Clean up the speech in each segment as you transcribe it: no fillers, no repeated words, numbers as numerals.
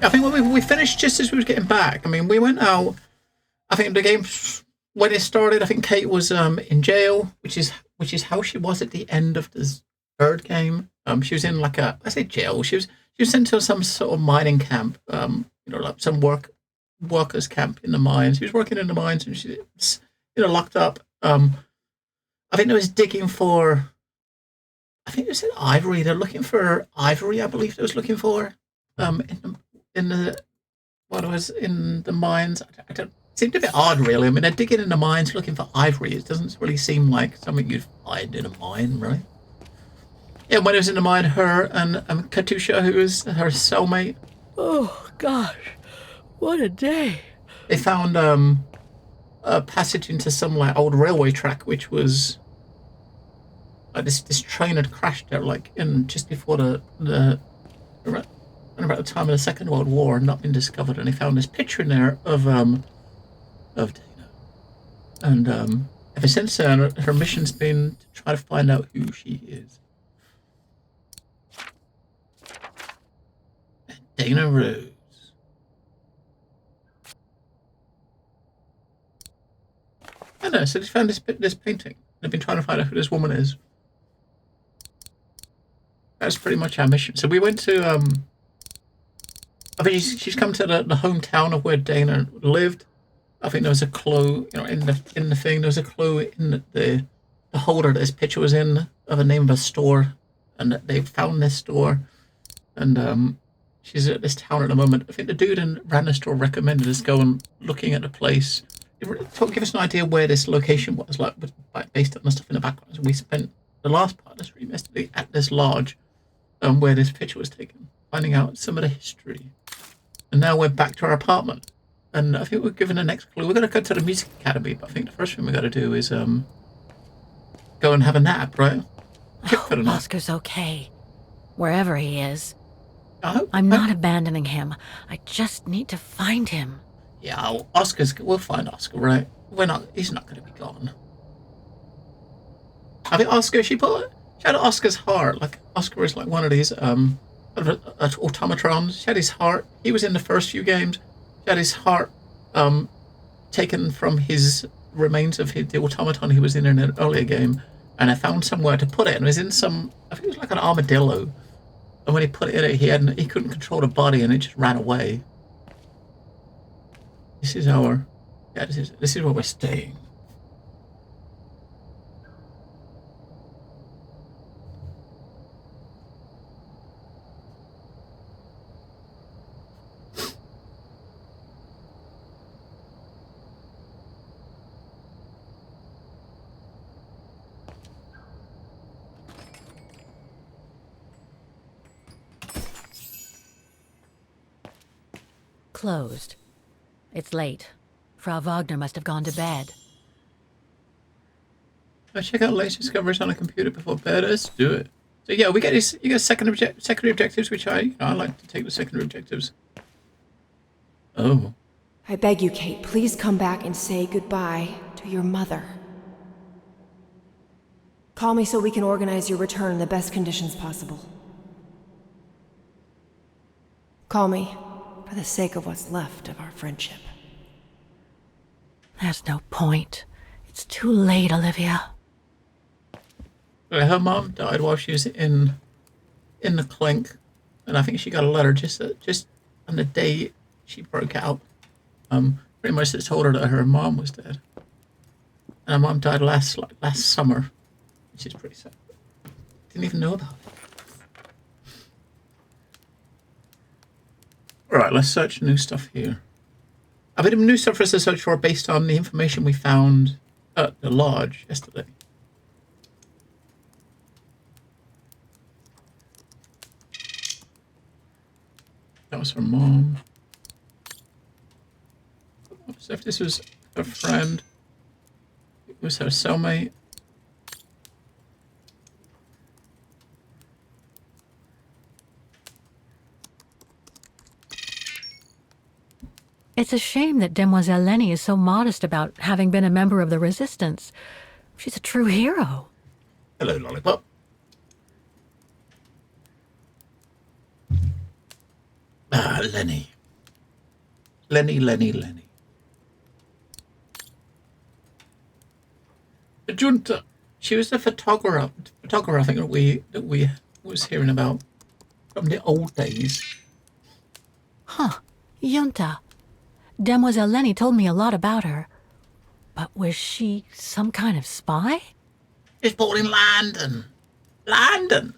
I think we finished just as we was getting back. I mean, we went out. I think the game when it started, I think Kate was in jail, which is how she was at the end of the third game. She was in like I say jail. She was sent to some sort of mining camp. Like some workers camp in the mines. She was working in the mines, and she was, locked up. I think they was digging for. I think it said ivory. They're looking for ivory. I believe they was looking for. In the mines. I don't. It seemed a bit odd, really. I mean, they're digging in the mines looking for ivory. It doesn't really seem like something you'd find in a mine, really. Yeah, when it was in the mine, her and Katusha, who was her cellmate. Oh, gosh. What a day. They found a passage into some like old railway track, which was like this train had crashed there like in just before around about the time of the Second World War and not been discovered, and they found this picture in there of Dana. And ever since then, her mission's been to try to find out who she is. And Dana Rose. I know, so they found this painting. They've been trying to find out who this woman is. That's pretty much our mission. So we went to I think she's come to the hometown of where Dana lived. I think there was a clue, in the thing. There was a clue in the holder that this picture was in of a name of a store, and that they found this store, and she's at this town at the moment. I think the dude who ran the store recommended us going looking at the place. Give us an idea where this location was, like based on the stuff in the background. So we spent the last part of the stream yesterday at this lodge, where this picture was taken, finding out some of the history. And now we're back to our apartment. And I think we're given the next clue. We're going to go to the music academy, but I think the first thing we got to do is go and have a nap, right? Oscar's okay, wherever he is. I'm not abandoning him. I just need to find him. Yeah, we'll find Oscar, right? He's not going to be gone. I think Oscar, she had Oscar's heart. Like, Oscar is like one of these automatrons. She had his heart. He was in the first few games. She had his heart taken from his remains of the automaton he was in an earlier game. And I found somewhere to put it. And it was in I think it was like an armadillo. And when he put it in it, he couldn't control the body and it just ran away. This is where we're staying. Closed. It's late. Frau Wagner must have gone to bed. I check out latest discoveries on a computer before bed. Let's do it. So yeah, we get these. You get secondary objectives, which I like to take the secondary objectives. Oh. I beg you, Kate, please come back and say goodbye to your mother. Call me so we can organize your return in the best conditions possible. Call me, for the sake of what's left of our friendship. There's no point. It's too late, Olivia. Her mom died while she was in the clink, and I think she got a letter just on the day she broke out. Pretty much it told her that her mom was dead, and her mom died last summer, which is pretty sad. Didn't even know about it. Alright, let's search new stuff here. A bit of new stuff for us to search for based on the information we found at the lodge yesterday. That was her mom. So if this was her friend, it was her cellmate. It's a shame that Demoiselle Lenny is so modest about having been a member of the Resistance. She's a true hero. Hello, Lollipop. Lenny. Lenny. The junta. She was the photographer. I think that we was hearing about from the old days. Huh. Junta. Demoiselle Lenny told me a lot about her. But was she some kind of spy? She's born in London. London.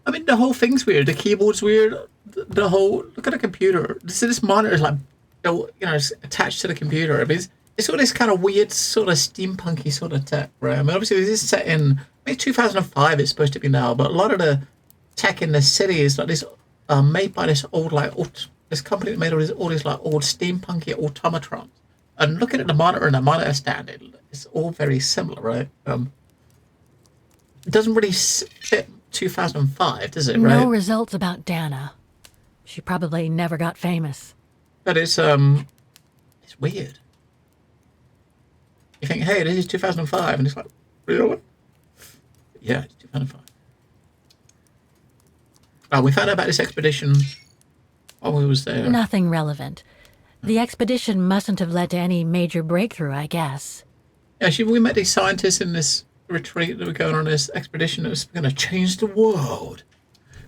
I mean, the whole thing's weird. The keyboard's weird. The whole look at the computer. This monitor is like, it's attached to the computer. I mean, it's all this kind of weird, sort of steampunky sort of tech, right? I mean, obviously this is set in, I mean, 2005. It's supposed to be now, but a lot of the tech in the city is like this, made by this old this company that made all these like old steampunky automatrons. And looking at the monitor and the monitor stand, it's all very similar, right? It doesn't really fit 2005, does it? Right? No results about Dana. She probably never got famous. But it's weird. You think, hey, this is 2005, and it's like, really? Yeah, it's 2005. Oh, we found out about this expedition while we was there. Nothing relevant. The expedition mustn't have led to any major breakthrough, I guess. Yeah, we met these scientists in this retreat that were going on this expedition that was going to change the world.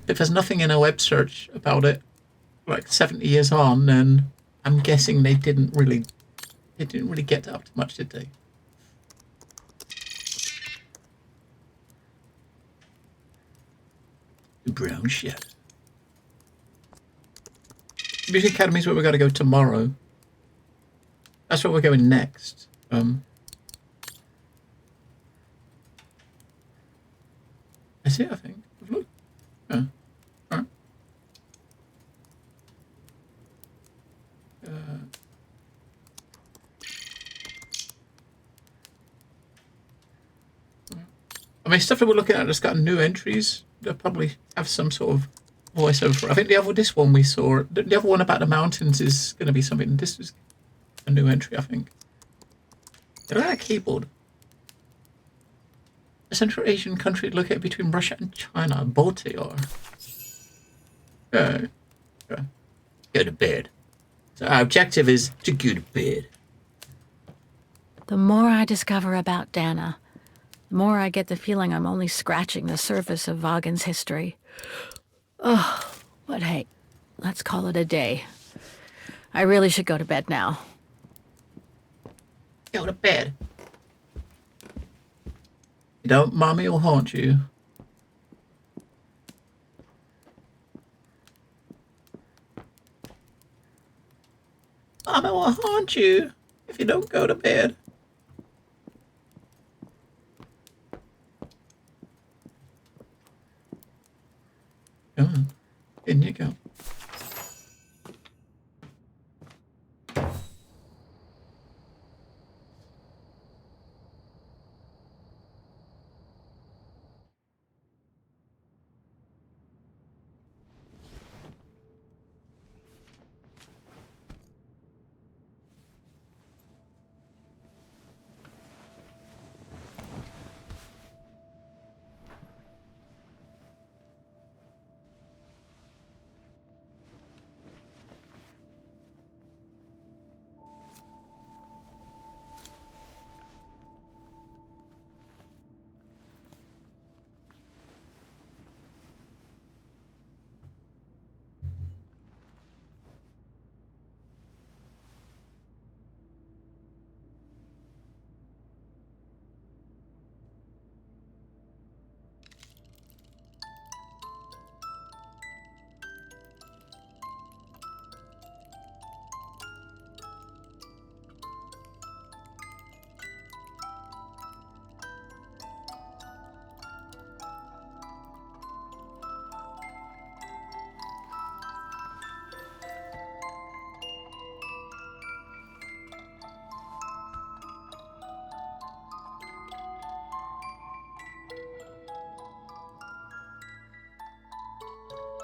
If there's nothing in a web search about it, like 70 years on, then I'm guessing they didn't really get up to much, did they? The brown shed. Music Academy is where we're going to go tomorrow. That's where we're going next. That's it, I think. Look. Yeah. All right. I mean, stuff that we're looking at has got new entries. They'll probably have some sort of voiceover. I think this one we saw, the other one about the mountains is going to be something. This is a new entry, I think. Look at that keyboard. A Central Asian country located between Russia and China, Baltimore. Go to bed. So our objective is to go to bed. The more I discover about Dana, the more I get the feeling I'm only scratching the surface of Vaughan's history. Oh, but hey, let's call it a day. I really should go to bed now. Go to bed. You don't, Mommy will haunt you. Mommy will haunt you if you don't go to bed. Come on. In you go.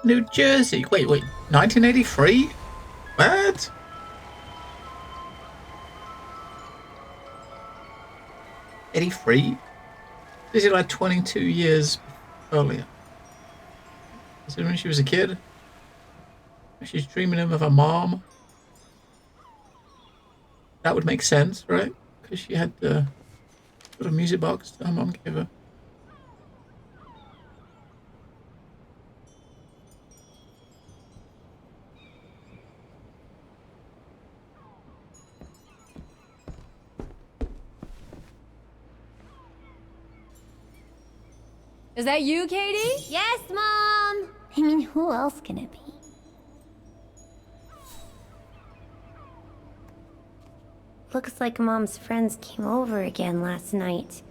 New Jersey. Wait. 1983? What? '83? This is like 22 years earlier. This is when she was a kid. She's dreaming of a mom. That would make sense, right? Because she had the little music box that her mom gave her. Is that you, Katie? Yes, Mom! I mean, who else can it be? Looks like Mom's friends came over again last night.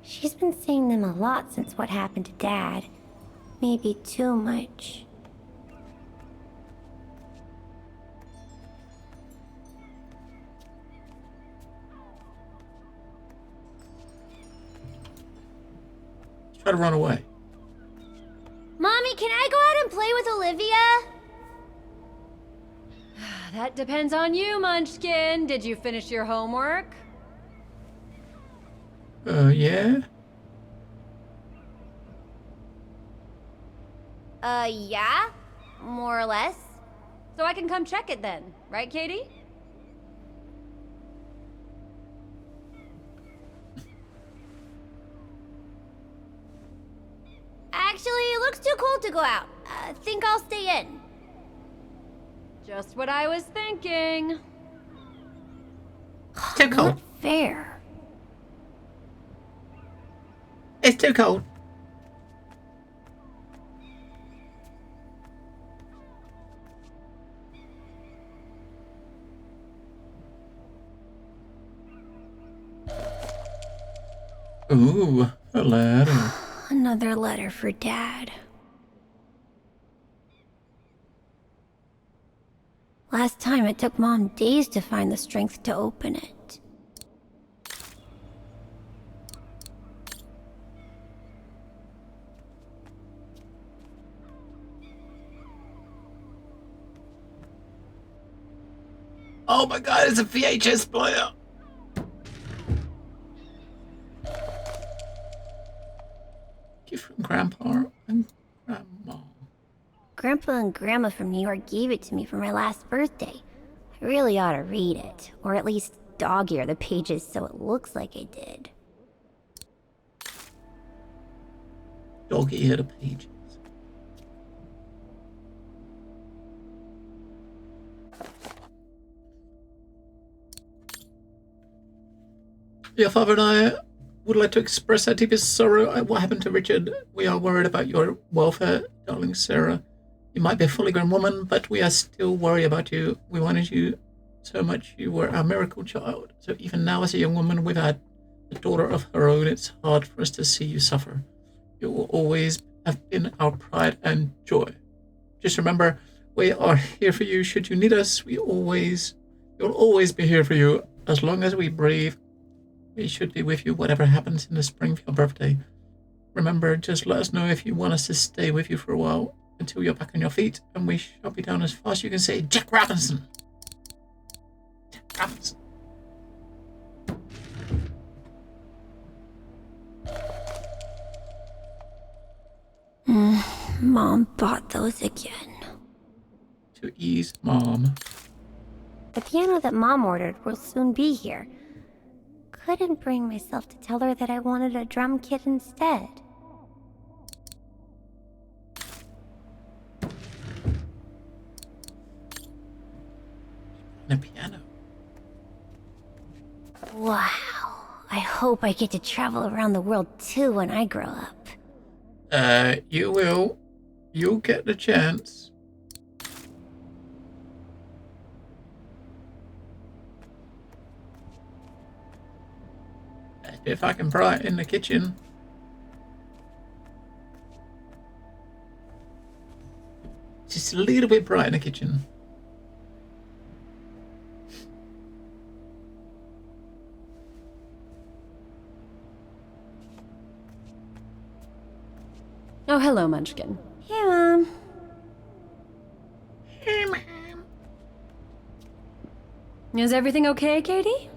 She's been seeing them a lot since what happened to Dad. Maybe too much. Try to run away. Mommy, can I go out and play with Olivia? That depends on you, Munchkin. Did you finish your homework? Yeah? Yeah? More or less. So I can come check it then, right, Katie? Actually, it looks too cold to go out. I think I'll stay in. Just what I was thinking. It's too cold. Not fair. It's too cold. Ooh, a letter. Another letter for Dad. Last time it took Mom days to find the strength to open it. Oh my god, it's a VHS player. Gift from Grandpa and Grandma. Grandpa and Grandma from New York gave it to me for my last birthday. I really ought to read it, or at least dog-ear the pages so it looks like I did. Dog ear the pages. Your father and I would like to express our deepest sorrow at what happened to Richard. We are worried about your welfare, darling Sarah. You might be a fully grown woman, but we are still worried about you. We wanted you so much. You were our miracle child. So even now, as a young woman without a daughter of her own, it's hard for us to see you suffer. You will always have been our pride and joy. Just remember, we are here for you. Should you need us, we'll always be here for you. As long as we breathe, we should be with you whatever happens in the spring for your birthday. Remember, just let us know if you want us to stay with you for a while until you're back on your feet, and we shall be down as fast as you can say, Jack Robinson. Jack Robinson. Mom bought those again. To ease Mom. The piano that Mom ordered will soon be here. Couldn't bring myself to tell her that I wanted a drum kit instead. And a piano. Wow. I hope I get to travel around the world too when I grow up. You will. You'll get the chance. If I can bright in the kitchen. Just a little bit bright in the kitchen. Oh, hello, Munchkin. Hey, Mom. Hey, Mom. Is everything okay, Katie?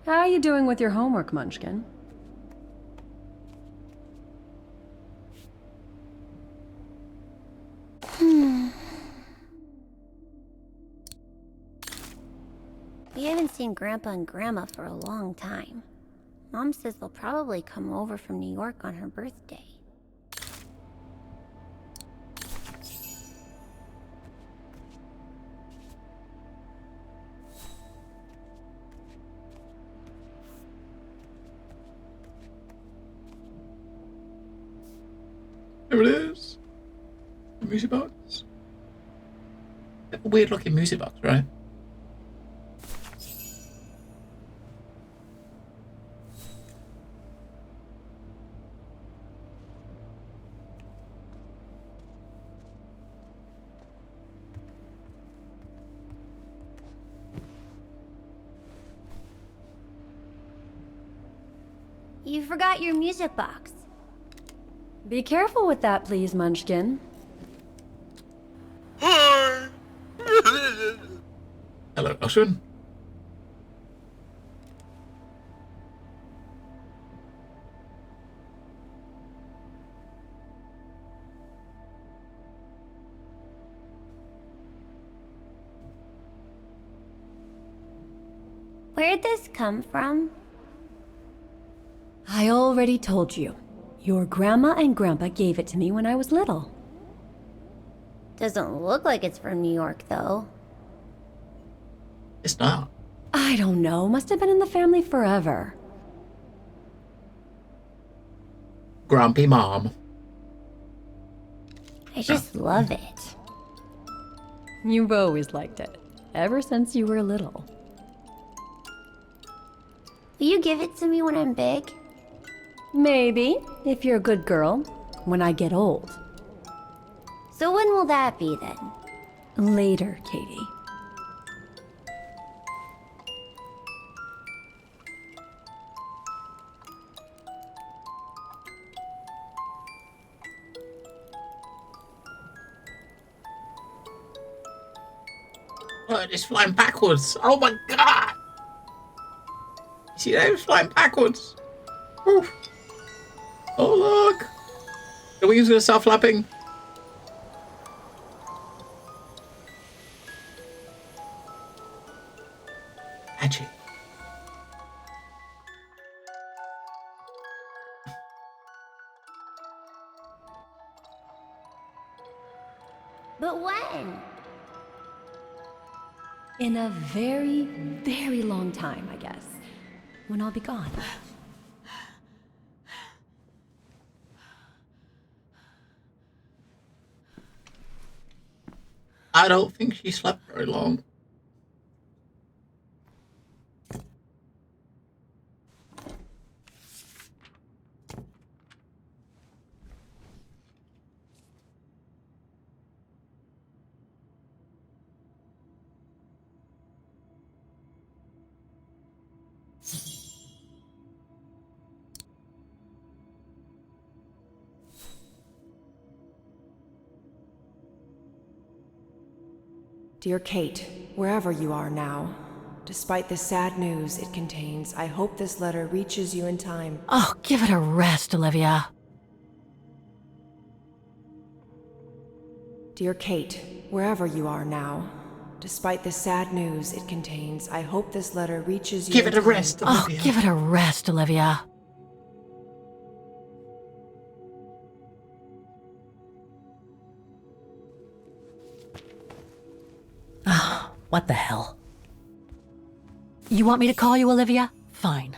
How are you doing with your homework, Munchkin? We haven't seen Grandpa and Grandma for a long time. Mom says they'll probably come over from New York on her birthday. There it is. The music box. A weird looking music box, right? You forgot your music box. Be careful with that, please, Munchkin. Hello, Ocean. Where'd this come from? I already told you. Your grandma and grandpa gave it to me when I was little. Doesn't look like it's from New York, though. It's not. I don't know. Must have been in the family forever. Grumpy Mom. I just love it. You've always liked it. Ever since you were little. Will you give it to me when I'm big? Maybe, if you're a good girl. When I get old. So when will that be, then? Later, Katie. Oh, it's flying backwards. Oh my god! You see that? It's flying backwards. Oof. Oh, look! The wings are gonna start flapping. Magic. But when? In a very, very long time, I guess. When I'll be gone. I don't think she slept very long. Dear Kate, wherever you are now, despite the sad news it contains, I hope this letter reaches you in time. Oh, give it a rest, Olivia. Dear Kate, wherever you are now, despite the sad news it contains, I hope this letter reaches you Give in it a time. rest, Oh, Olivia. give it a rest, Olivia. Ah, what the hell? You want me to call you Olivia? Fine.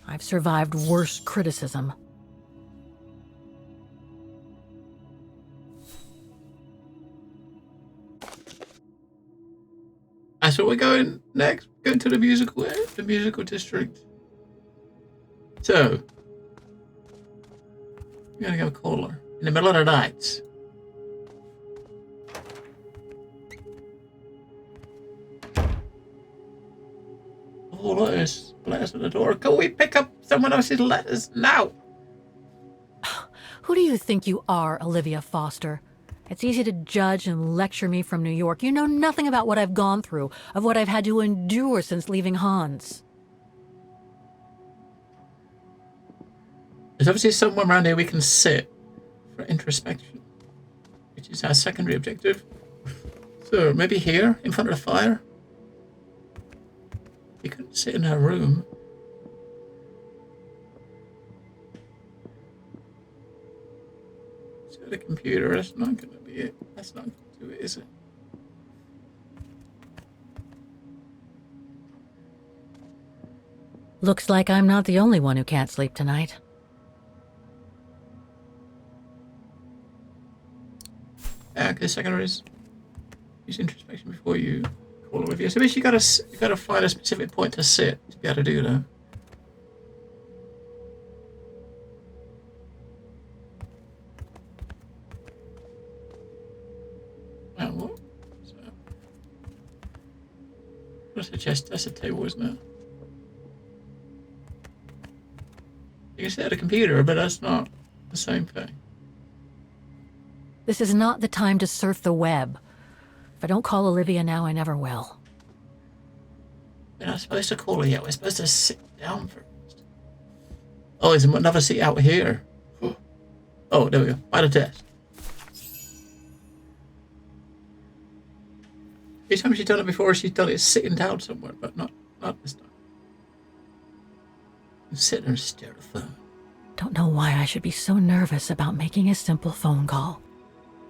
I've survived worse criticism. That's where we're going next. Going to the musical district. So, we're gonna go caller in the middle of the night. Oh, letters at the door. Can we pick up someone else's letters now? Who do you think you are, Olivia Foster? It's easy to judge and lecture me from New York. You know nothing about what I've gone through, of what I've had to endure since leaving Hans. There's obviously somewhere around here we can sit for introspection, which is our secondary objective. So maybe here, in front of the fire. You couldn't sit in her room. Sit at a computer, that's not going to be it. That's not going to do it, is it? Looks like I'm not the only one who can't sleep tonight. Okay, second is use introspection before you call Olivia. So basically you gotta find a specific point to sit to be able to do that. Oh, what? So, that's a chest, that's a table, isn't it? You can sit at a computer, but that's not the same thing. This is not the time to surf the web. If I don't call Olivia now, I never will. We're not supposed to call her yet. We're supposed to sit down first. Oh, there's another seat out here. Oh, there we go. By the desk. Every time she's done it before, she's done it sitting down somewhere, but not this time. You sit there and stare at the phone. Don't know why I should be so nervous about making a simple phone call.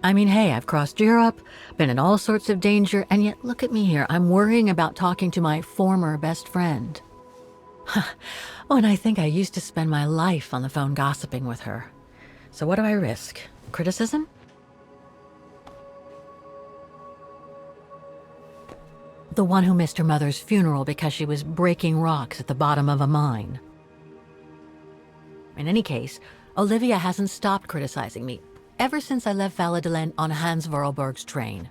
I mean, hey, I've crossed Europe, been in all sorts of danger, and yet look at me here. I'm worrying about talking to my former best friend. Oh, and I think I used to spend my life on the phone gossiping with her. So what do I risk? Criticism? The one who missed her mother's funeral because she was breaking rocks at the bottom of a mine. In any case, Olivia hasn't stopped criticizing me ever since I left Valladolid on Hans Vorarlberg's train.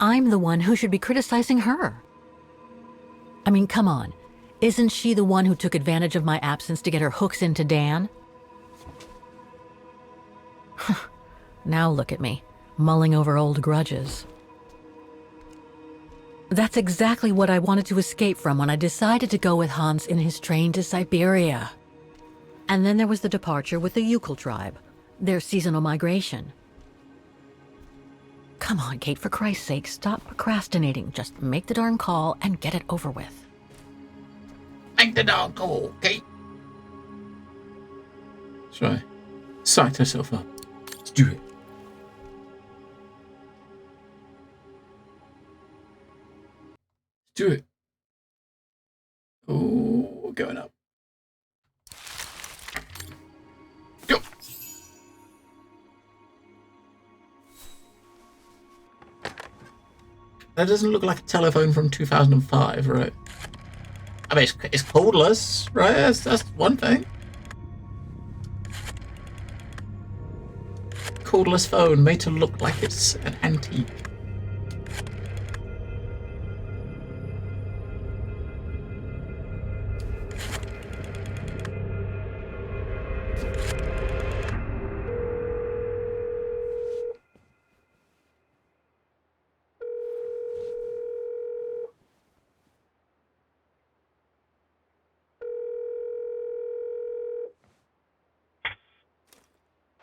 I'm the one who should be criticizing her. I mean, come on. Isn't she the one who took advantage of my absence to get her hooks into Dan? Now look at me, mulling over old grudges. That's exactly what I wanted to escape from when I decided to go with Hans in his train to Syberia. And then there was the departure with the Yukon tribe, their seasonal migration. Come on, Kate, for Christ's sake, stop procrastinating. Just make the darn call and get it over with. Make the darn call, Kate. That's right. Psyched herself up. Let's do it. Do it. Oh, we're going up. Go. That doesn't look like a telephone from 2005, right? I mean, it's cordless, right? That's one thing. Cordless phone made to look like it's an antique.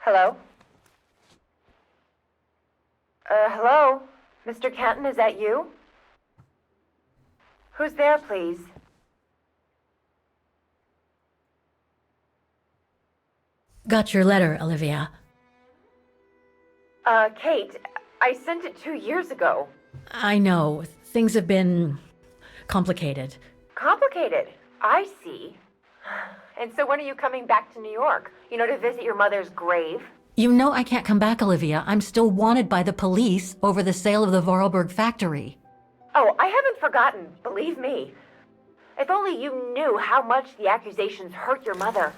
Hello? Hello? Mr. Canton, is that you? Who's there, please? Got your letter, Olivia. Kate, I sent it 2 years ago. I know, things have been complicated. Complicated? I see. And so when are you coming back to New York? You know, to visit your mother's grave? You know I can't come back, Olivia. I'm still wanted by the police over the sale of the Vorarlberg factory. Oh, I haven't forgotten, believe me. If only you knew how much the accusations hurt your mother.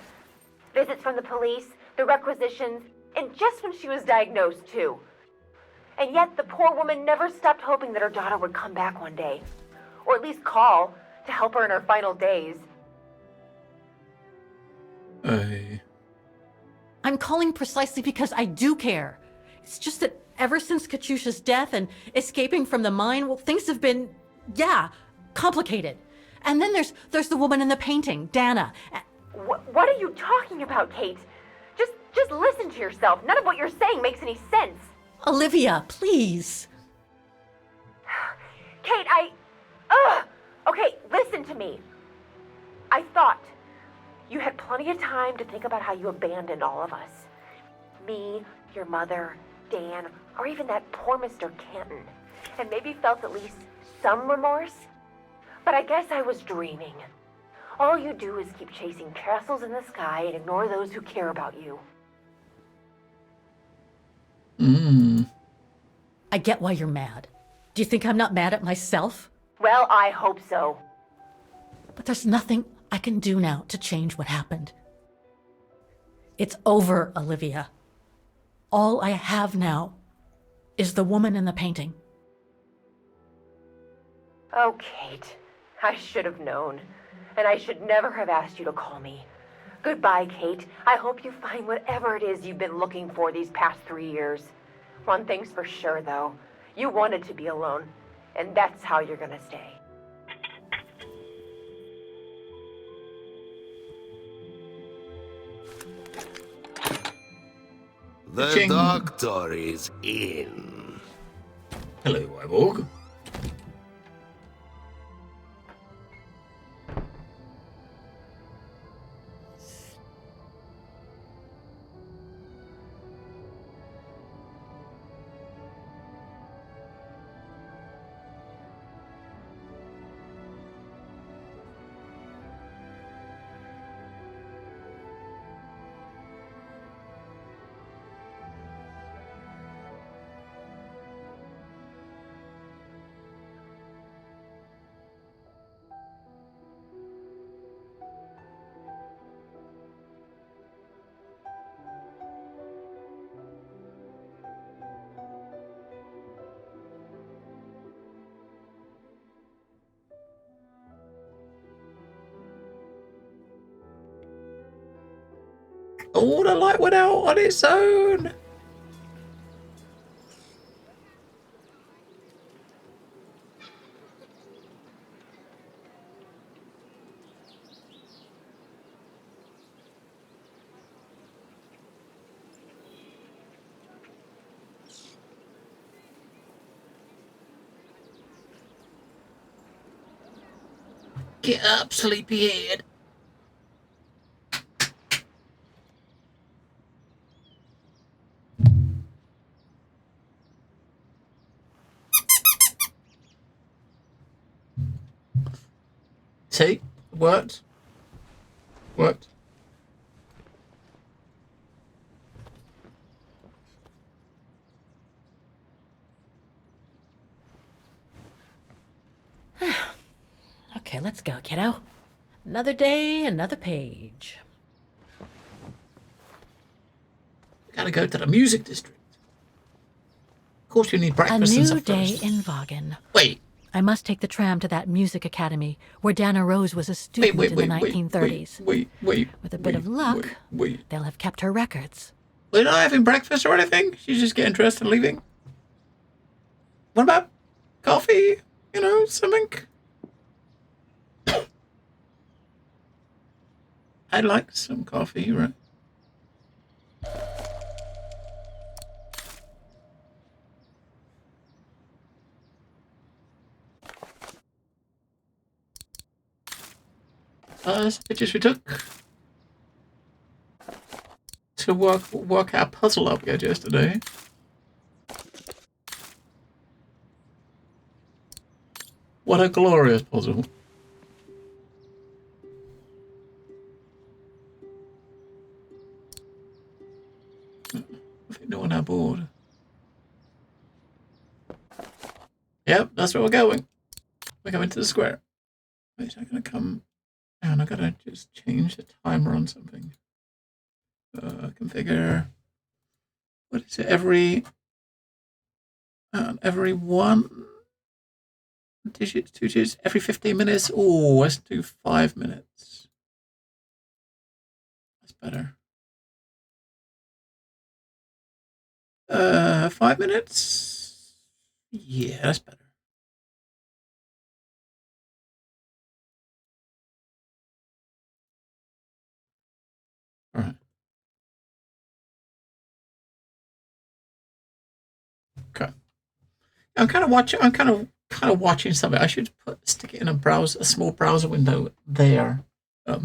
Visits from the police, the requisitions, and just when she was diagnosed, too. And yet the poor woman never stopped hoping that her daughter would come back one day. Or at least call to help her in her final days. I'm calling precisely because I do care. It's just that ever since Katyusha's death and escaping from the mine, well, things have been, complicated. And then there's the woman in the painting, Dana. What are you talking about, Kate? Just listen to yourself. None of what you're saying makes any sense. Olivia, please. Kate, Ugh! Okay, listen to me. I thought you had plenty of time to think about how you abandoned all of us. Me, your mother, Dan, or even that poor Mr. Canton. And maybe felt at least some remorse. But I guess I was dreaming. All you do is keep chasing castles in the sky and ignore those who care about you. I get why you're mad. Do you think I'm not mad at myself? Well, I hope so. But there's nothing I can do now to change what happened. It's over, Olivia. All I have now is the woman in the painting. Oh, Kate. I should have known. And I should never have asked you to call me. Goodbye, Kate. I hope you find whatever it is you've been looking for these past 3 years. One thing's for sure, though. You wanted to be alone. And that's how you're gonna stay. The Ching. doctor is in. Hello, Wyborg. Oh, the light went out on its own. Get up, sleepyhead. See? Worked. Worked. Okay, let's go, kiddo. Another day, another page. Gotta go to the music district. Of course you need A breakfast and new stuff day first. in Vaughan. Wait. I must take the tram to that music academy where Dana Rose was a student in the 1930s. Wait. With a bit of luck, Wait. they'll have kept her records. We're not having breakfast or anything. She's just getting dressed and leaving. What about coffee? You know, something? I'd like some coffee, right? That's the pictures we took to work our puzzle up we had yesterday. What a glorious puzzle. I think no one on board. Yep, that's where we're going. We're going to the square. Wait, I'm gonna come down. I gotta just change the timer on something. Configure. What is it? Every one digit, 2 digits, every 15 minutes. Oh, let's do 5 minutes. That's better. 5 minutes. Yeah, that's better. All right. Okay. I'm kind of watching. I'm kind of watching something. I should stick it in a small browser window there. I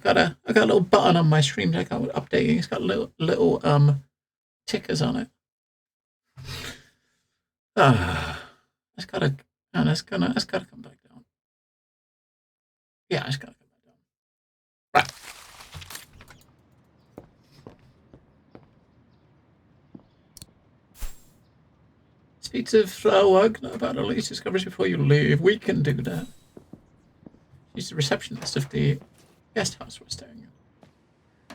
got a little button on my stream deck. I'm updating. It's got little tickers on it. It's gotta come back down. Yeah, it's gotta come back down. Right. Speak to Frau Wagner about the latest discoveries before you leave. We can do that. She's the receptionist of the guest house we're staying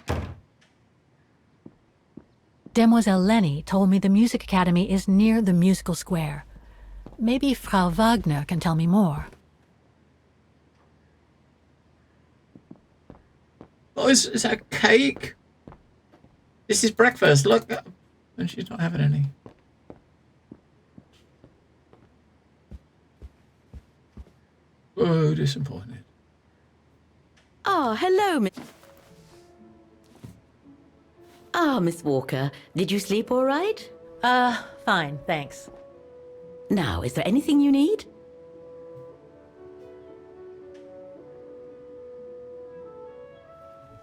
at. Demoiselle Lenny told me the Music Academy is near the musical square. Maybe Frau Wagner can tell me more. Oh, is that cake? This is breakfast. Look. And she's not having any. Oh, disappointed. Oh, hello, Miss... Ah, Miss Walker. Did you sleep all right? Fine, thanks. Now, is there anything you need?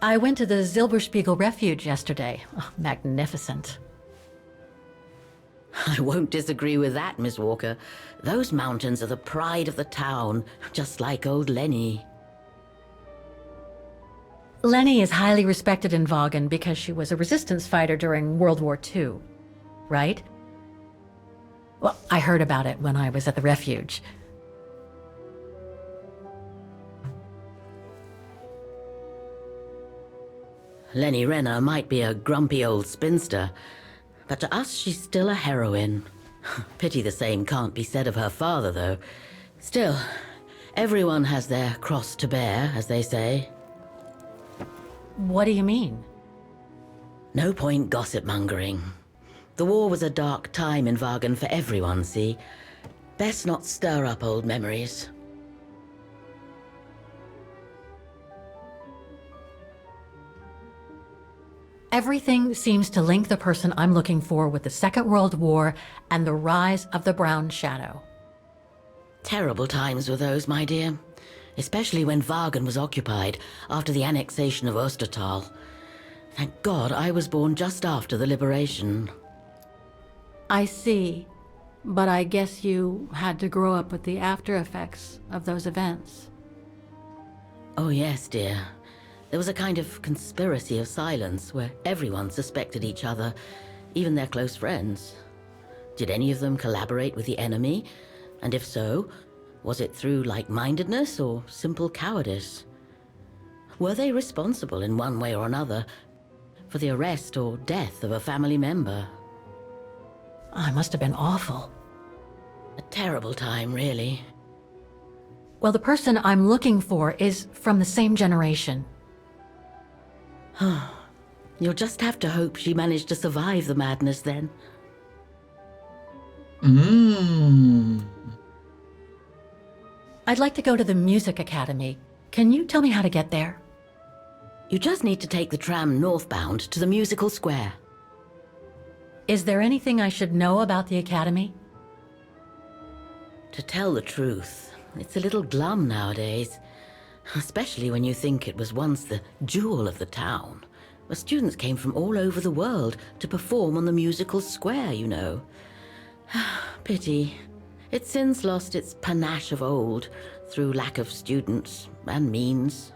I went to the Silberspiegel Refuge yesterday. Oh, magnificent. I won't disagree with that, Miss Walker. Those mountains are the pride of the town, just like old Lenny. Lenny is highly respected in Vaughan because she was a resistance fighter during World War II, right? Well, I heard about it when I was at the refuge. Lenny Renner might be a grumpy old spinster, but to us she's still a heroine. Pity the same can't be said of her father, though. Still, everyone has their cross to bear, as they say. What do you mean? No point gossip-mongering. The war was a dark time in Vaughan for everyone, see? Best not stir up old memories. Everything seems to link the person I'm looking for with the Second World War and the rise of the Brown Shadow. Terrible times were those, my dear. Especially when Vaughan was occupied after the annexation of Ostertal. Thank God I was born just after the liberation. I see, but I guess you had to grow up with the after effects of those events. Oh yes, dear. There was a kind of conspiracy of silence where everyone suspected each other, even their close friends. Did any of them collaborate with the enemy? And if so, was it through like-mindedness or simple cowardice? Were they responsible in one way or another for the arrest or death of a family member? Oh, it must have been awful. A terrible time, really. Well, the person I'm looking for is from the same generation. You'll just have to hope she managed to survive the madness then. I'd like to go to the Music Academy. Can you tell me how to get there? You just need to take the tram northbound to the musical square. Is there anything I should know about the Academy? To tell the truth, it's a little glum nowadays. Especially when you think it was once the jewel of the town, where students came from all over the world to perform on the musical square, you know. Pity. It's since lost its panache of old through lack of students and means.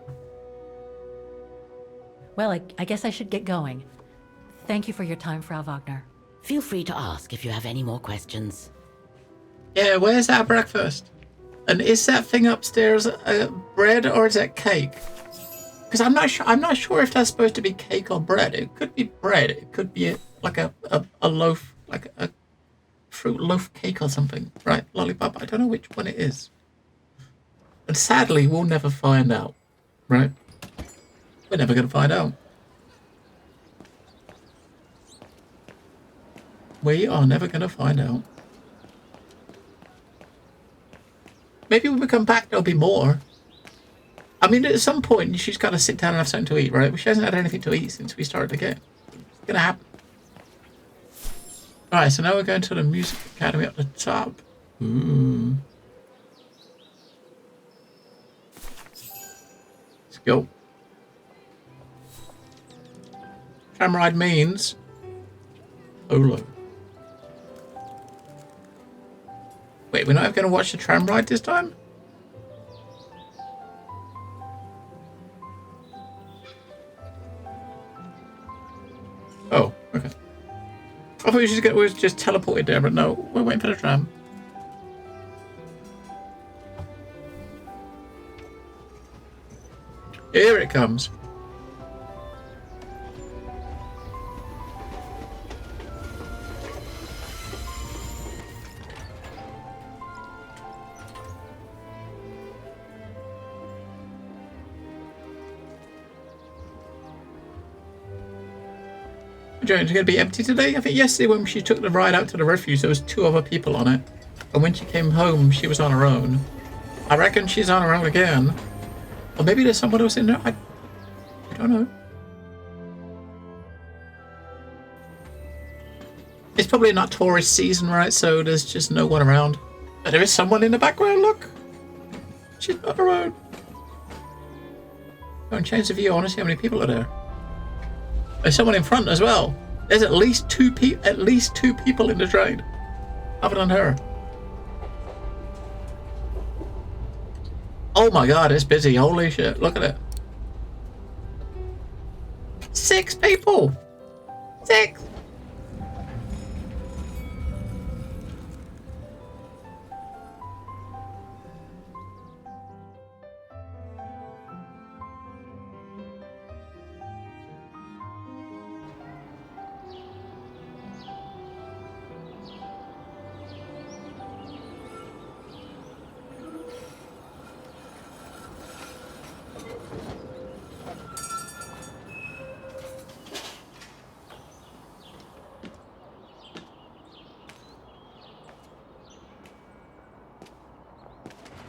Well, I guess I should get going. Thank you for your time, Frau Wagner. Feel free to ask if you have any more questions. Yeah, where's our breakfast? And is that thing upstairs bread or is that cake? Because I'm not sure if that's supposed to be cake or bread. It could be bread. It could be like a loaf, like a fruit loaf cake or something, right? Lollipop. I don't know which one it is. And sadly, we'll never find out, right? We're never going to find out. We are never going to find out. Maybe when we come back, there'll be more. I mean, at some point, she's got to sit down and have something to eat, right? She hasn't had anything to eat since we started the game. It's going to happen. Right, so now we're going to the Music Academy at the top. Ooh. Let's go. Tram ride means Olo. Wait, we're not going to watch the tram ride this time? Oh, okay. I thought we were just teleported there, but no, we're waiting for the tram. Here it comes. It's going to be empty today. I think yesterday when she took the ride out to the refuge, there was 2 other people on it. And when she came home, she was on her own. I reckon she's on her own again. Or maybe there's someone else in there. I don't know. It's probably not tourist season, right? So there's just no one around. But there is someone in the background, look. She's not her own. Go and change the view. I want to see how many people are there. There's someone in front as well. There's at least two people in the train, other than her. Oh my god, it's busy. Holy shit, look at it. 6 people. 6.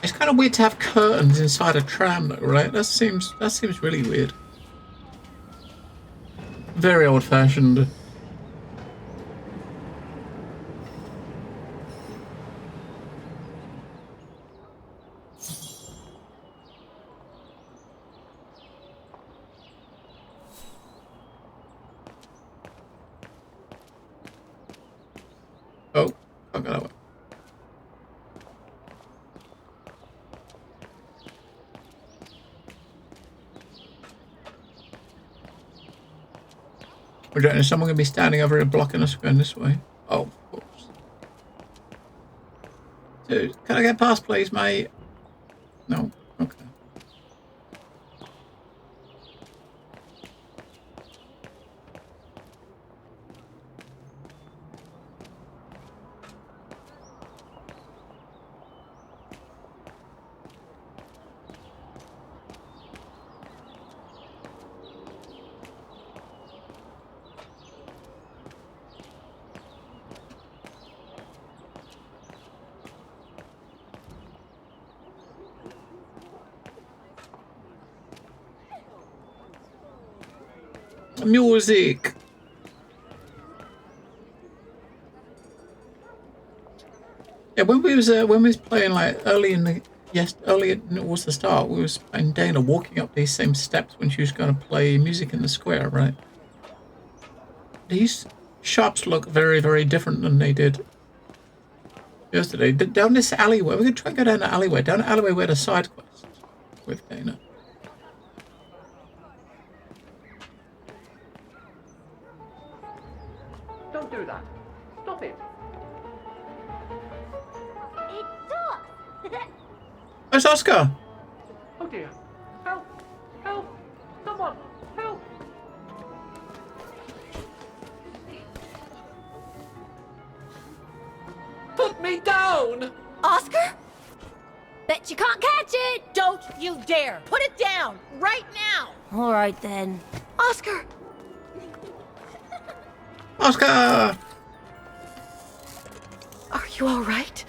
It's kind of weird to have curtains inside a tram, though, right? That seems really weird. Very old-fashioned. Oh, I got that one. Is someone going to be standing over here blocking us going this way? Oh, of course. Dude, can I get past, please, mate? No? Okay. Music. Yeah, when we was playing like early towards the start, we was playing Dana walking up these same steps when she was going to play music in the square, right? These shops look very, very different than they did yesterday. Down this alleyway, we're gonna try and go down the alleyway. Down the alleyway where the side quest with Dana. Don't do that. Stop it. It talks! Where's Oscar? Oh dear. Help! Help! Someone! Help! Put me down! Oscar? Bet you can't catch it! Don't you dare! Put it down! Right now! All right then. Oscar! Oscar! Are you all right?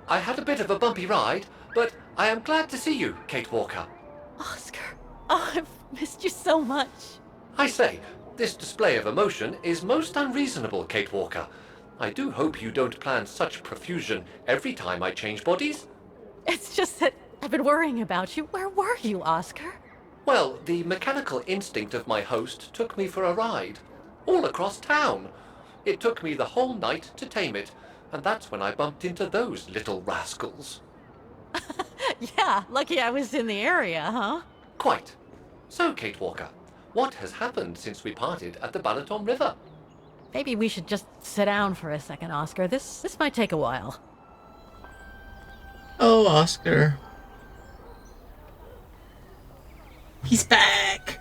I had a bit of a bumpy ride, but I am glad to see you, Kate Walker. Oscar! Oh, I've missed you so much. I say, This display of emotion is most unreasonable, Kate Walker. I do hope you don't plan such profusion every time I change bodies. It's just that I've been worrying about you. Where were you, Oscar? Well, the mechanical instinct of my host took me for a ride, all across town. It took me the whole night to tame it, and that's when I bumped into those little rascals. Yeah, lucky I was in the area, huh? Quite. So, Kate Walker, what has happened since we parted at the Balaton River? Maybe we should just sit down for a second, Oscar. This might take a while. Oh, Oscar. He's back!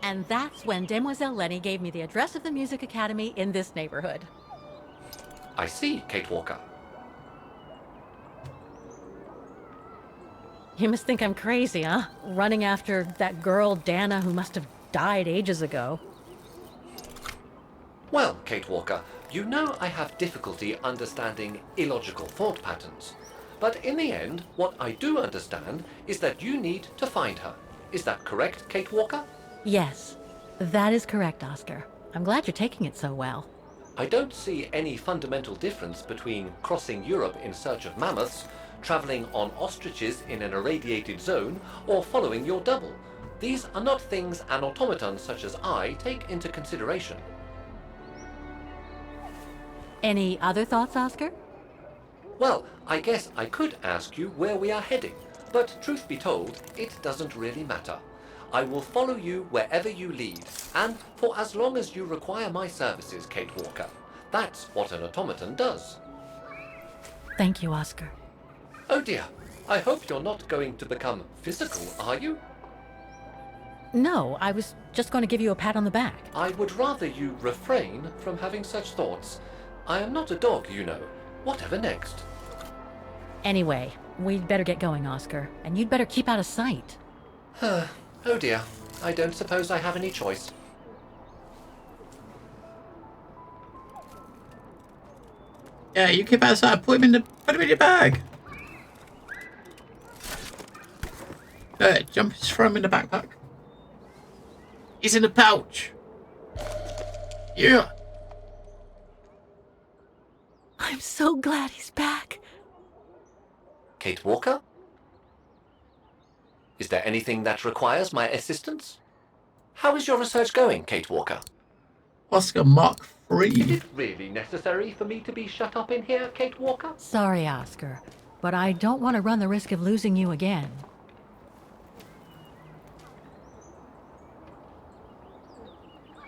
And that's when Demoiselle Lenny gave me the address of the music academy in this neighborhood. I see, Kate Walker. You must think I'm crazy, huh? Running after that girl, Dana, who must have died ages ago. Well, Kate Walker, you know I have difficulty understanding illogical thought patterns. But in the end, what I do understand is that you need to find her. Is that correct, Kate Walker? Yes, that is correct, Oscar. I'm glad you're taking it so well. I don't see any fundamental difference between crossing Europe in search of mammoths, traveling on ostriches in an irradiated zone, or following your double. These are not things an automaton such as I take into consideration. Any other thoughts, Oscar? Well, I guess I could ask you where we are heading, but truth be told, it doesn't really matter. I will follow you wherever you lead, and for as long as you require my services, Kate Walker. That's what an automaton does. Thank you, Oscar. Oh dear, I hope you're not going to become physical, are you? No, I was just going to give you a pat on the back. I would rather you refrain from having such thoughts. I am not a dog, you know. Whatever next? Anyway, we'd better get going, Oscar, and you'd better keep out of sight. Oh dear, I don't suppose I have any choice. Yeah, you keep outside. Put him in your bag. Jump, just throw him in the backpack. He's in the pouch. Yeah. I'm so glad he's back. Kate Walker? Is there anything that requires my assistance? How is your research going, Kate Walker? Oscar Mark Is III. it really necessary for me to be shut up in here, Kate Walker? Sorry, Oscar, but I don't want to run the risk of losing you again.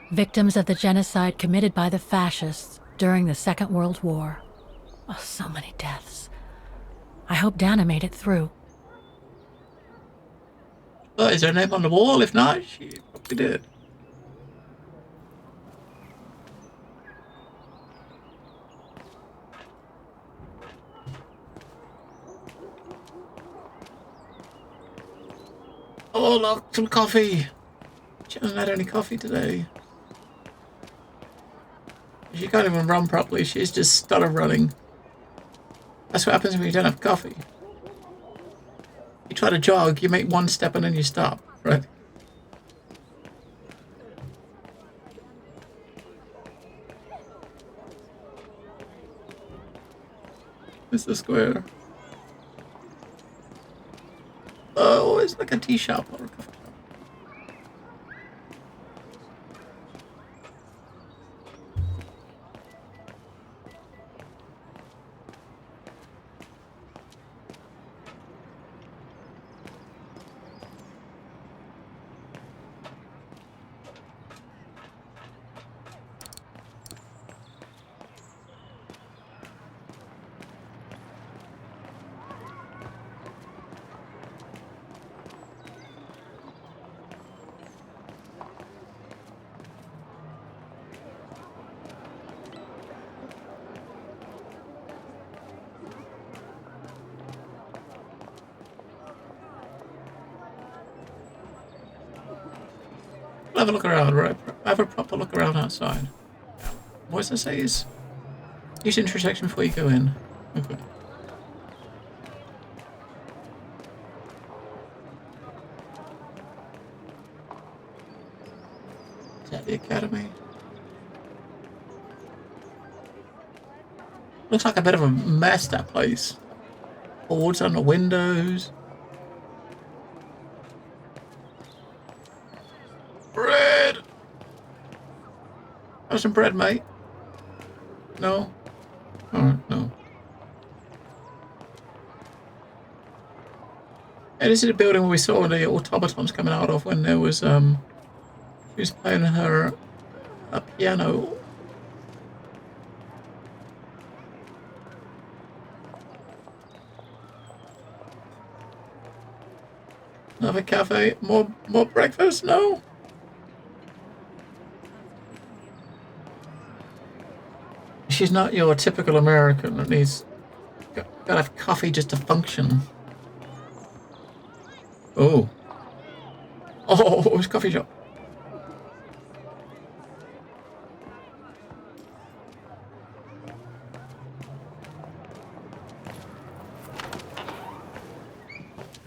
Victims of the genocide committed by the fascists during the Second World War. Oh, so many deaths. I hope Dana made it through. Well, is her name on the wall? If not, she probably did. Oh, look, some coffee. She hasn't had any coffee today. She can't even run properly. She's just stutter running. That's what happens when you don't have coffee. You try to jog, you make one step and then you stop, right? It's the square. Oh, it's like a tea shop or a coffee shop. Have a look around, right? Have a proper look around outside. What does it say? Is use intersection before you go in. Okay. the academy. Looks like a bit of a mess, that place. Boards on the windows. Bread! Have some bread, mate. No? Alright, no. Yeah, this is the building where we saw the automatons coming out of when there was, she was playing her a piano. Another cafe. More breakfast? No? She's not your typical American that needs... Gotta have coffee just to function. Oh. Oh, it's a coffee shop.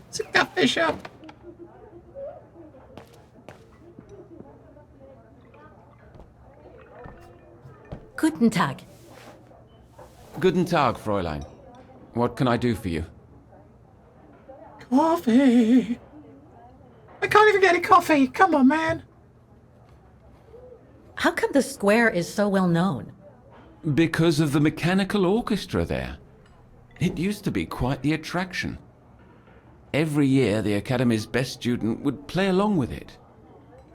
It's a coffee shop. Guten Tag. Guten Tag, Fräulein. What can I do for you? Coffee. I can't even get any coffee. Come on, man. How come the square is so well known? Because of the mechanical orchestra there. It used to be quite the attraction. Every year, the Academy's best student would play along with it,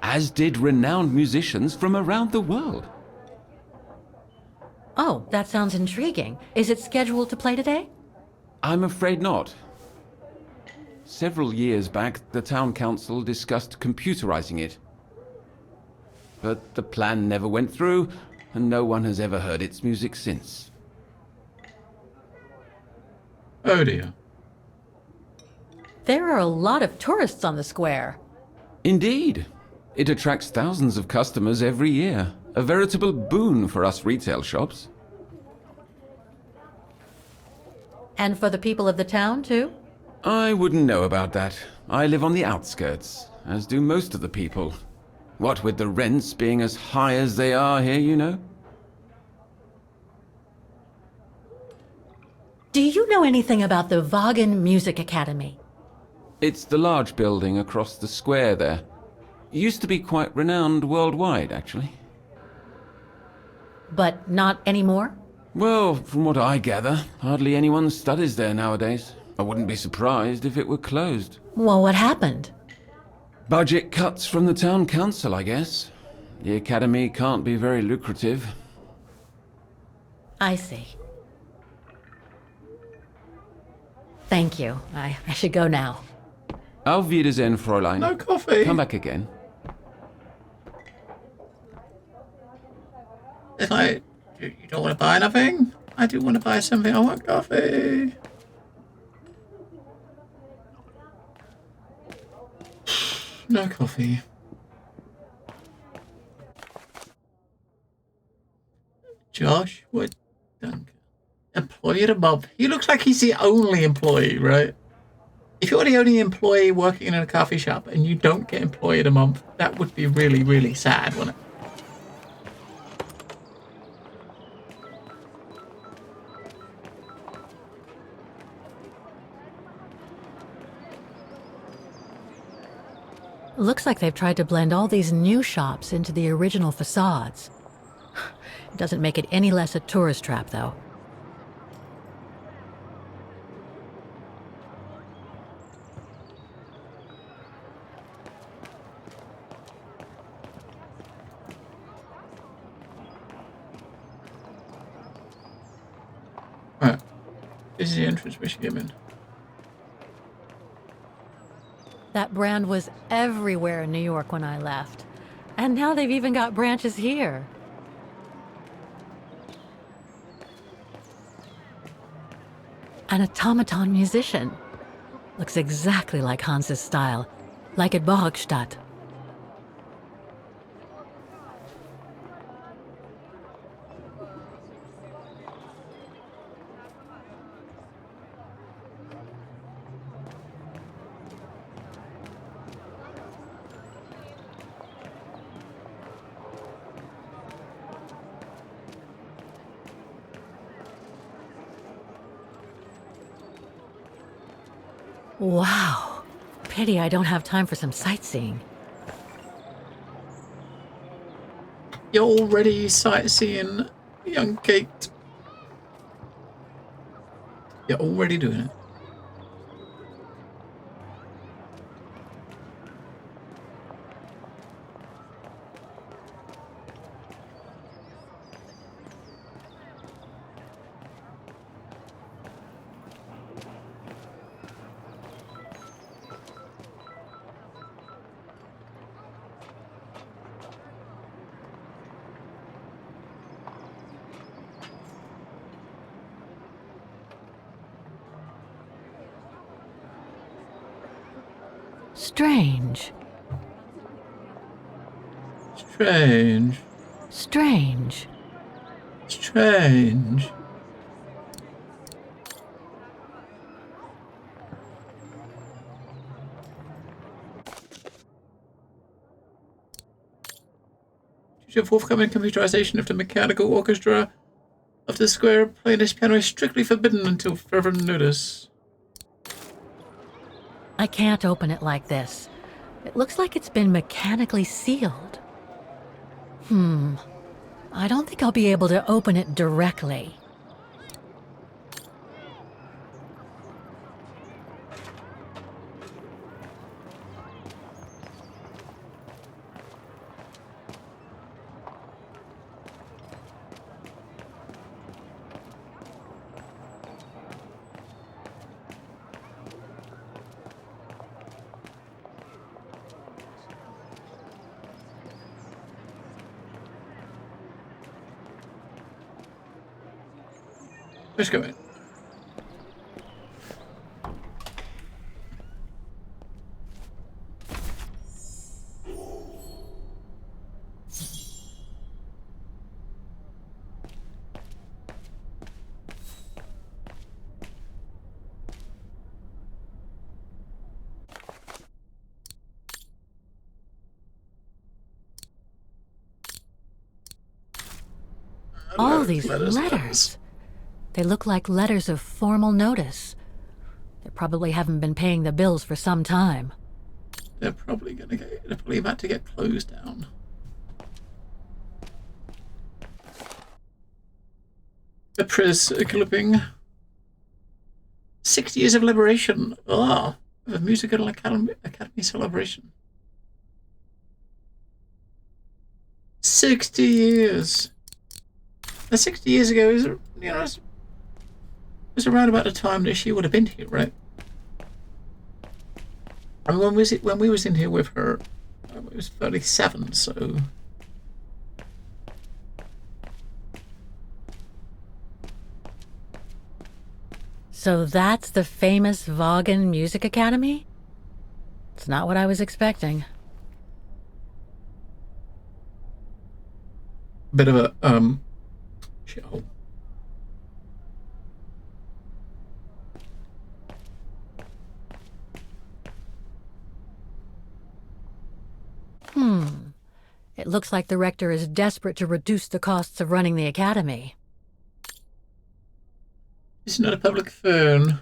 as did renowned musicians from around the world. Oh, that sounds intriguing. Is it scheduled to play today? I'm afraid not. Several years back, the town council discussed computerizing it. But the plan never went through, and no one has ever heard its music since. Oh dear. There are a lot of tourists on the square. Indeed. It attracts thousands of customers every year. A veritable boon for us retail shops. And for the people of the town, too? I wouldn't know about that. I live on the outskirts, as do most of the people. What with the rents being as high as they are here, you know? Do you know anything about the Vaughan Music Academy? It's the large building across the square there. Used to be quite renowned worldwide, actually. But not anymore? Well, from what I gather, hardly anyone studies there nowadays. I wouldn't be surprised if it were closed. Well, what happened? Budget cuts from the town council, I guess. The academy can't be very lucrative. I see. Thank you. I should go now. Auf Wiedersehen, Fräulein. No coffee. Come back again. If you don't want to buy nothing? I do want to buy something. I want coffee. No coffee. Josh Wood Duncan. Employee of the month. He looks like he's the only employee, right? If you're the only employee working in a coffee shop and you don't get employee of the month, that would be really, really sad, wouldn't it? Looks like they've tried to blend all these new shops into the original facades. It doesn't make it any less a tourist trap, though. Right. This is the entrance we should get in. That brand was everywhere in New York when I left. And now they've even got branches here. An automaton musician. Looks exactly like Hans's style, like at Borgstadt. Wow. Pity I don't have time for some sightseeing. You're already sightseeing, young Kate. You're already doing it. Strange. Strange. Strange. Strange. Due to forthcoming computerization of the mechanical orchestra of the square, playing this piano is strictly forbidden until further notice. I can't open it like this. It looks like it's been mechanically sealed. I don't think I'll be able to open it directly. Let's go in. All these letters. They look like letters of formal notice. They probably haven't been paying the bills for some time. They're probably about to get closed down. The press clipping. 60 years of liberation. A musical academy celebration. 60 years. Now, 60 years ago is, it was around about the time that she would have been here, right? I mean, when we was in here with her, it was 37, so. So that's the famous Vaughan Music Academy? It's not what I was expecting. Bit of a, shithole. It looks like the rector is desperate to reduce the costs of running the academy. It's not a public phone.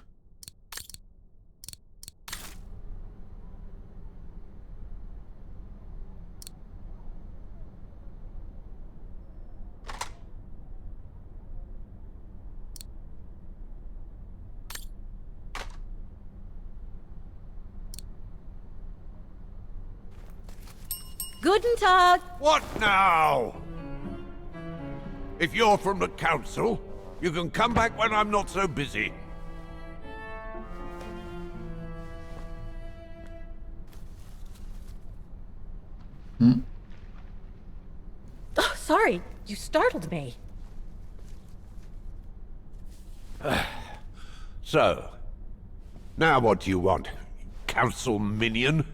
Guten Tag! What now? If you're from the council, you can come back when I'm not so busy. Oh, sorry, you startled me. So, now what do you want, council minion?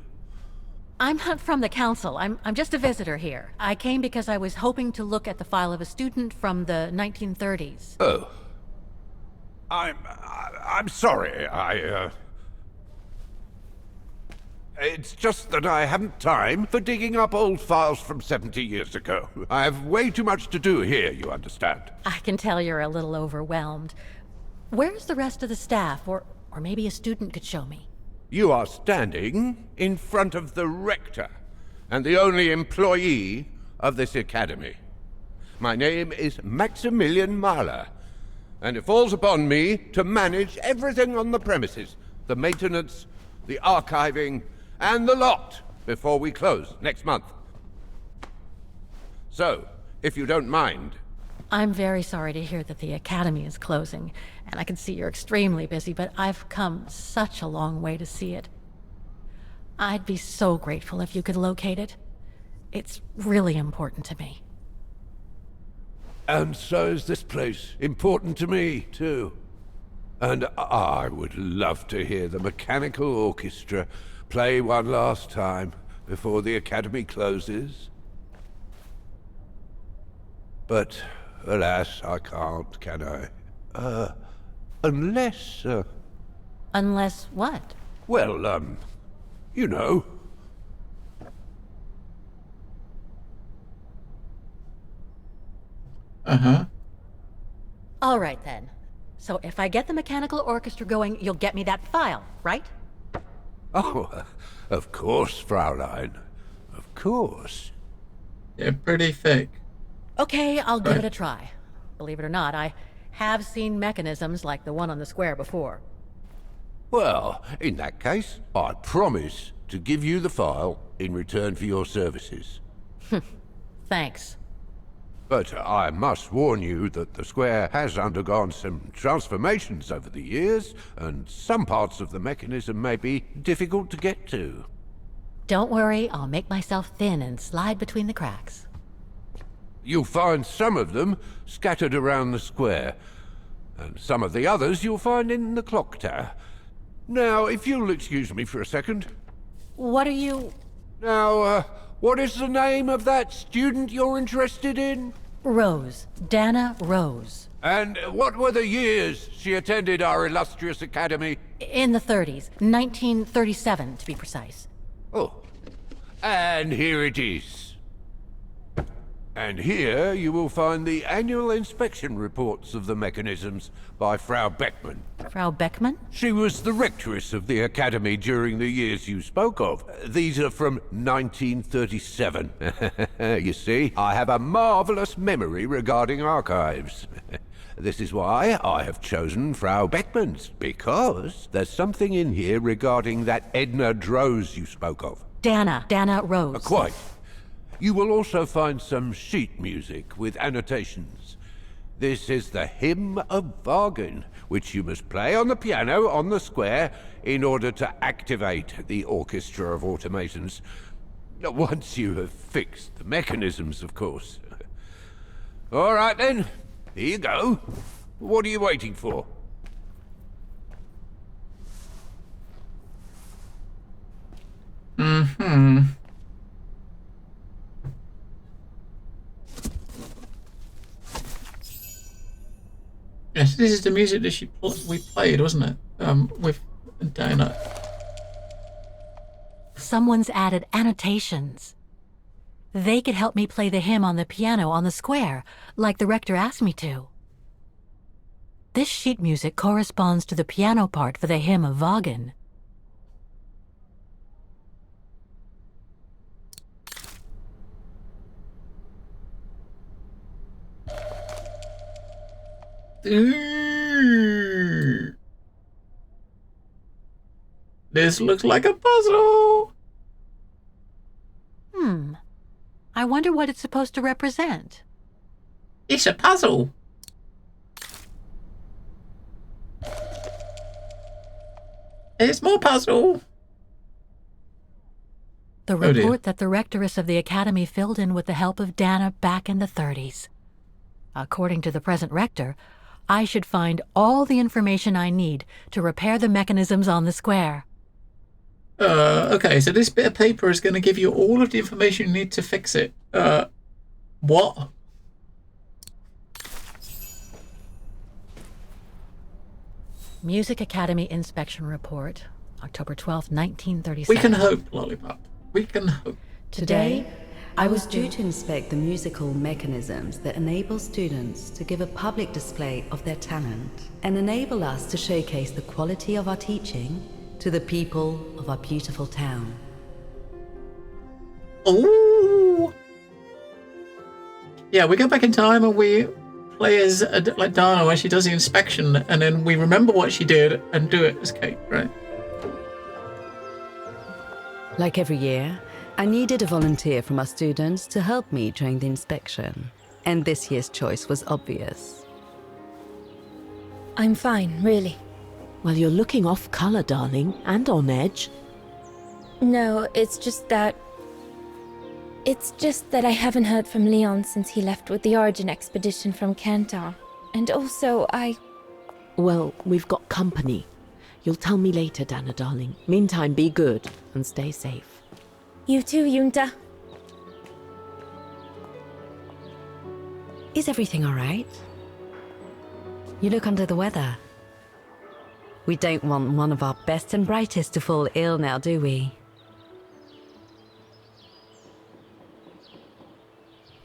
I'm not from the council. I'm just a visitor here. I came because I was hoping to look at the file of a student from the 1930s. Oh. I'm sorry, It's just that I haven't time for digging up old files from 70 years ago. I have way too much to do here, you understand. I can tell you're a little overwhelmed. Where's the rest of the staff? Or maybe a student could show me. You are standing in front of the rector and the only employee of this academy. My name is Maximilian Mahler, and it falls upon me to manage everything on the premises, the maintenance, the archiving, and the lot before we close next month. So, if you don't mind... I'm very sorry to hear that the academy is closing, and I can see you're extremely busy, but I've come such a long way to see it. I'd be so grateful if you could locate it. It's really important to me. And so is this place important to me, too. And I would love to hear the mechanical orchestra play one last time before the academy closes. But, alas, I can't, can I? Unless, Unless what? well, you know. Uh-huh. All right, then. So if I get the mechanical orchestra going, you'll get me that file, right? Oh, of course, Fraulein. Of course. They're pretty thick. Okay, I'll give it a try. Believe it or not, I have seen mechanisms like the one on the square before. Well, in that case, I promise to give you the file in return for your services. Thanks. But I must warn you that the square has undergone some transformations over the years, and some parts of the mechanism may be difficult to get to. Don't worry, I'll make myself thin and slide between the cracks. You'll find some of them scattered around the square, and some of the others you'll find in the clock tower. Now, if you'll excuse me for a second. What are you... Now, what is the name of that student you're interested in? Rose. Dana Rose. And what were the years she attended our illustrious academy? In the 30s. 1937, to be precise. Oh, and here it is. And here you will find the annual inspection reports of the mechanisms by Frau Beckmann. Frau Beckmann? She was the rectress of the academy during the years you spoke of. These are from 1937. You see, I have a marvelous memory regarding archives. This is why I have chosen Frau Beckmann's, because there's something in here regarding that Edna Droz you spoke of. Dana Rose. Quite. You will also find some sheet music with annotations. This is the Hymn of Bargain, which you must play on the piano on the square in order to activate the Orchestra of Automations. Once you have fixed the mechanisms, of course. All right then, here you go. What are you waiting for? Yes, this is the music that we played, wasn't it? With Dana. Someone's added annotations. They could help me play the hymn on the piano on the square, like the rector asked me to. This sheet music corresponds to the piano part for the Hymn of Wagen. Ooh. This looks like a puzzle. I wonder what it's supposed to represent. It's a puzzle. It's more puzzle. The report that the rectoress of the academy filled in with the help of Dana back in the 30s. According to the present rector, I should find all the information I need to repair the mechanisms on the square. Okay, so this bit of paper is going to give you all of the information you need to fix it. What? Music Academy Inspection Report, October 12th, 1937. We can hope, Lollipop. We can hope. Today, I was due to inspect the musical mechanisms that enable students to give a public display of their talent and enable us to showcase the quality of our teaching, to the people of our beautiful town. Oh! Yeah, we go back in time and we play as like Dana when she does the inspection, and then we remember what she did and do it as Kate, right? Like every year, I needed a volunteer from our students to help me during the inspection, and this year's choice was obvious. I'm fine, really. Well, you're looking off color, darling, and on edge. No, it's just that I haven't heard from Leon since he left with the Origin expedition from Kantar. And also, Well, we've got company. You'll tell me later, Dana, darling. Meantime, be good and stay safe. You too, Yunta. Is everything all right? You look under the weather. We don't want one of our best and brightest to fall ill now, do we?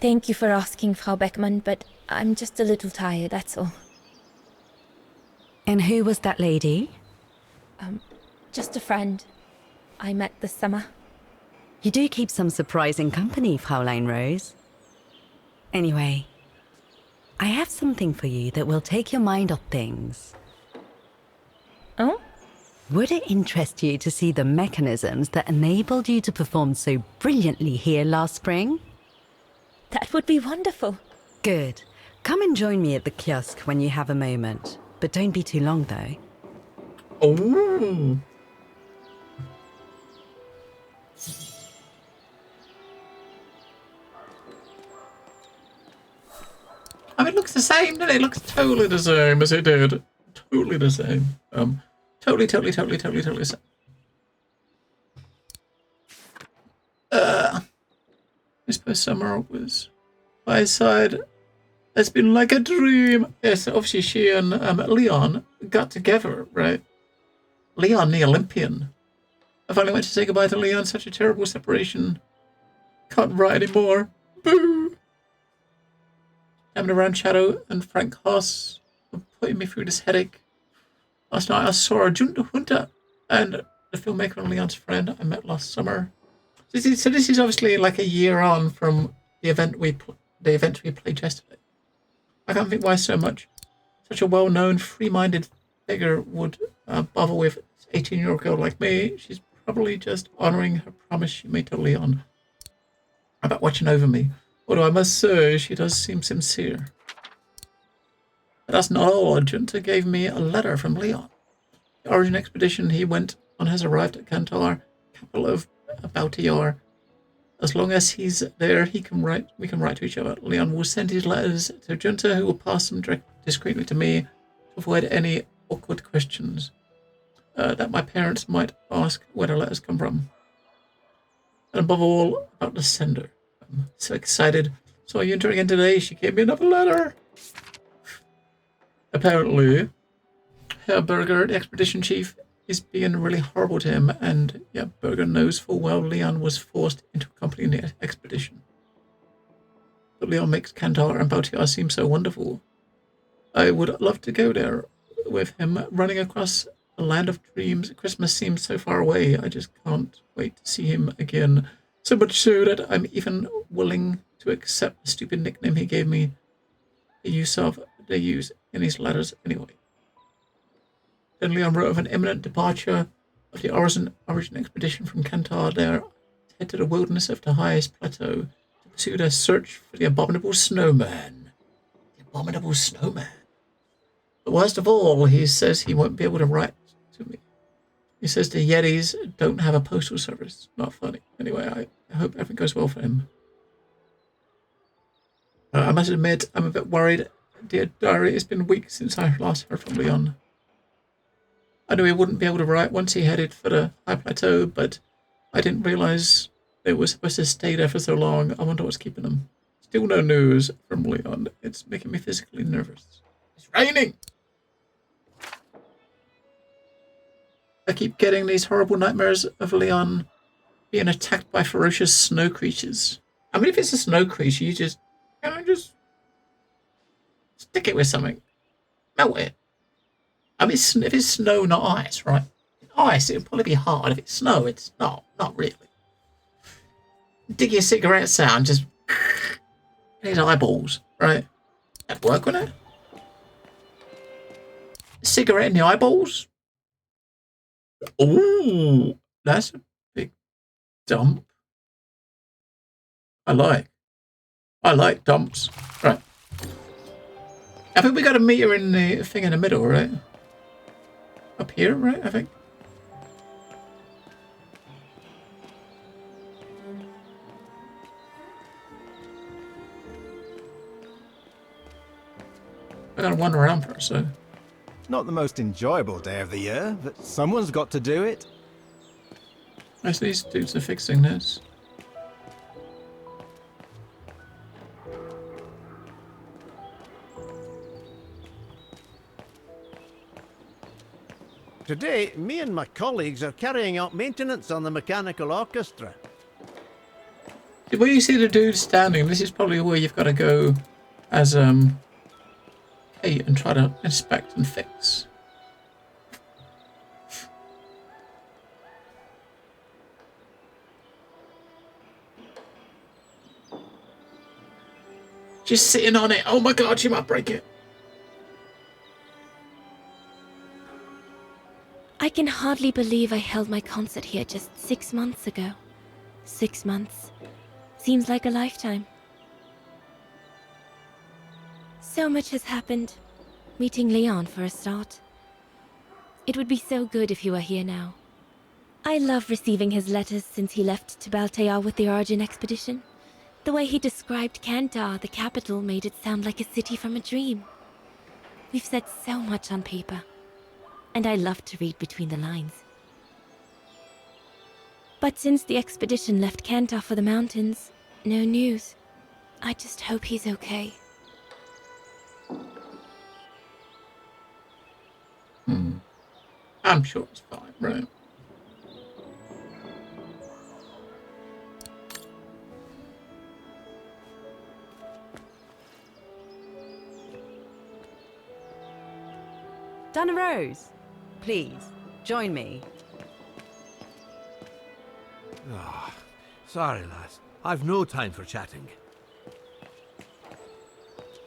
Thank you for asking, Frau Beckmann, but I'm just a little tired, that's all. And who was that lady? Just a friend I met this summer. You do keep some surprising company, Fraulein Rose. Anyway, I have something for you that will take your mind off things. Oh? Would it interest you to see the mechanisms that enabled you to perform so brilliantly here last spring? That would be wonderful. Good. Come and join me at the kiosk when you have a moment. But don't be too long, though. Oh. I mean, it looks the same, doesn't it? It looks totally the same as it did. Totally the same. Totally the same. I suppose summer was by his side. It's been like a dream. Yes, obviously she and Leon got together, right? Leon, the Olympian. I finally went to say goodbye to Leon. Such a terrible separation. Can't write anymore. Boo! Having around Shadow and Frank Haas putting me through this headache. Last night I saw a Junta and the filmmaker and Leon's friend I met last summer. So this is obviously like a year on from the event we played yesterday. I can't think why so much. Such a well-known, free-minded figure would bother with an 18-year-old girl like me. She's probably just honouring her promise she made to Leon about watching over me. Although I must say, she does seem sincere. But that's not all. Junta gave me a letter from Leon. The Origin expedition he went on has arrived at Kantar, capital of Bautiar. As long as he's there, we can write to each other. Leon will send his letters to Junta, who will pass them discreetly to me to avoid any awkward questions that my parents might ask where the letters come from. And above all, about the sender. I'm so excited. Saw Junta again today. She gave me another letter. Apparently, Herr Berger, the expedition chief, is being really horrible to him, and yeah, Berger knows full well Leon was forced into accompanying the expedition. But Leon makes Kantar and Bautiar seem so wonderful. I would love to go there with him, running across a land of dreams. Christmas seems so far away. I just can't wait to see him again. So much so that I'm even willing to accept the stupid nickname he gave me. They use in his letters anyway. Then Leon wrote of an imminent departure of the Origin expedition from Kantar. There, head to the wilderness of the highest plateau to pursue their search for the abominable snowman. The abominable snowman. But worst of all, he says he won't be able to write to me. He says the Yetis don't have a postal service. Not funny. Anyway, I hope everything goes well for him. I must admit, I'm a bit worried. Dear diary, it's been weeks since I last heard from Leon. I knew he wouldn't be able to write once he headed for the high plateau, but I didn't realize they were supposed to stay there for so long. I wonder what's keeping them. Still no news from Leon. It's making me physically nervous. It's raining! I keep getting these horrible nightmares of Leon being attacked by ferocious snow creatures. I mean, if it's a snow creature, you just stick it with something. Melt it. I mean, if it's snow, not ice, right? ice, it'd probably be hard. If it's snow, it's not really. Dig your cigarettes out and just in his eyeballs, right? That'd work, wouldn't it? Cigarette in the eyeballs? Ooh, that's a big dump. I like dumps. Right. I think we got a meter in the thing in the middle, right? Up here, right? I think. I gotta wander around for it, so. Not the most enjoyable day of the year, but someone's got to do it. Most of these dudes are fixing this. Today, me and my colleagues are carrying out maintenance on the mechanical orchestra. Where you see the dude standing, this is probably where you've got to go as Kate and try to inspect and fix. Just sitting on it. Oh my god, you might break it. I can hardly believe I held my concert here just 6 months ago. 6 months. Seems like a lifetime. So much has happened. Meeting Leon for a start. It would be so good if he were here now. I love receiving his letters since he left to Baltear with the Origin expedition. The way he described Kantar, the capital, made it sound like a city from a dream. We've said so much on paper. And I love to read between the lines. But since the expedition left Kantar for the mountains, no news. I just hope he's okay. I'm sure it's fine, right? Dana Rose, please, join me. Ah, sorry, lass. I've no time for chatting.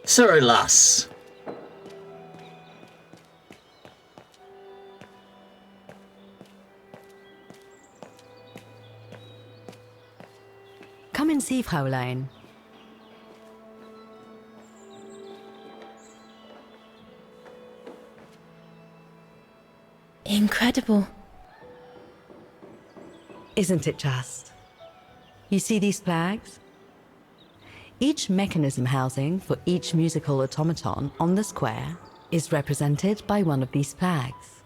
Sorry, lass. Come and see, Fraulein. Incredible. Isn't it just? You see these flags? Each mechanism housing for each musical automaton on the square is represented by one of these flags.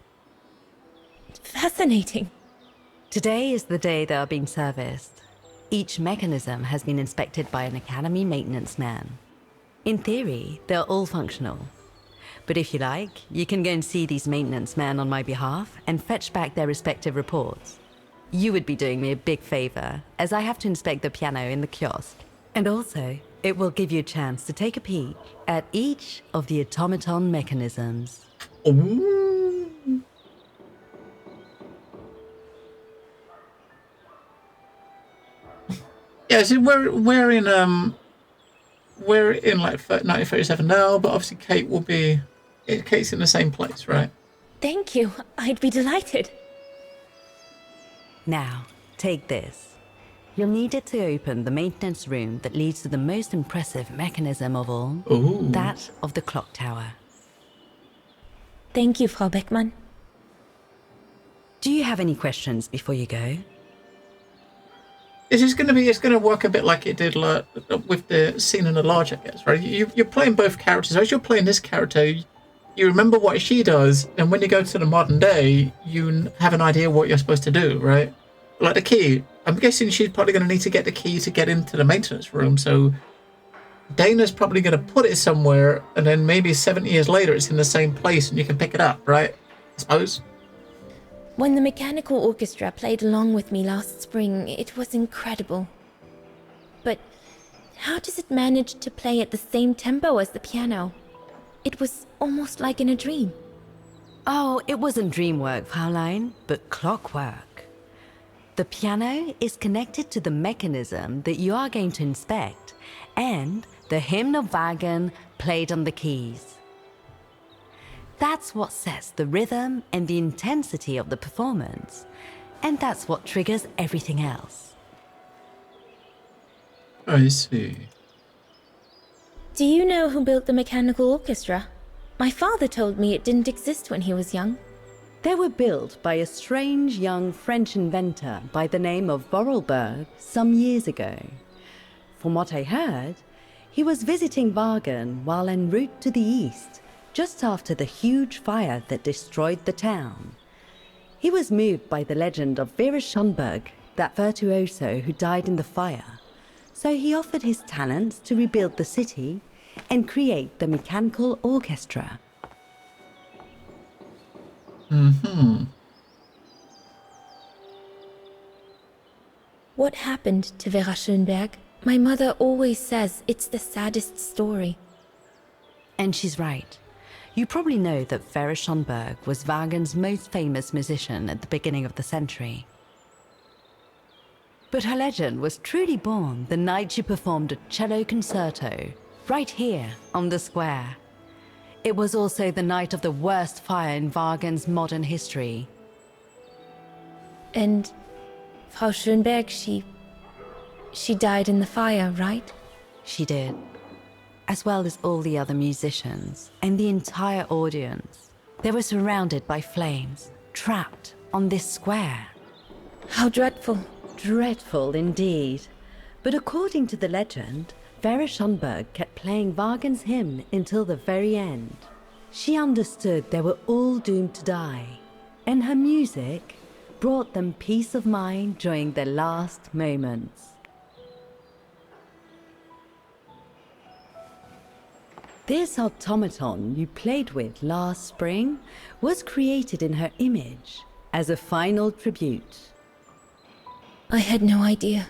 Fascinating. Today is the day they are being serviced. Each mechanism has been inspected by an Academy maintenance man. In theory, they're all functional. But if you like, you can go and see these maintenance men on my behalf and fetch back their respective reports. You would be doing me a big favor, as I have to inspect the piano in the kiosk. And also, it will give you a chance to take a peek at each of the automaton mechanisms. Ooh. Yeah, so we're in like 1937 now, but obviously Kate's in the same place, right? Thank you. I'd be delighted. Now, take this. You'll need it to open the maintenance room that leads to the most impressive mechanism of all. Ooh. That of the clock tower. Thank you, Frau Beckmann. Do you have any questions before you go? It's going to work a bit like it did with the scene in the lodge, I guess, right? You're playing both characters. As you're playing this character, you remember what she does, and when you go to the modern day, you have an idea what you're supposed to do, right? Like the key. I'm guessing she's probably going to need to get the key to get into the maintenance room, so Dana's probably going to put it somewhere, and then maybe 70 years later it's in the same place and you can pick it up, right? I suppose. When the mechanical orchestra played along with me last spring, it was incredible. But how does it manage to play at the same tempo as the piano? It was almost like in a dream. Oh, it wasn't dream work, Fraulein, but clockwork. The piano is connected to the mechanism that you are going to inspect, and the hymn of Wagen played on the keys. That's what sets the rhythm and the intensity of the performance, and that's what triggers everything else. I see. Do you know who built the mechanical orchestra? My father told me it didn't exist when he was young. They were built by a strange young French inventor by the name of Vorarlberg some years ago. From what I heard, he was visiting Wagen while en route to the east, just after the huge fire that destroyed the town. He was moved by the legend of Vera Schönberg, that virtuoso who died in the fire, so he offered his talents to rebuild the city and create the mechanical orchestra. Mm-hmm. What happened to Vera Schönberg? My mother always says it's the saddest story. And she's right. You probably know that Vera Schönberg was Wagen's most famous musician at the beginning of the century. But her legend was truly born the night she performed a cello concerto right here on the square. It was also the night of the worst fire in Wagen's modern history. And Frau Schönberg, she died in the fire, right? She did. As well as all the other musicians and the entire audience. They were surrounded by flames, trapped on this square. How dreadful. Dreadful indeed. But according to the legend, Vera Schönberg kept playing Wagen's hymn until the very end. She understood they were all doomed to die, and her music brought them peace of mind during their last moments. This automaton you played with last spring was created in her image as a final tribute. I had no idea.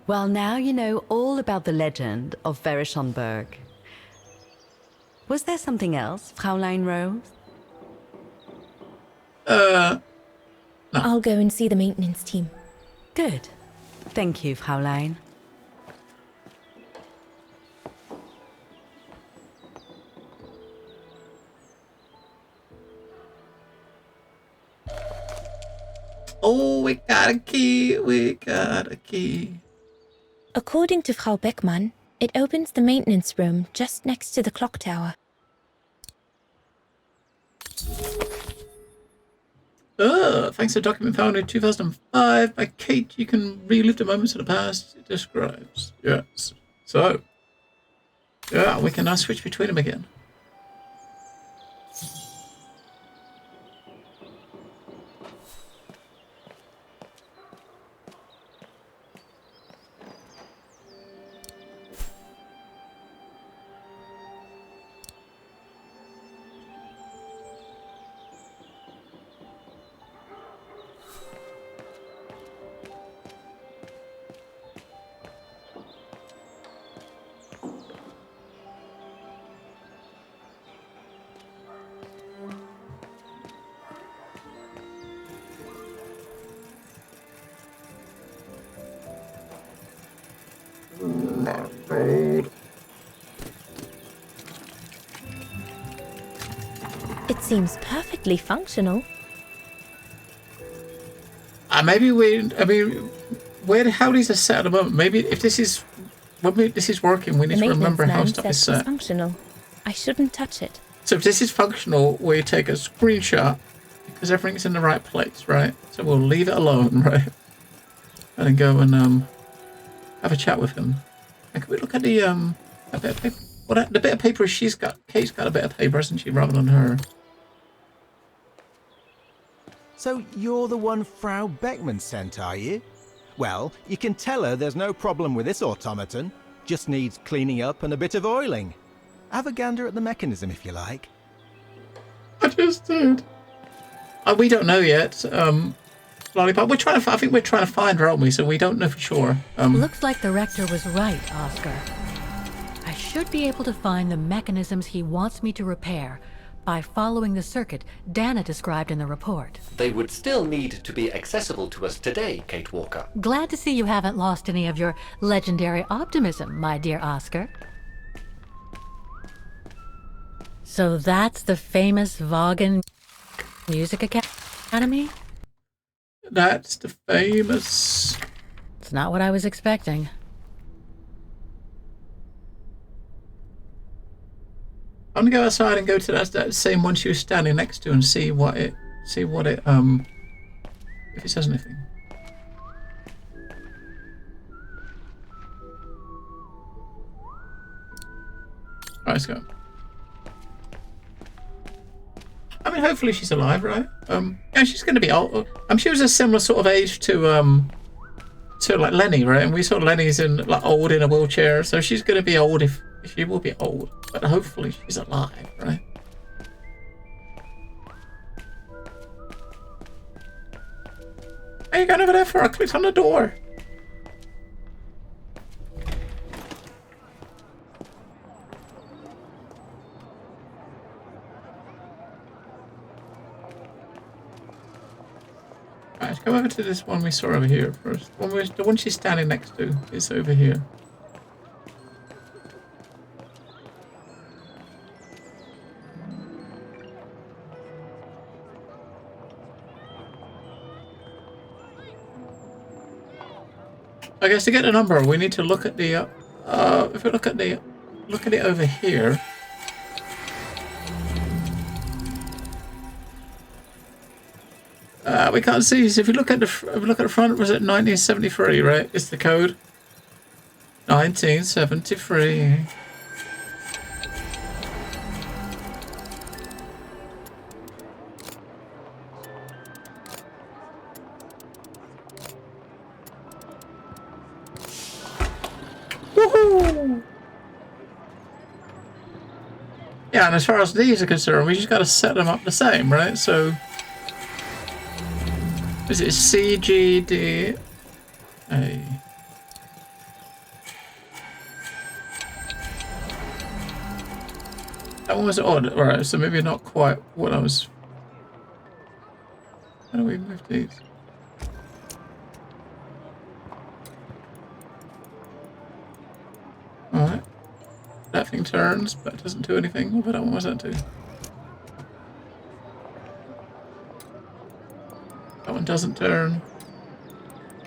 Well, now you know all about the legend of Vera Schönberg. Was there something else, Fraulein Rose? No. I'll go and see the maintenance team. Good. Thank you, Fraulein. Oh, we got a key. We got a key. According to Frau Beckmann, it opens the maintenance room just next to the clock tower. Thanks to a document found in 2005 by Kate, you can relive the moments of the past it describes. Yes. So, yeah, we can now switch between them again. It seems perfectly functional. Maybe how these are set at the moment. Maybe if this is this is working, we need to remember how stuff is set. Functional. I shouldn't touch it. So if this is functional, we take a screenshot because everything's in the right place, right? So we'll leave it alone, right? And then go and have a chat with him. And can we look at the a bit of paper? The bit of paper she's got. Kate's got a bit of paper, hasn't she, rather than her? So you're the one Frau Beckmann sent, are you? Well, you can tell her there's no problem with this automaton. Just needs cleaning up and a bit of oiling. Have a gander at the mechanism if you like. I just did. We don't know yet. Lollipop. I think we're trying to find her, aren't we? So we don't know for sure. Looks like the rector was right, Oscar. I should be able to find the mechanisms he wants me to repair, by following the circuit Dana described in the report. They would still need to be accessible to us today, Kate Walker. Glad to see you haven't lost any of your legendary optimism, my dear Oscar. So that's the famous Vaughan Music Academy? That's the famous... It's not what I was expecting. I'm gonna go outside and go to that same one she was standing next to and see what it if it says anything. Alright, let's go. I mean, hopefully she's alive, right? Yeah, she's gonna be old. She was a similar sort of age to like Lenny, right? And we saw Lenny's in like old in a wheelchair, so she's gonna be old if she will be old, but hopefully she's alive, right? What are you going over there for? I clicked on the door. Alright, let's go over to this one we saw over here first. The one she's standing next to is over here. I guess to get the number, we need to look at the. If we look at it over here. We can't see. So if you look at the front, was it 1973? Right, it's the code. 1973. Woohoo! Yeah, and as far as these are concerned, we just got to set them up the same, right? So, is it CGDA? That one was odd, right? So maybe not quite what I was. How do we move these? Alright. That thing turns, but it doesn't do anything. What that one was that do? That one doesn't turn.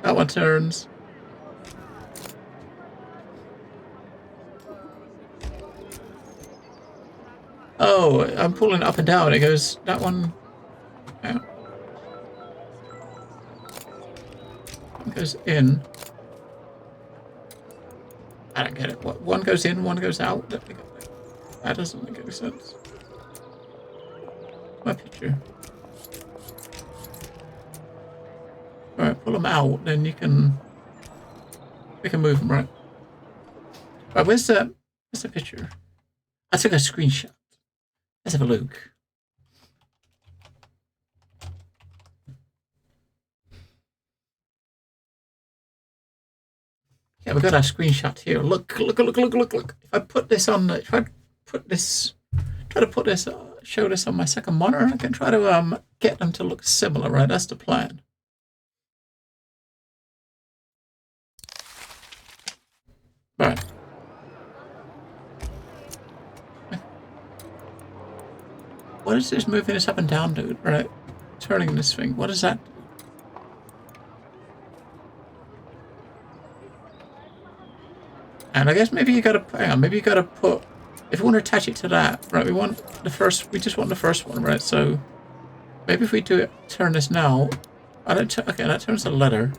That one turns. Oh, I'm pulling it up and down. It goes, that one out. It goes in. I don't get it. What, one goes in, one goes out? That doesn't make any sense. My picture. Alright, pull them out, then you can... We can move them, right? Right, where's the picture? I took a screenshot. Let's have a look. Yeah, we got our screenshot here. Look. If I put this on, show this on my second monitor, I can try to get them to look similar, right? That's the plan. Right. What is this moving this up and down, dude? Right. Turning this thing. What is that? And I guess maybe you gotta, hang on, maybe you gotta put, if you want to attach it to that, right, we just want the first one, right, so maybe if we do it, turn this now, okay, that turns the letter.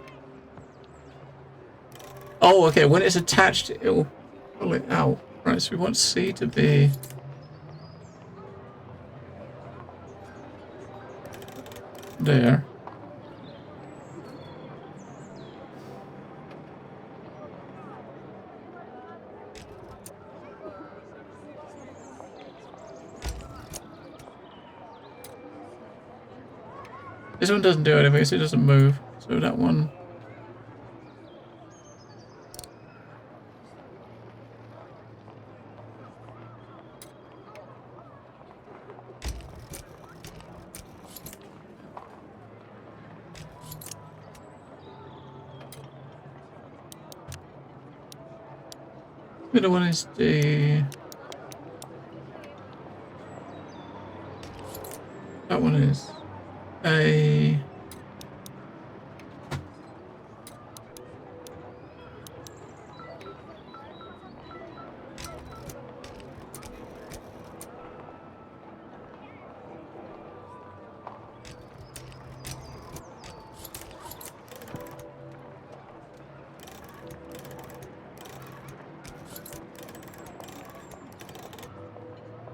Oh, okay, when it's attached, it'll pull it out, right, so we want C to be, there. This one doesn't do anything, so it doesn't move. So that one... Middle one is D. That one is A.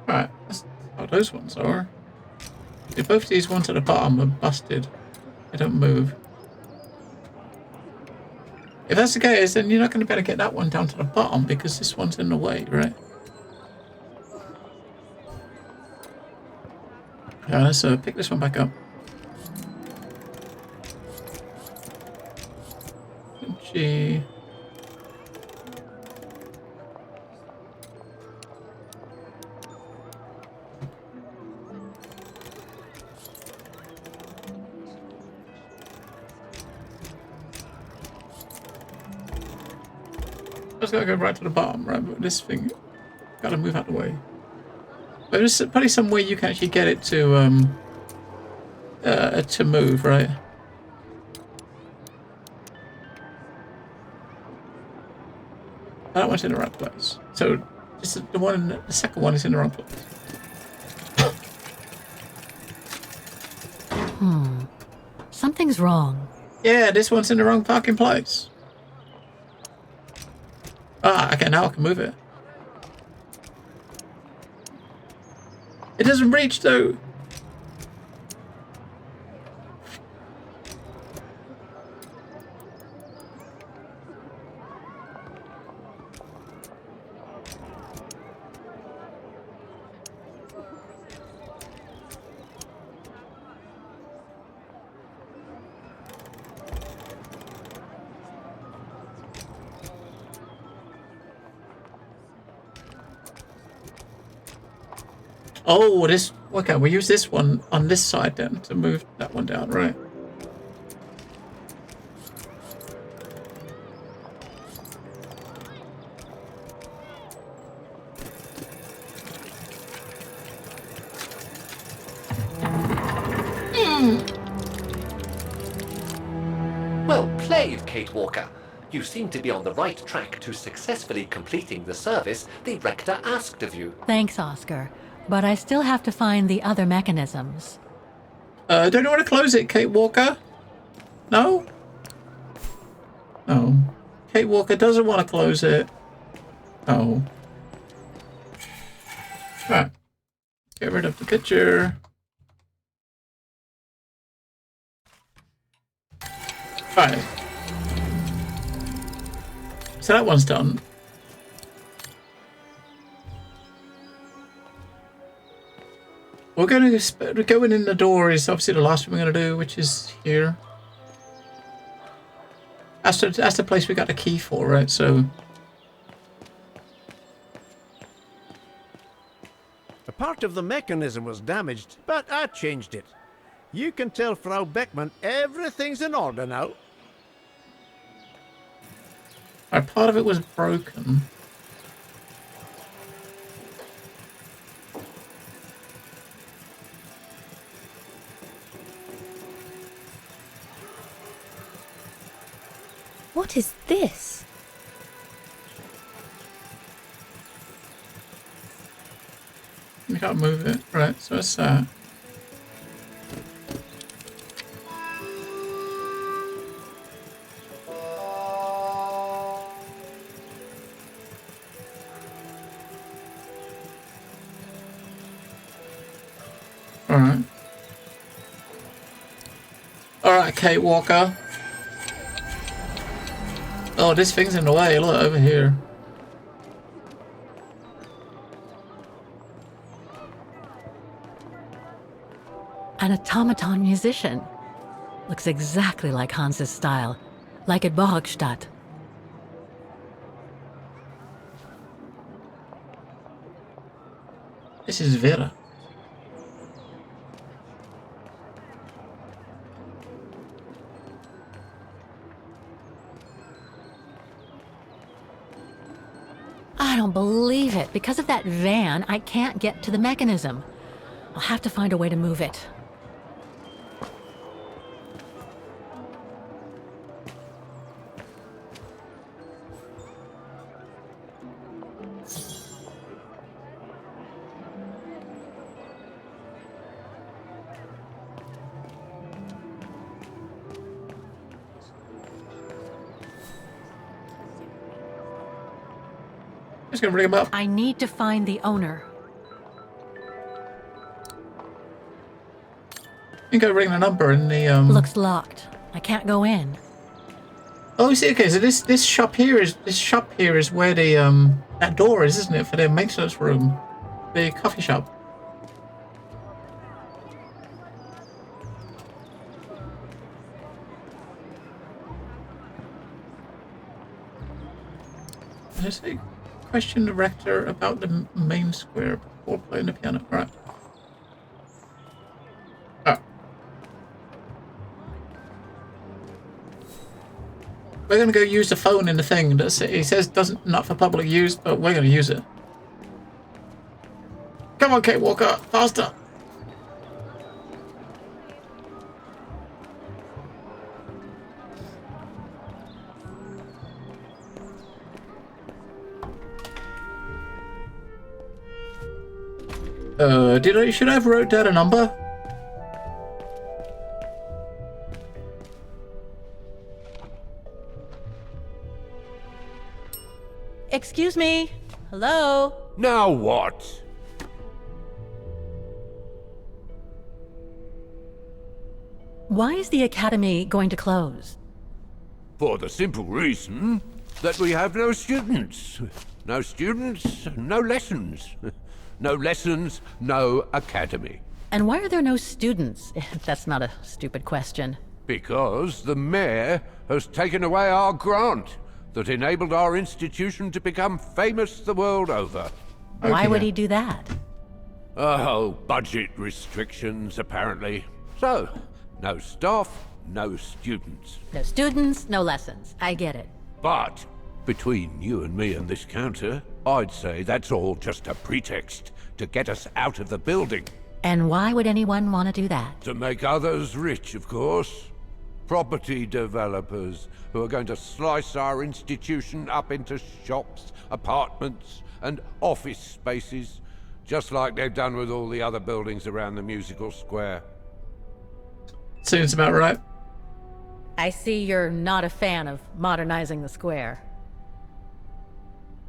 Right, that's how those ones are. See, both these ones at the bottom are busted. They don't move. If that's the case, then you're not going to be able to get that one down to the bottom because this one's in the way, right? Yeah, let's pick this one back up. G. Just gotta go right to the bottom, right? But this thing gotta move out the way. But there's probably some way you can actually get it to move, right? That one's in the right place. So this is the second one is in the wrong place. Something's wrong. Yeah, this one's in the wrong fucking place. Ah, okay, now I can move it. It doesn't reach though. Oh, this... Okay, we'll use this one on this side then to move that one down, right? Well played, Kate Walker. You seem to be on the right track to successfully completing the service the Rector asked of you. Thanks, Oscar. But I still have to find the other mechanisms. Don't you want to close it, Kate Walker? No? No. Kate Walker doesn't want to close it. Oh. Right. Get rid of the picture. Right. So that one's done. We're going to go in the door is obviously the last thing we're going to do, which is here. That's the place we got the key for, right? So A part of the mechanism was damaged, but I changed it. You can tell Frau Beckman everything's in order now. part of it was broken. What is this? We can't move it. Right, so it's that. Alright. Alright, Kate Walker. Oh, this thing's in the way. Look, over here. An automaton musician. Looks exactly like Hans's style. Like at Borgstadt. This is Vera. I don't believe it. Because of that van, I can't get to the mechanism. I'll have to find a way to move it. Just gonna bring him up. I need to find the owner. You can go ring the number in the Looks locked. I can't go in. Oh, you see, okay, so this shop here is where the that door is, isn't it, for the maintenance room, the coffee shop. Let's see. Question the rector about the main square before playing the piano. Right. Oh. We're gonna go use the phone in the thing. He says not for public use, but we're gonna use it. Come on, Kate Walker, faster! Should I have wrote down a number? Excuse me? Hello? Now what? Why is the academy going to close? For the simple reason that we have no students. No students, no lessons. No lessons, no academy. And why are there no students? That's not a stupid question. Because the mayor has taken away our grant that enabled our institution to become famous the world over. Why would he do that? Oh, budget restrictions, apparently. So, no staff, no students. No students, no lessons. I get it. But, between you and me and this counter, I'd say that's all just a pretext to get us out of the building. And why would anyone want to do that? To make others rich, of course. Property developers who are going to slice our institution up into shops, apartments, and office spaces, just like they've done with all the other buildings around the musical square. Seems about right. I see you're not a fan of modernizing the square.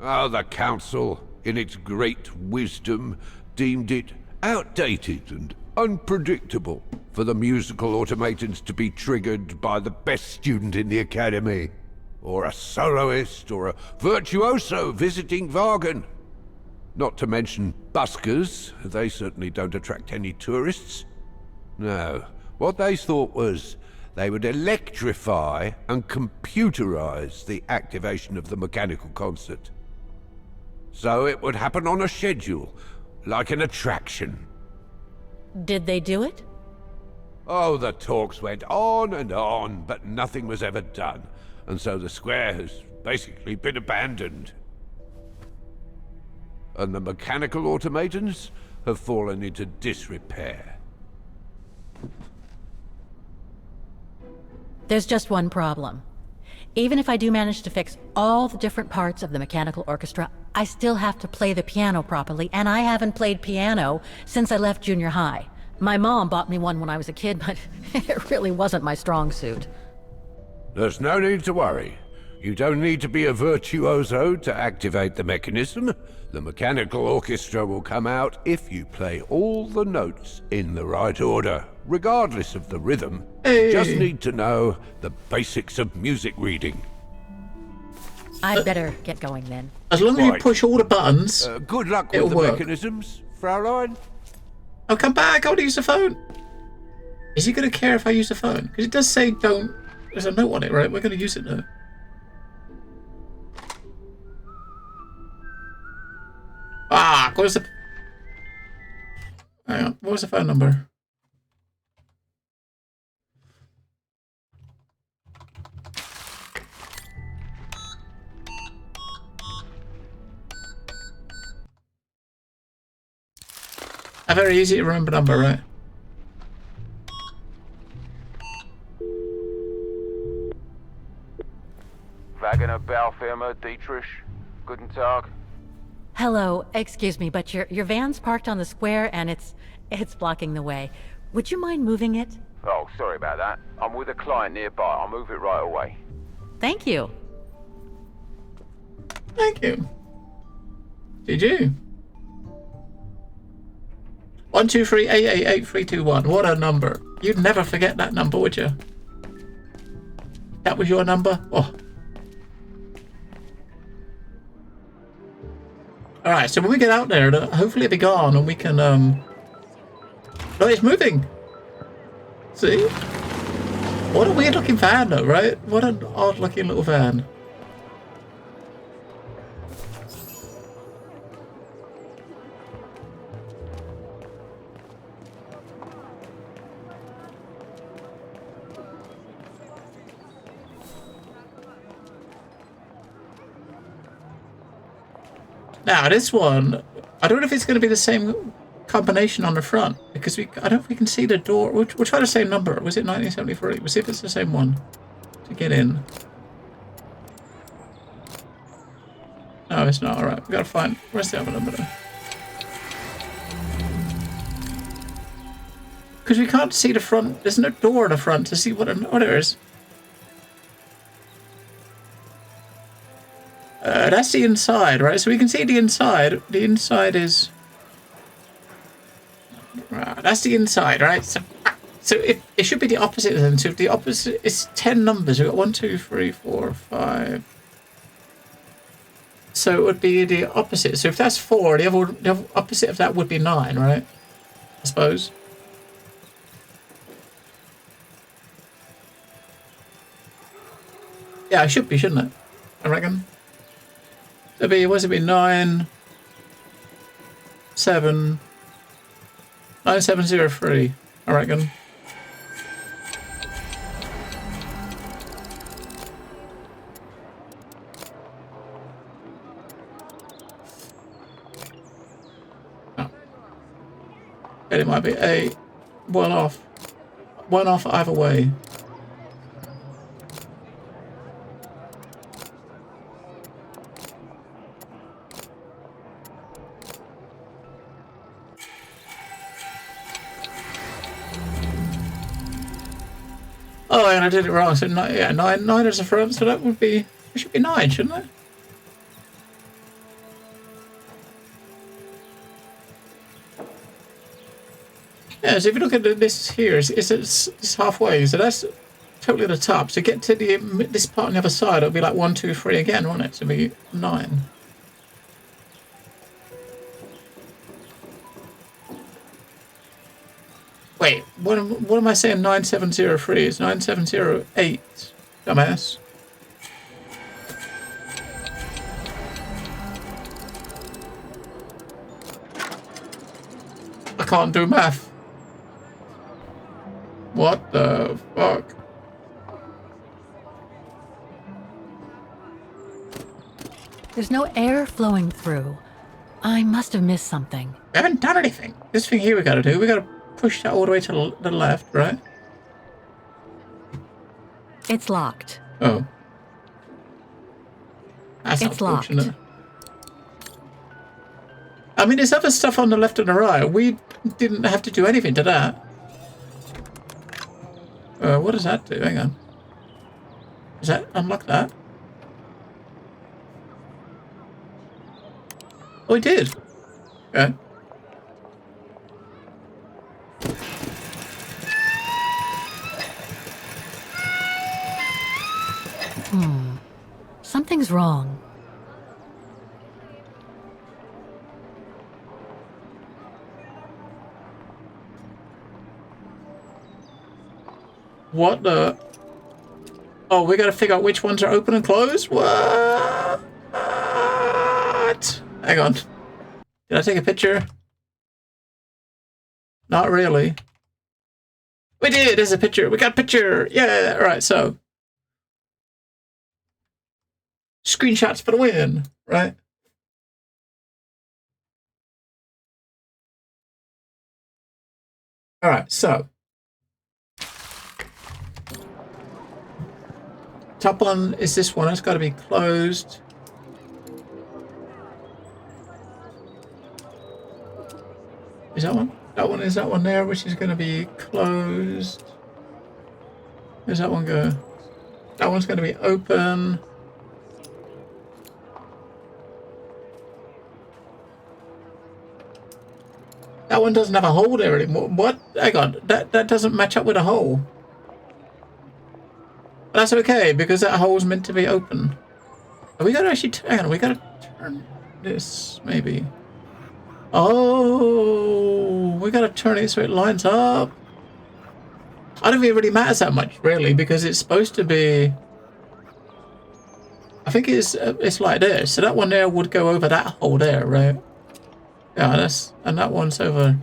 Oh, the council, in its great wisdom, deemed it outdated and unpredictable for the musical automatons to be triggered by the best student in the academy, or a soloist, or a virtuoso visiting Vargan. Not to mention buskers, they certainly don't attract any tourists. No, what they thought was they would electrify and computerize the activation of the mechanical concert. So it would happen on a schedule, like an attraction. Did they do it? Oh, the talks went on, but nothing was ever done. And so the square has basically been abandoned. And the mechanical automatons have fallen into disrepair. There's just one problem. Even if I do manage to fix all the different parts of the mechanical orchestra, I still have to play the piano properly, and I haven't played piano since I left junior high. My mom bought me one when I was a kid, but it really wasn't my strong suit. There's no need to worry. You don't need to be a virtuoso to activate the mechanism. The mechanical orchestra will come out if you play all the notes in the right order, regardless of the rhythm. Hey. Just need to know the basics of music reading. I'd better get going then. As long as you push all the buttons, good luck with it'll the work. mechanisms, Fraulein. I'll come back. I want to use the phone. Is he going to care if I use the phone? Because it does say don't. There's a note on it, right? We're going to use it though. Ah, what was the... Hang on, what was the phone number? A very easy to remember number, right? Wagner Baufirma, Dietrich. Guten Tag. Hello, excuse me, but your van's parked on the square and it's blocking the way. Would you mind moving it? Oh, sorry about that. I'm with a client nearby. I'll move it right away. Thank you. Thank you. GG. 123888321. What a number. You'd never forget that number, would you? That was your number? Oh. Alright, so when we get out there, hopefully it'll be gone and we can, Oh, it's moving! See? What a weird looking van though, right? What an odd looking little van. Now this one, I don't know if it's going to be the same combination on the front because I don't know if we can see the door. We'll try the same number. Was it 1973? We'll see if it's the same one to get in. No, it's not. All right, we gotta find. Where's the other number then? Because we can't see the front. There's no door in the front to see what it is. That's the inside, right? So we can see the inside. The inside is... that's the inside, right? So it should be the opposite then. So if the opposite is 10 numbers, we've got 1, 2, 3, 4, 5. So it would be the opposite. So if that's 4, the other opposite of that would be 9, right? I suppose. Yeah, it should be, shouldn't it? I reckon. It'd be, what does it be? 9, 7, 9703, I reckon. Oh. And it might be a one off either way. Oh, and I did it wrong. So yeah, nine is the front. So that would be, it should be 9, shouldn't it? Yeah. So if you look at this here, it's halfway. So that's totally the top. So get to this part on the other side. It'll be like 1, 2, 3 again, won't it? So it'll be 9. Wait, what am I saying 9703? It's 9708, dumbass. I can't do math. What the fuck? There's no air flowing through. I must have missed something. We haven't done anything. This thing here we gotta do. We gotta push that all the way to the left, right? It's locked. Oh. That's it's locked. I mean, there's other stuff on the left and the right. We didn't have to do anything to that. What does that do? Hang on. Does that unlock that? Oh, it did. Okay. Something's wrong. What the? Oh, we gotta figure out which ones are open and closed? What? Hang on. Did I take a picture? Not really. We did! There's a picture. We got a picture! Yeah! Alright, so. Screenshots for the win, right? Alright, so. Top one is this one. That's got to be closed. Is that one? That one is that one there, which is going to be closed. Where's that one go? That one's going to be open. That one doesn't have a hole there anymore. What? Hang on. That doesn't match up with a hole. But that's okay, because that hole's meant to be open. Are we got to actually... Hang on, we got to turn this, maybe. Oh, we got to turn it so it lines up. I don't think it really matters that much, really, because it's supposed to be... I think it's like this. So that one there would go over that hole there, right? Yeah, that's... And that one's over...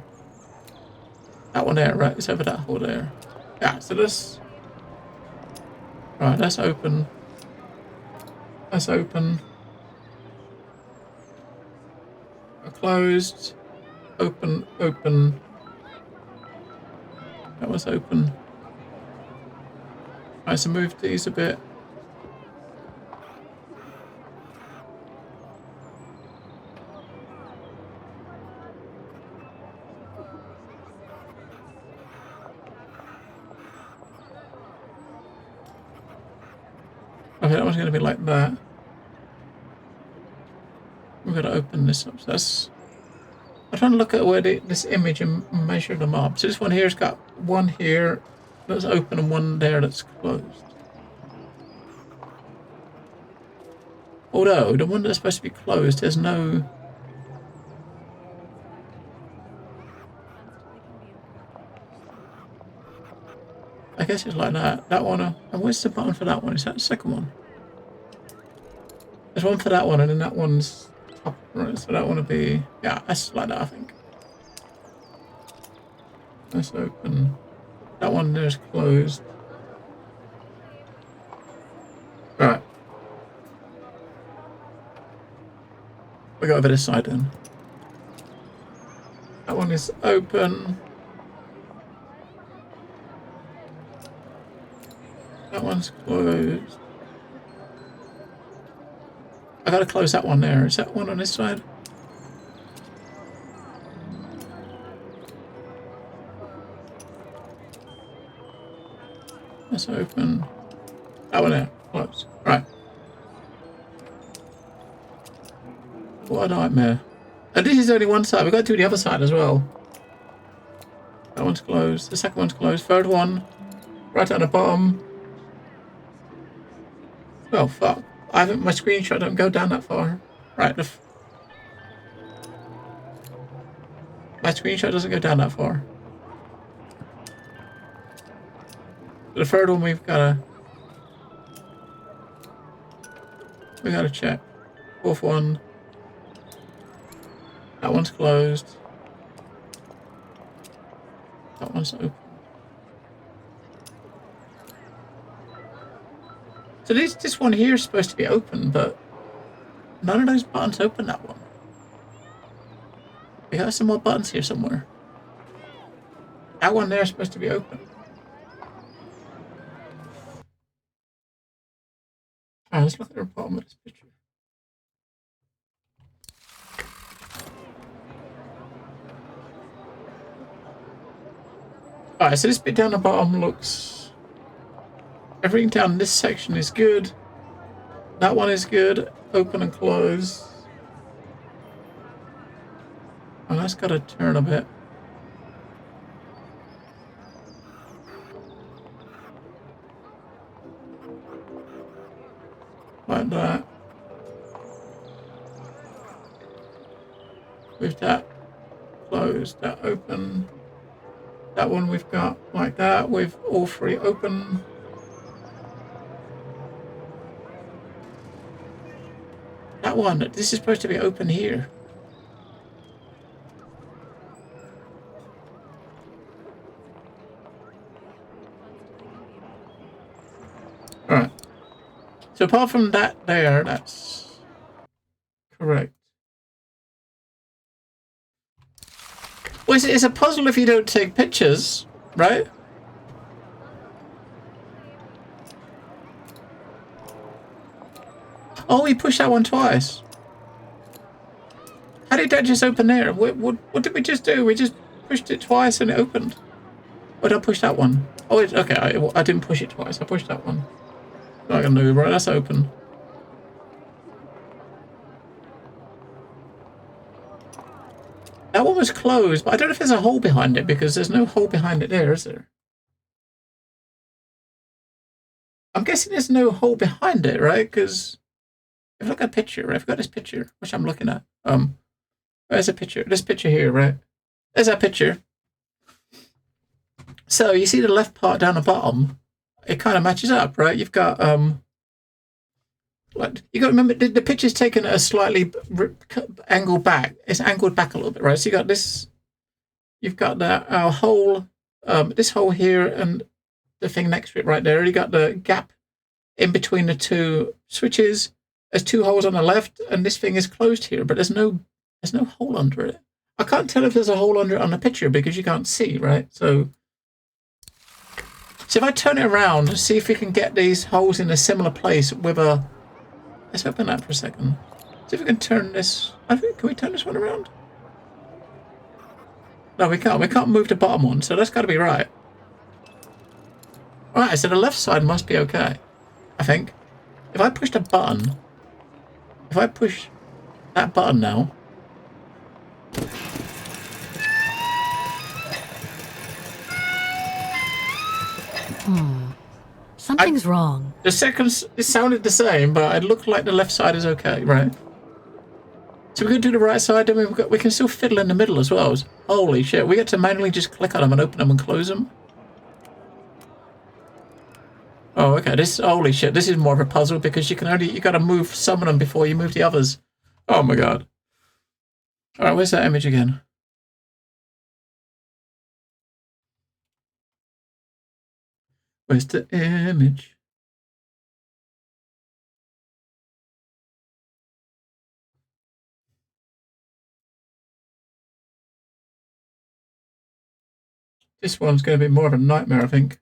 That one there, right? It's over that hole there. Yeah, so this... Right, that's open. That's open. Closed. Open, open. That was open. Right, so move these a bit. Okay, that one's going to be like that. We've got to open this up. So that's... I'm trying to look at where this image and measure them up. So this one here's got one here that's open and one there that's closed. Although the one that's supposed to be closed, there's no... I guess it's like that. That one, and where's the button for that one? Is that the second one? There's one for that one, and then that one's top right. So that one will be, yeah, that's like that, I think. That's open. That one there's closed. Right. We go over this side then. That one is open. That one's closed. I gotta close that one there. Is that one on this side? That's open. That one there. Closed. Right. What a nightmare. And this is only one side. We've got to do the other side as well. That one's closed. The second one's closed. Third one. Right down the bottom. Oh, fuck. I haven't... My screenshot don't go down that far. Right. My screenshot doesn't go down that far. The third one we've got to check. Fourth one. That one's closed. That one's open. So this one here is supposed to be open, but none of those buttons open that one. We have some more buttons here somewhere. That one there is supposed to be open. Alright, let's look at the bottom of this picture. Alright, so this bit down the bottom looks... Everything down this section is good. That one is good. Open and close. Oh, that's got to turn a bit. Like that. With that closed, that open. That one we've got like that with all three open. That one, this is supposed to be open here. Alright. So apart from that there, that's correct. Well, it's a puzzle if you don't take pictures, right? Oh, we pushed that one twice. How did that just open there? What did we just do? We just pushed it twice and it opened. Or did I push that one? Oh, it's okay. I didn't push it twice. I pushed that one. Not gonna do, right? That's open. That one was closed, but I don't know if there's a hole behind it because there's no hole behind it there, is there? I'm guessing there's no hole behind it, right? Because if I look at a picture, right? I've got this picture, which I'm looking at. Where's a picture? This picture here, right? There's that picture. So you see the left part down the bottom, it kind of matches up, right? You've got like you got to remember the picture's taken a slightly angled back. It's angled back a little bit, right? So you got this. You've got that hole, this hole here, and the thing next to it right there. You got the gap in between the two switches. There's two holes on the left, and this thing is closed here, but there's no hole under it. I can't tell if there's a hole under it on the picture because you can't see, right? So if I turn it around, see if we can get these holes in a similar place with a... Let's open that for a second. See if we can turn this... Can we turn this one around? No, we can't. We can't move the bottom one, so that's got to be right. Alright, so the left side must be okay, I think. If I push the button... If I push that button now... Something's wrong. The seconds, it sounded the same, but it looked like the left side is okay, right? So we're going to do the right side, then we can still fiddle in the middle as well. Holy shit, we get to manually just click on them and open them and close them. Oh, okay, holy shit, this is more of a puzzle because you got to move some of them before you move the others. Oh my god. Alright, where's that image again? Where's the image? This one's going to be more of a nightmare, I think.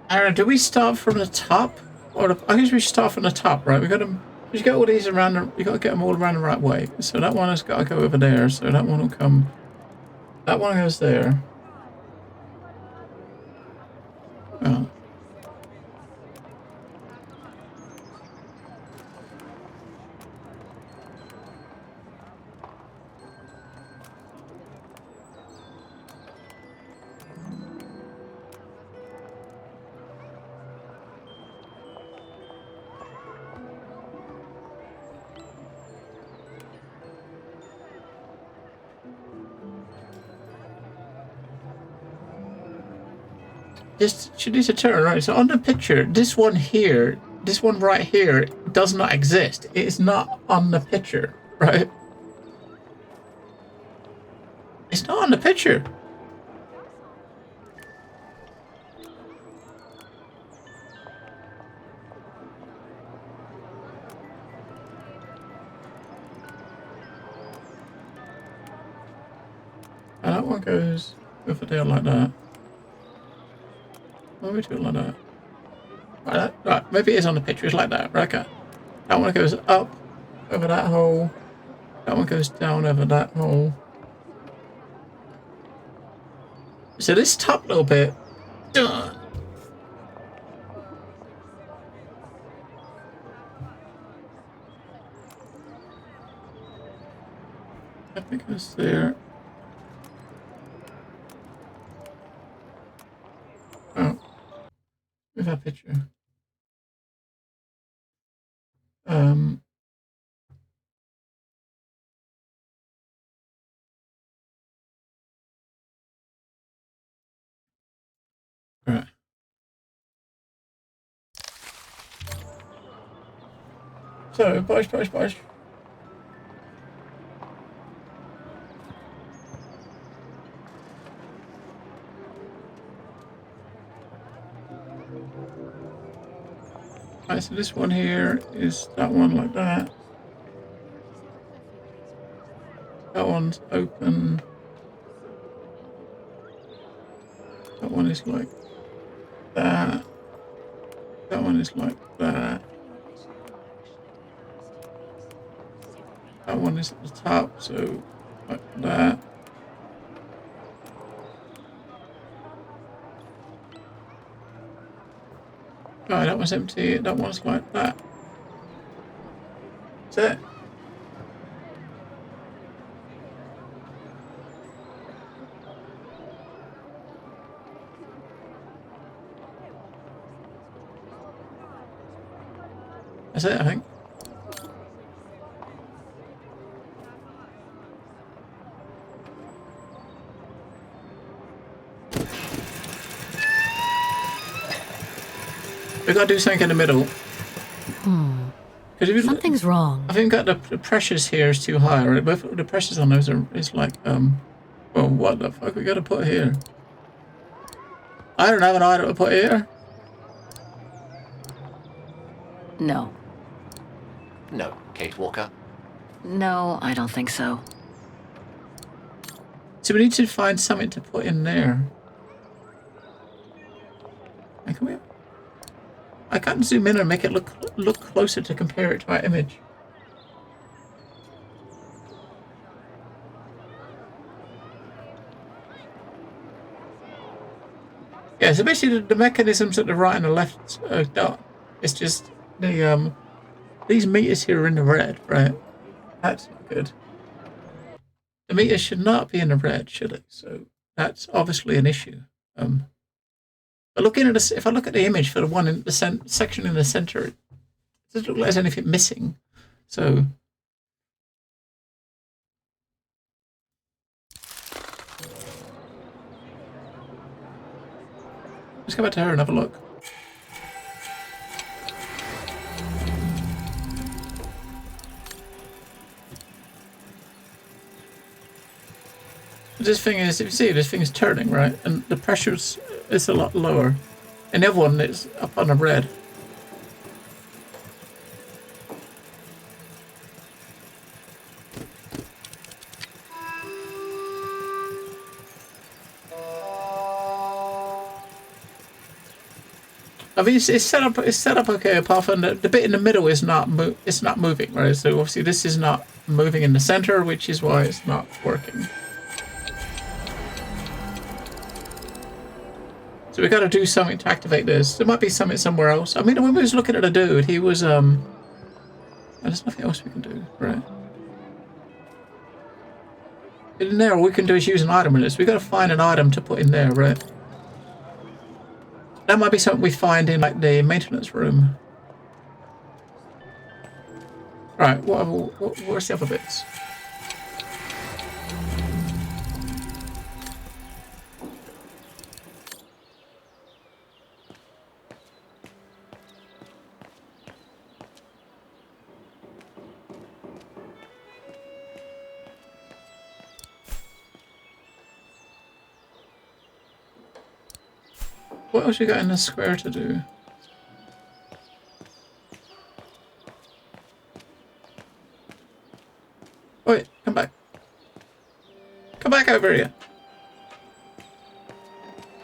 Aaron, do we start from the top? Or I guess we should start from the top, right? We got to get all these around. We got to get them all around the right way. So that one has got to go over there. So that one will come. That one goes there. Oh. She needs to turn, right? So on the picture, this one here, this one right here does not exist. It is not on the picture, right? It's not on the picture. And that one goes over there like that. Why are we doing like that? Right, maybe it is on the picture. It's like that. Right, okay. That one goes up over that hole. That one goes down over that hole. So this top little bit, done. That goes there. Oh. With that picture. Right. So, boys. Right, so this one here is that one like that. That one's open. That one is like that. That one is like that. That one is at the top, so like that. Right, that one's empty. That one's like that. That's it. That's it, I think. We gotta do something in the middle. Something's wrong. I think the pressures here is too high, right? Both the pressures on those is like, well, what the fuck we gotta put here? I don't have an item to put here. No. No, Kate Walker. No, I don't think so. So we need to find something to put in there. And can we? I can't zoom in and make it look closer to compare it to our image. Yeah, so basically the mechanisms at the right and the left are dark. It's just the these meters here are in the red, right? That's not good. The meters should not be in the red, should it? So that's obviously an issue. But looking at this, if I look at the image for the one in the section in the center, it doesn't look like there's anything missing. So let's go back to her and have a look. This thing is, if you see, this thing is turning, right? And the pressure is a lot lower. And the other one is up on the red. I mean, it's set up okay. Apart from the bit in the middle is not moving, right? So obviously this is not moving in the center, which is why it's not working. So we got to do something to activate this. There might be something somewhere else. I mean, when we was looking at the dude, he was there's nothing else we can do, right? In there, all we can do is use an item in this. We got to find an item to put in there, right? That might be something we find in like the maintenance room. Right. What's the other bits? What else we got in the square to do? Wait, come back. Come back over here.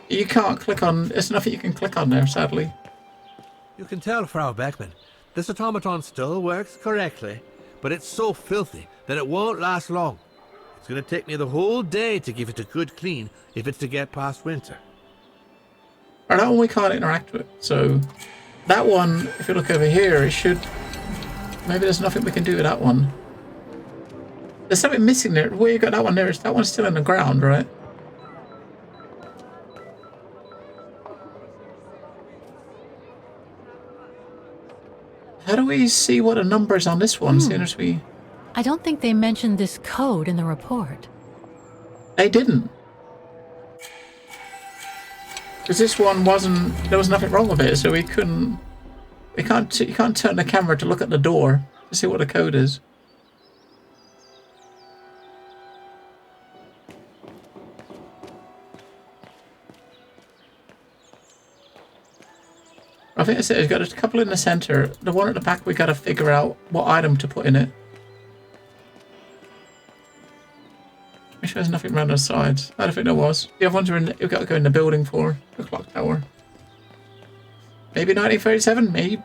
You can't click on... There's nothing you can click on there, sadly. You can tell, Frau Beckman, this automaton still works correctly, but it's so filthy that it won't last long. It's going to take me the whole day to give it a good clean if it's to get past winter. Right, that one we can't interact with, so that one, if you look over here, it should... Maybe there's nothing we can do with that one. There's something missing there. Where you got that one there? That one's still in the ground, right? How do we see what the number is on this one, seeing as we... I don't think they mentioned this code in the report. They didn't. Because this one wasn't... There was nothing wrong with it, so we couldn't... You can't turn the camera to look at the door to see what the code is. I think that's it. We've got a couple in the center. The one at the back, we got to figure out what item to put in it. Make sure there's nothing around the sides. I don't think there was. The other ones are in. We've got to go in the building for the clock tower. Maybe 1937. Maybe.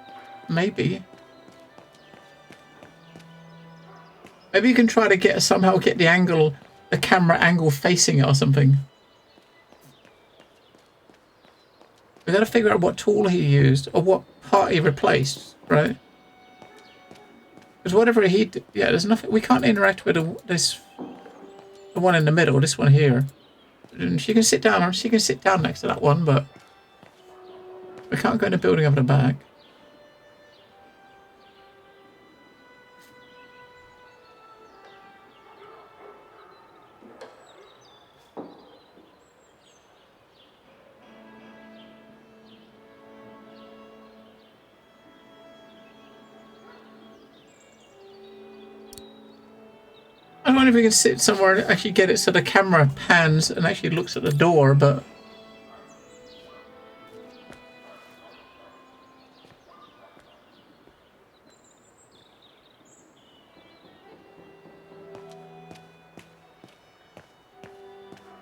Maybe you can try to somehow get the camera angle facing it or something. We got to figure out what tool he used or what part he replaced, right? Because whatever he did, yeah, there's nothing. We can't interact with the one in the middle. This one here. And she can sit down. She can sit down next to that one, but we can't go in the building over the back. I don't know if we can sit somewhere and actually get it so the camera pans and actually looks at the door, but...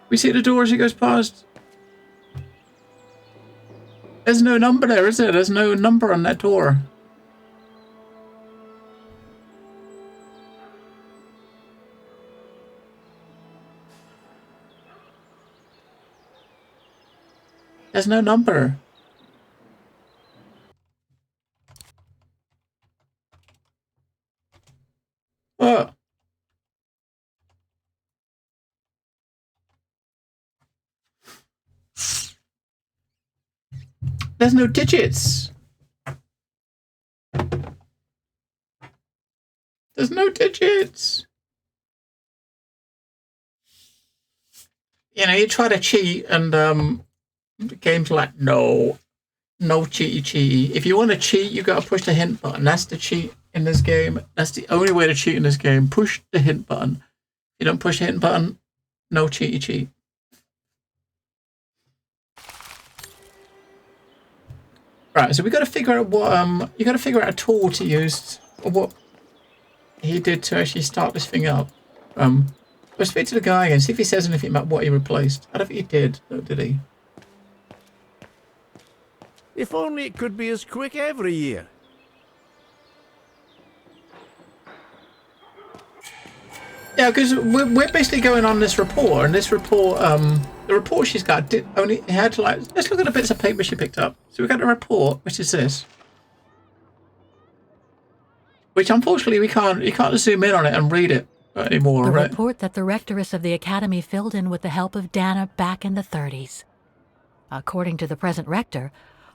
We see the door as he goes past. There's no number there, is there? There's no number on that door. There's no number. Oh. There's no digits. There's no digits. You know, you try to cheat and the game's like, no cheaty. If you want to cheat, you got to push the hint button. That's the cheat in this game. That's the only way to cheat in this game. Push the hint button. If you don't push the hint button, no cheat. Right, so we got to figure out what you got to figure out a tool to use, or what he did to actually start this thing up. We'll speak to the guy again, see if he says anything about what he replaced. I don't think he did, though, did he? If only it could be as quick every year. Yeah, because we're basically going on this report, and this report, the report she's got only had like, let's look at the bits of paper she picked up. So we got a report, which is this, which unfortunately you can't zoom in on it and read it anymore, the right? report that the rectoress of the academy filled in with the help of Dana back in the 30s. According to the present rector,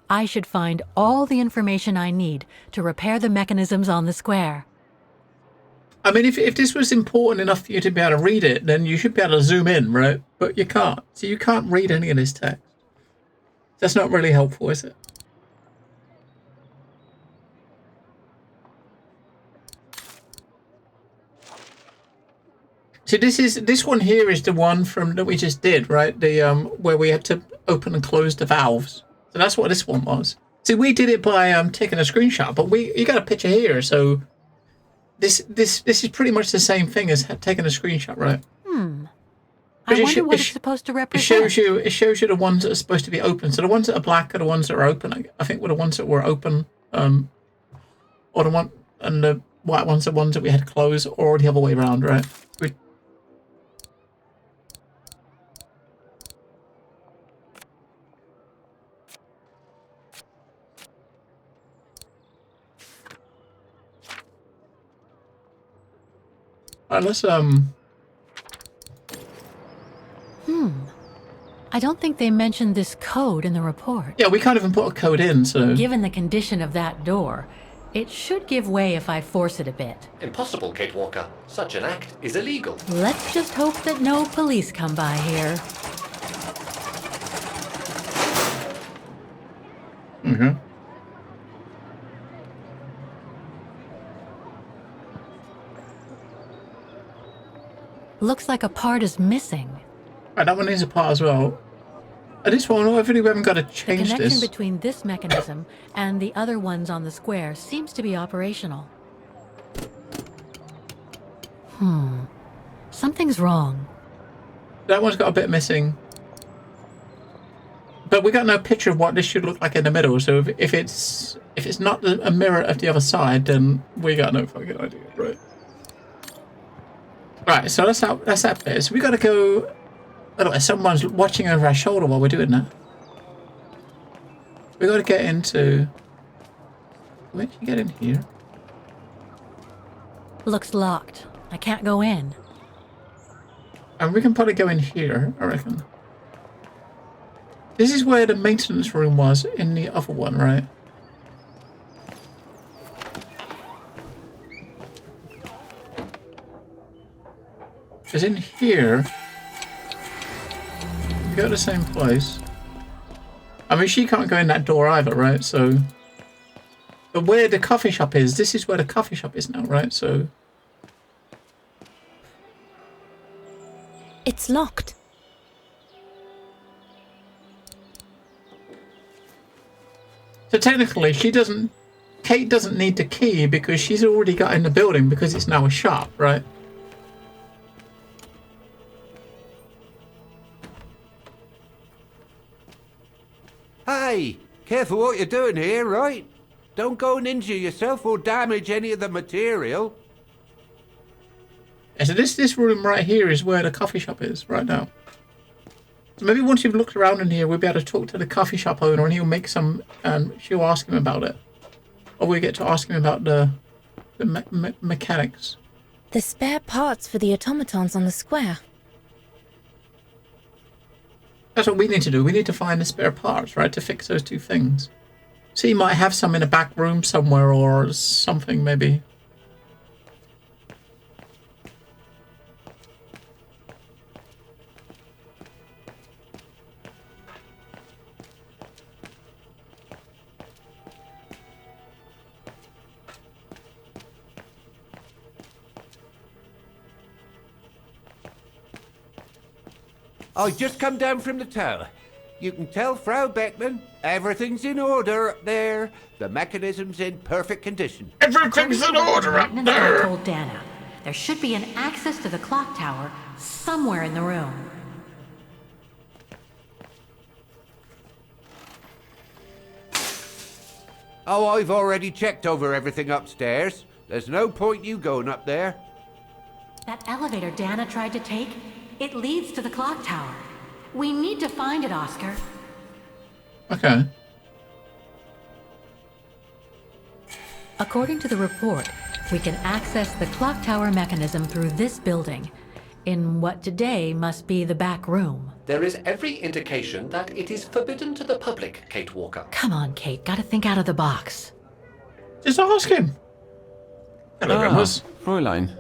I should find all the information I need to repair the mechanisms on the square. I mean, if this was important enough for you to be able to read it, then you should be able to zoom in, right? But you can't. So you can't read any of this text. That's not really helpful, is it? So this one here is the one from that we just did, right? The where we had to open and close the valves. So that's what this one was. See, we did it by taking a screenshot, but you got a picture here, so this is pretty much the same thing as taking a screenshot, right? I wonder what it's supposed to represent. It shows you the ones that are supposed to be open. So the ones that are black are the ones that are open. I think were the ones that were open, or the one and the white ones are the ones that we had closed, or the other way around, right? Alright, let's I don't think they mentioned this code in the report. Yeah, we can't even put a code in, so... Given the condition of that door, it should give way if I force it a bit. Impossible, Kate Walker. Such an act is illegal. Let's just hope that no police come by here. Mm-hmm. Looks like a part is missing. Right, that one needs a part as well. At this one, I really haven't got to The change connection this. between this mechanism and the other ones on the square seems to be operational. Something's wrong. That one's got a bit missing. But we got no picture of what this should look like in the middle, so if it's not a mirror of the other side, then we got no fucking idea, right? Right, so that's that bit. So we gotta go. Oh, someone's watching over our shoulder while we're doing that. We gotta get into. Where did you get in here? Looks locked. I can't go in. And we can probably go in here, I reckon. This is where the maintenance room was in the other one, right? Because in here, we go to the same place. I mean, she can't go in that door either, right? So, but where the coffee shop is, this is where the coffee shop is now, right? So, It's locked. so technically, Kate doesn't need the key because she's already got in the building because it's now a shop, right? Hey, careful what you're doing here, right? Don't go and injure yourself or damage any of the material. Yeah, so this room right here is where the coffee shop is right now. So maybe once you've looked around in here, we'll be able to talk to the coffee shop owner and he'll make some, she'll ask him about it. Or we get to ask him about the mechanics. The spare parts for the automatons on the square. That's what we need to do. We need to find the spare parts, right, to fix those two things. So you might have some in a back room somewhere or something, maybe. I just come down from the tower. You can tell Frau Beckman everything's in order up there. The mechanism's in perfect condition. Everything's in order up Maintenance guy told Dana there should be an access to the clock tower somewhere in the room. Oh, I've already checked over everything upstairs. There's no point you going up there. That elevator Dana tried to take, it leads to the clock tower. We need to find it, Oscar. Okay. According to the report, we can access the clock tower mechanism through this building, in what today must be the back room. There is every indication that it is forbidden to the public, Kate Walker. Come on, Kate, gotta think out of the box. Just ask him. Hello, Ramos. Fräulein.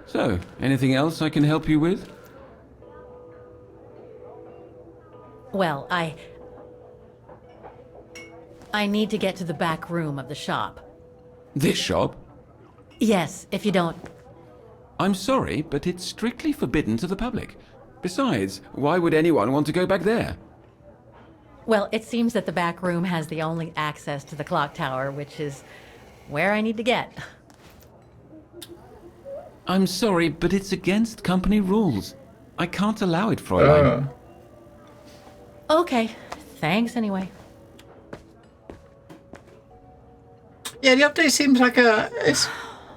So, anything else I can help you with? Well, I need to get to the back room of the shop. This shop? Yes, if you don't... I'm sorry, but it's strictly forbidden to the public. Besides, why would anyone want to go back there? Well, it seems that the back room has the only access to the clock tower, which is where I need to get. I'm sorry, but it's against company rules. I can't allow it, Fräulein. Okay, thanks anyway. Yeah, the update seems like it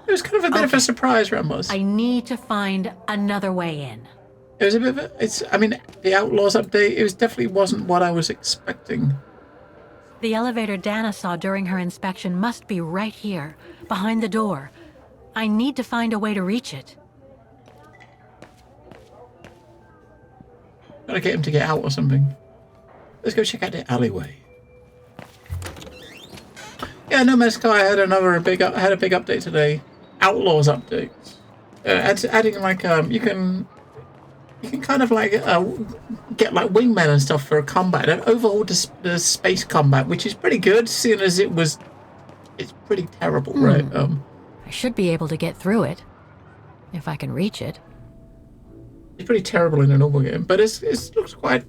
was kind of a bit of a surprise, Ramos. I need to find another way in. It was a bit of I mean, the Outlaws update, definitely wasn't what I was expecting. The elevator Dana saw during her inspection must be right here, behind the door. I need to find a way to reach it. Gotta get him to get out or something. Let's go check out the alleyway. Yeah, No Man's Sky had a big update today. Outlaws update. Adding like you can kind of like get like wingmen and stuff for combat. And overhauled the space combat, which is pretty good, seeing as it's pretty terrible, right? I should be able to get through it, if I can reach it. It's pretty terrible in a normal game, but it looks quite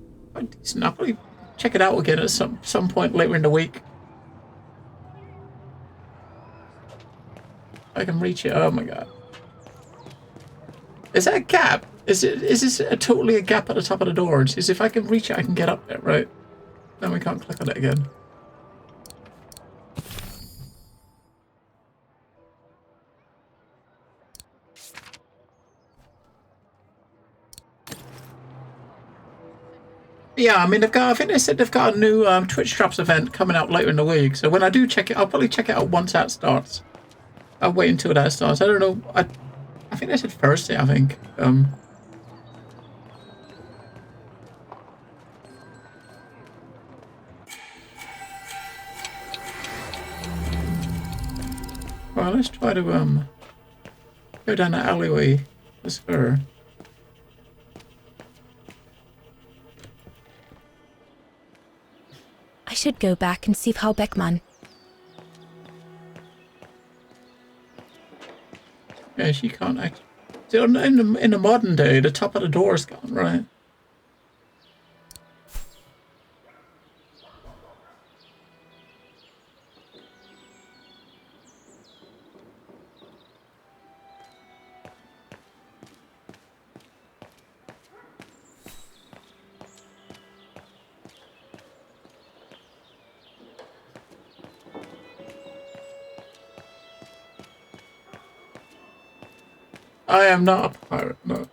decent. I'll probably check it out again at some point later in the week. I can reach it. Oh my god. Is that a gap? Is this totally a gap at the top of the door? It's as if I can reach it, I can get up there, right? Then we can't click on it again. Yeah, I mean, I think they said they've got a new Twitch Drops event coming out later in the week. So when I do check it, I'll probably check it out once that starts. I'll wait until that starts. I don't know. I think they said Thursday, I think. Well, let's try to go down the alleyway. This her. I should go back and see Frau Beckmann. Yeah, she can't actually. See, in the modern day, the top of the door is gone, right? I am not a pirate, no.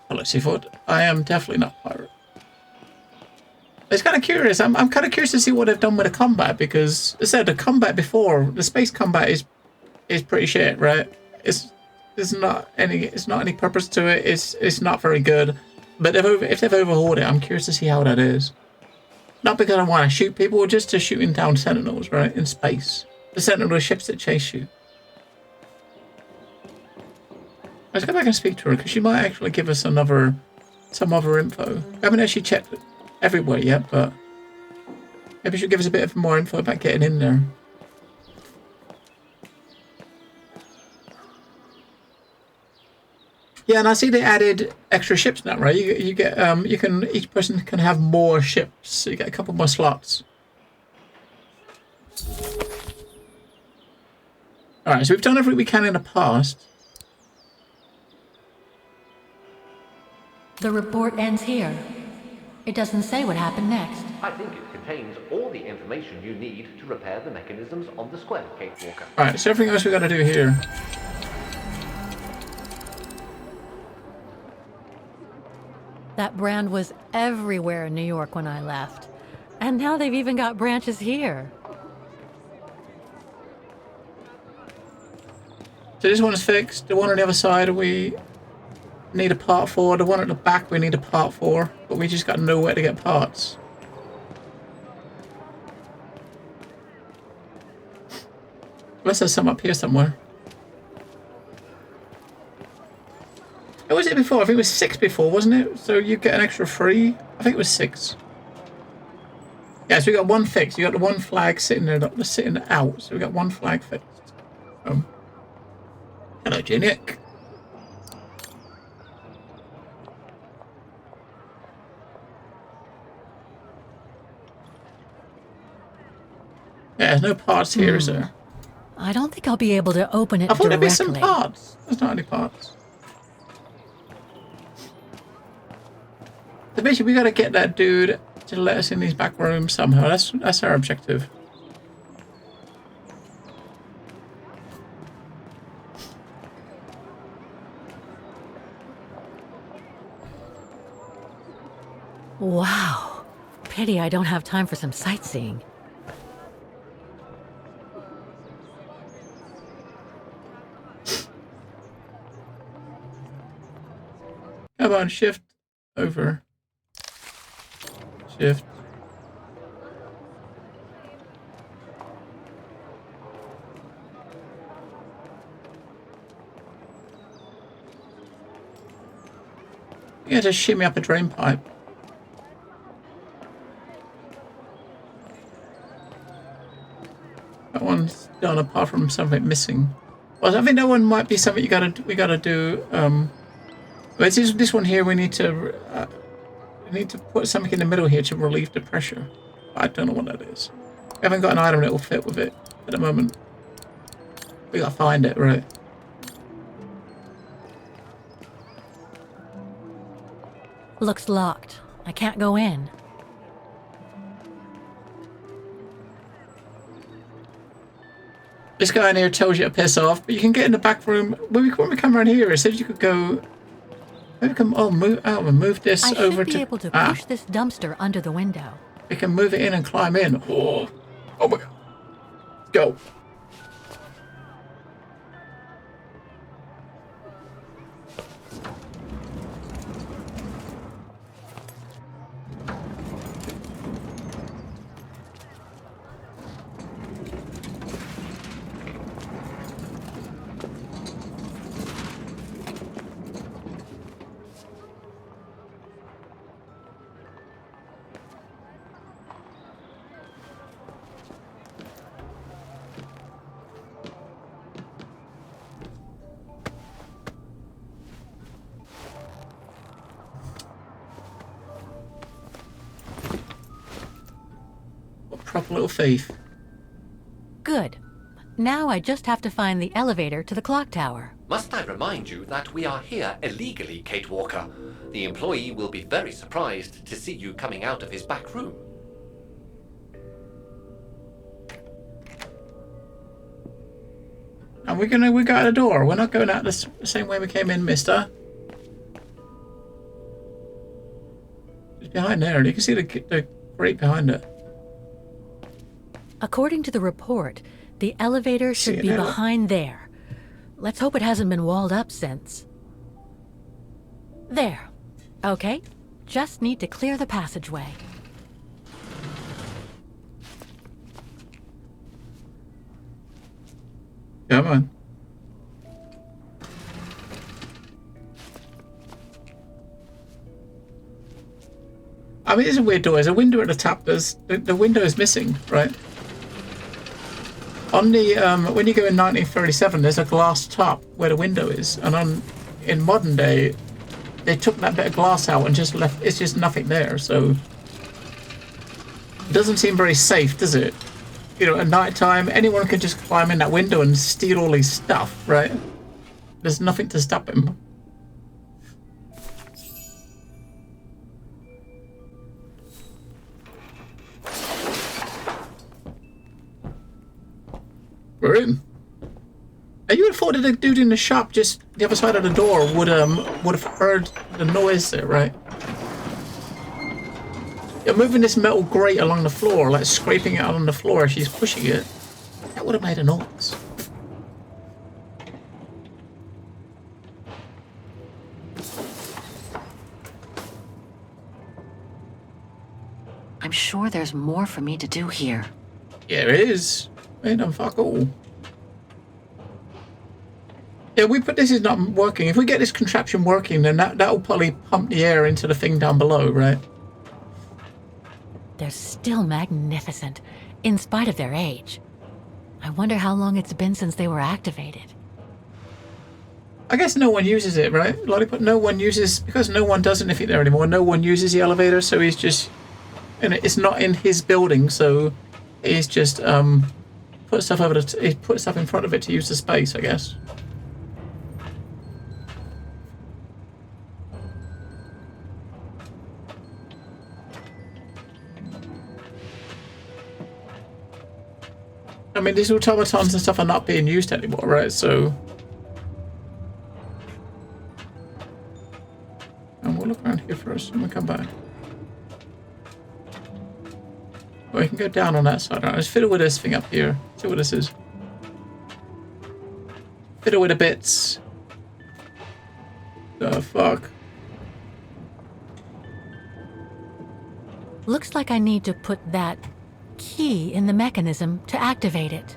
Hello, Seafood. I am definitely not a pirate. It's kind of curious. I'm kind of curious to see what they've done with the combat, because as I said, the combat before, the space combat is pretty shit, right? It's not any purpose to it. It's not very good. But if they've overhauled it, I'm curious to see how that is. Not because I want to shoot people, just to shooting down sentinels, right, in space. The sentinel ships that chase you. Let's go back and speak to her, because she might actually give us some other info. I haven't actually checked everywhere yet, but maybe she'll give us a bit of more info about getting in there. Yeah, and I see they added extra ships now, right? You get each person can have more ships, so you get a couple more slots. All right, so we've done everything we can in the past. The report ends here. It doesn't say what happened next. I think it contains all the information you need to repair the mechanisms on the square, Kate Walker. Alright, so everything else we gotta do here. That brand was everywhere in New York when I left. And now they've even got branches here. So this one's fixed. The one on the other side we need a part for. The one at the back we need a part for, but we just got nowhere to get parts. Unless there's some up here somewhere. What was it before? I think it was 6 before, wasn't it? So you get an extra 3? I think it was 6. Yeah, so we got 1 fixed. You got the 1 flag sitting there, sitting out. So we got 1 flag fixed. Hello, Juniak. Yeah, there's no parts here, is there? I don't think I'll be able to open it I thought directly. there'd be some parts. There's not any parts. So basically, we gotta get that dude to let us in these back rooms somehow. That's our objective. Wow. Pity I don't have time for some sightseeing. Come on, shift over. Shift. You gotta shimmy up a drain pipe. That one's done apart from something missing. Well, I think that one might be something we gotta do. This one here we need to We need to put something in the middle here to relieve the pressure. I don't know what that is. We haven't got an item that will fit with it at the moment. We gotta find it, right? Looks locked. I can't go in. This guy in here tells you to piss off, but you can get in the back room. When we come around here, it says you could go. Maybe come. Oh, move out and move this I over should to. be able to push this dumpster under the window. We can move it in and climb in. Oh my god. Go. Proper little thief. Good. Now I just have to find the elevator to the clock tower. Must I remind you that we are here illegally, Kate Walker? The employee will be very surprised to see you coming out of his back room. And we go out the door. We're not going out the same way we came in, mister. It's behind there. You can see the grate behind it. According to the report, the elevator should be behind there. Let's hope it hasn't been walled up since. There. Okay. Just need to clear the passageway. Come on. I mean, it's a weird door. There's a window at the top. The window is missing, right? On the when you go in 1937, there's a glass top where the window is, and in modern day, they took that bit of glass out and just left. It's just nothing there. So it doesn't seem very safe, does it? You know, at night time, anyone can just climb in that window and steal all his stuff, right? There's nothing to stop him. We're in. And you would have thought that the dude in the shop just the other side of the door would have heard the noise there, right? You're moving this metal grate along the floor, like scraping it on the floor as she's pushing it. That would have made a noise. I'm sure there's more for me to do here. Yeah, there is. Ain't no fuck all. Yeah, this is not working. If we get this contraption working, then that'll probably pump the air into the thing down below, right? They're still magnificent, in spite of their age. I wonder how long it's been since they were activated. I guess no one uses it, right? Lollipop, no one uses, because no one does anything there anymore, no one uses the elevator, so he's just, and it's not in his building, so he's just, put stuff he put stuff in front of it to use the space, I guess. I mean, these automatons and stuff are not being used anymore, right? So, and we'll look around here first and we'll come back. Well, we can go down on that side. Right, let's fiddle with this thing up here. See what this is. Fiddle with the bits. The fuck? Looks like I need to put that key in the mechanism to activate it.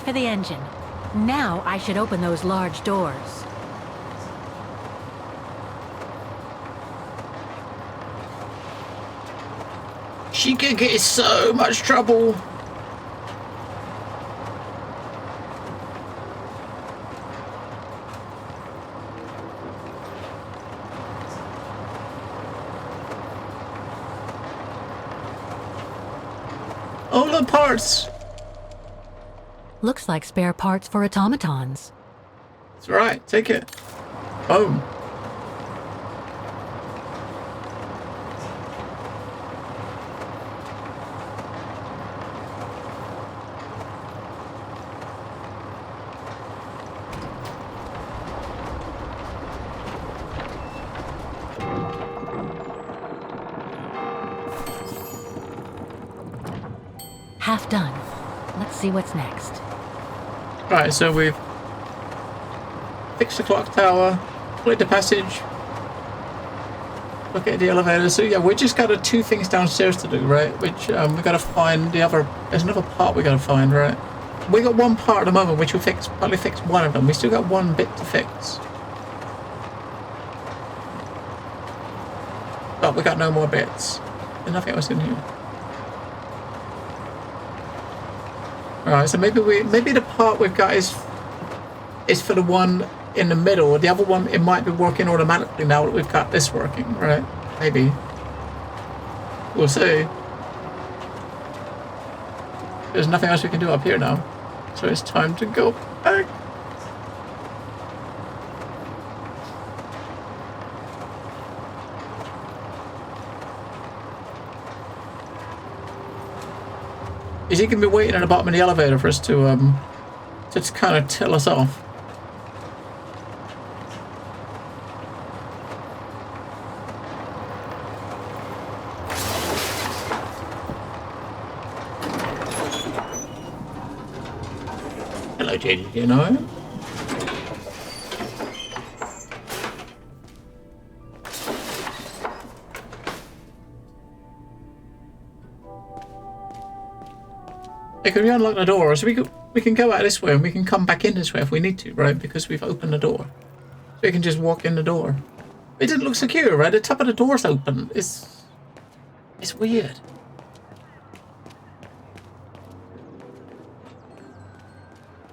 of the engine. Now I should open those large doors. She could get in so much trouble. All the parts. Looks like spare parts for automatons. That's right. Take it. Boom. Half done. Let's see what's next. Right, so we've fixed the clock tower, split the passage, look at the elevator. So yeah, we just got two things downstairs to do, right? Which we gotta find the other. There's another part we gotta find, right? We got one part at the moment, which we probably fixed one of them. We still got one bit to fix. But we got no more bits. There's nothing else in here. Alright, so maybe the part we've got is for the one in the middle. The other one, it might be working automatically now that we've got this working, right? Maybe. We'll see. There's nothing else we can do up here now. So it's time to go back. Is he going to be waiting at the bottom of the elevator for us to just kind of tell us off? Hello, JD, you know? Because we unlock the door, so we can go out this way and we can come back in this way if we need to, right? Because we've opened the door. So we can just walk in the door. It didn't look secure, right? The top of the door's open. It's weird.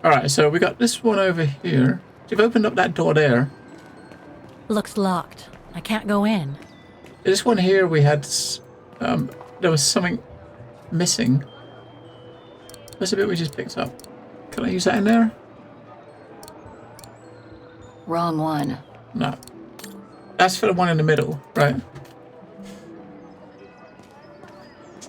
Alright, so we got this one over here. So we've opened up that door there. Looks locked. I can't go in. This one here we had, there was something missing. That's a bit we just picked up. Can I use that in there? Wrong one. No. That's for the one in the middle, right?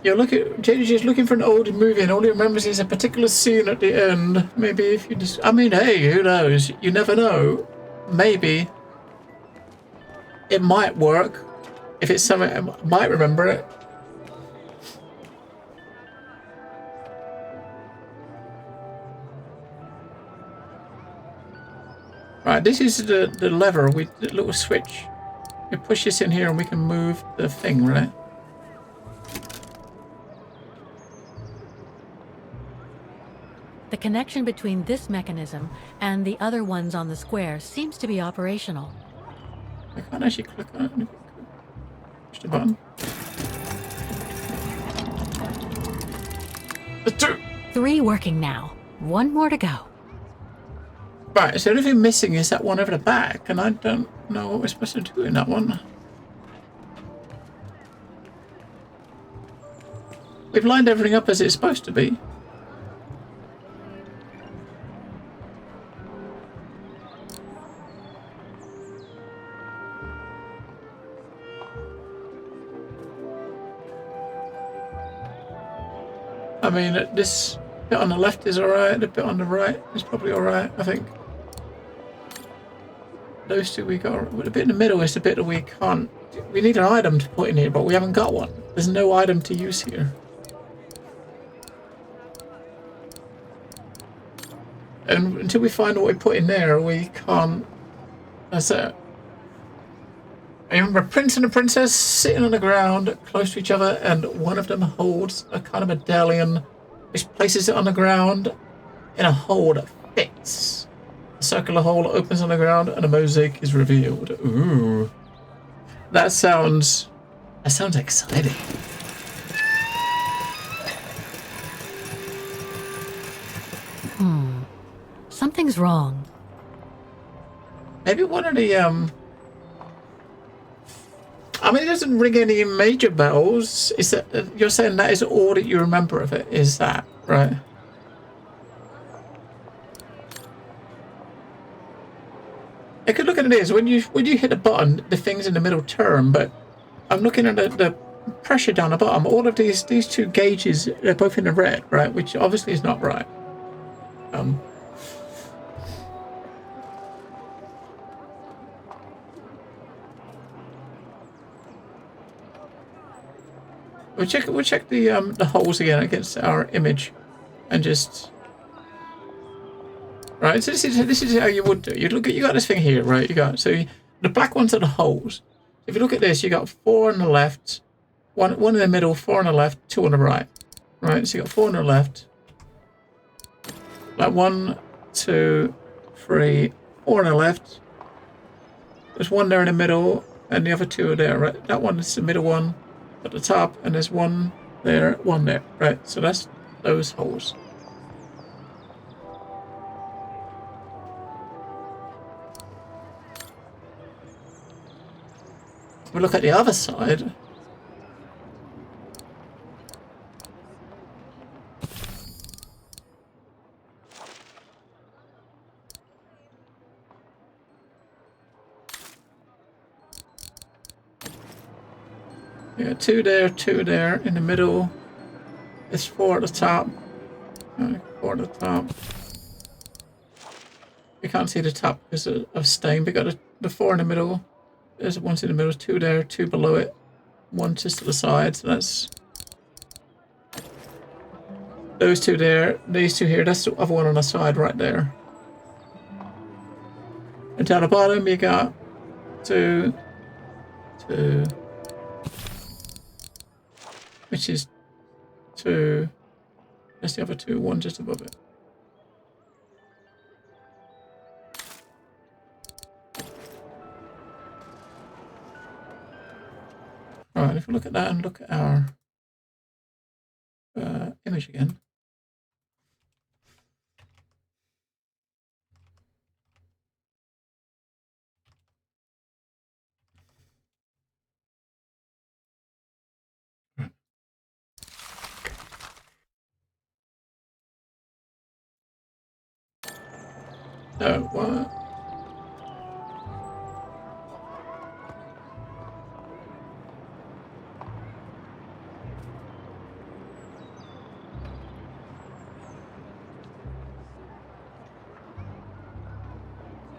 You're JD's looking for an old movie and all he remembers is a particular scene at the end. Maybe if you just... I mean, hey, who knows? You never know. Maybe. It might work. If it's something... I might remember it. Right, this is the lever, the little switch. We push this in here and we can move the thing, right? The connection between this mechanism and the other ones on the square seems to be operational. I can't actually click on it. Push the button. There's two. 3 working now. 1 more to go. Right, so the only thing missing is that one over the back, and I don't know what we're supposed to do in that one. We've lined everything up as it's supposed to be. I mean, this bit on the left is alright, the bit on the right is probably alright, I think. Those two we got. The bit in the middle is the bit that we can't... We need an item to put in here, but we haven't got one. There's no item to use here. And until we find what we put in there, we can't... That's it. I remember a prince and a princess sitting on the ground close to each other, and one of them holds a kind of medallion which places it on the ground in a hole that fits. A circular hole opens on the ground and a mosaic is revealed. Ooh. That sounds exciting. Something's wrong. Maybe one of the I mean, it doesn't ring any major bells. Is that you're saying that is all that you remember of it? Is that right? I could look at it as when you hit the button, the things in the middle turn. But I'm looking at the pressure down the bottom. All of these two gauges, they're both in the red, right? Which obviously is not right. We'll check the holes again against our image, and just right. So this is how you would do. You got this thing here, right? The black ones are the holes. If you look at this, you got 4 on the left, one in the middle, 4 on the left, 2 on the right. Right. So you got 4 on the left. Like 1, 2, 3, 4 on the left. There's 1 there in the middle, and the other 2 are there. Right. That one is the middle one. At the top, and there's 1 there, 1 there, right? So that's those holes. If we look at the other side, yeah, 2 there, 2 there in the middle. There's 4 at the top. 4 at the top. You can't see the top because of stain. We got the 4 in the middle. There's 1 in the middle, 2 there, 2 below it, 1 just to the side. So that's those 2 there. These 2 here. That's the other one on the side right there. And down the bottom, you got 2, 2. Which is 2. That's the other 2. 1 just above it. Alright, if we look at that and look at our image again. So, what?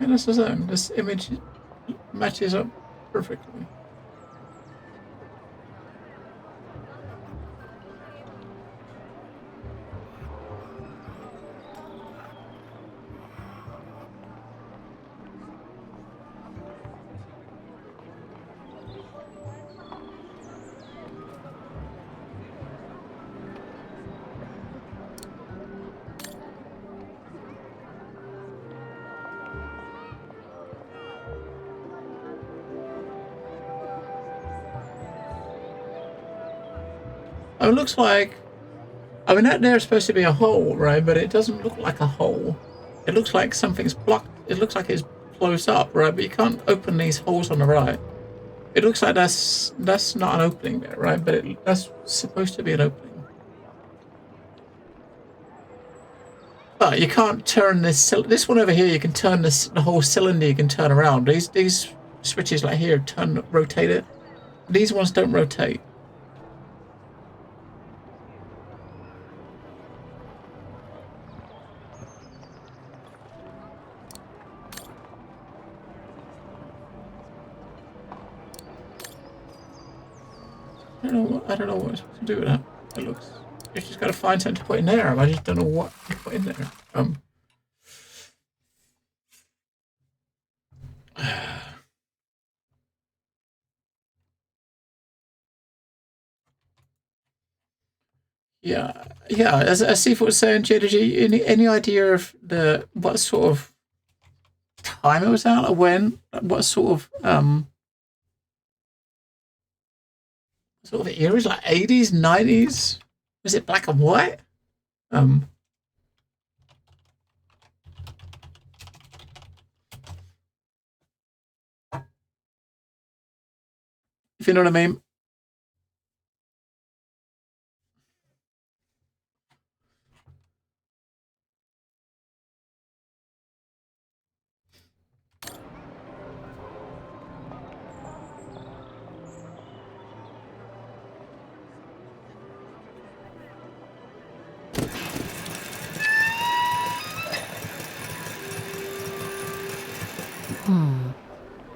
And this is this image matches up perfectly. Oh, it looks like, I mean, that there's supposed to be a hole, right? But it doesn't look like a hole. It looks like something's blocked. It looks like it's closed up, right? But you can't open these holes on the right. It looks like that's not an opening there, right? But that's supposed to be an opening. But you can't turn this one over here. You can turn the whole cylinder. You can turn around. These switches like here rotate it. These ones don't rotate. I don't know what to do with that. It looks. You just got to find something to put in there. I just don't know what to put in there. Yeah, yeah. As Seafoot was saying, JDG, any idea of what sort of time it was out, or when? What sort of eras? Like 80s, 90s? Was it black and white? If you know what I mean.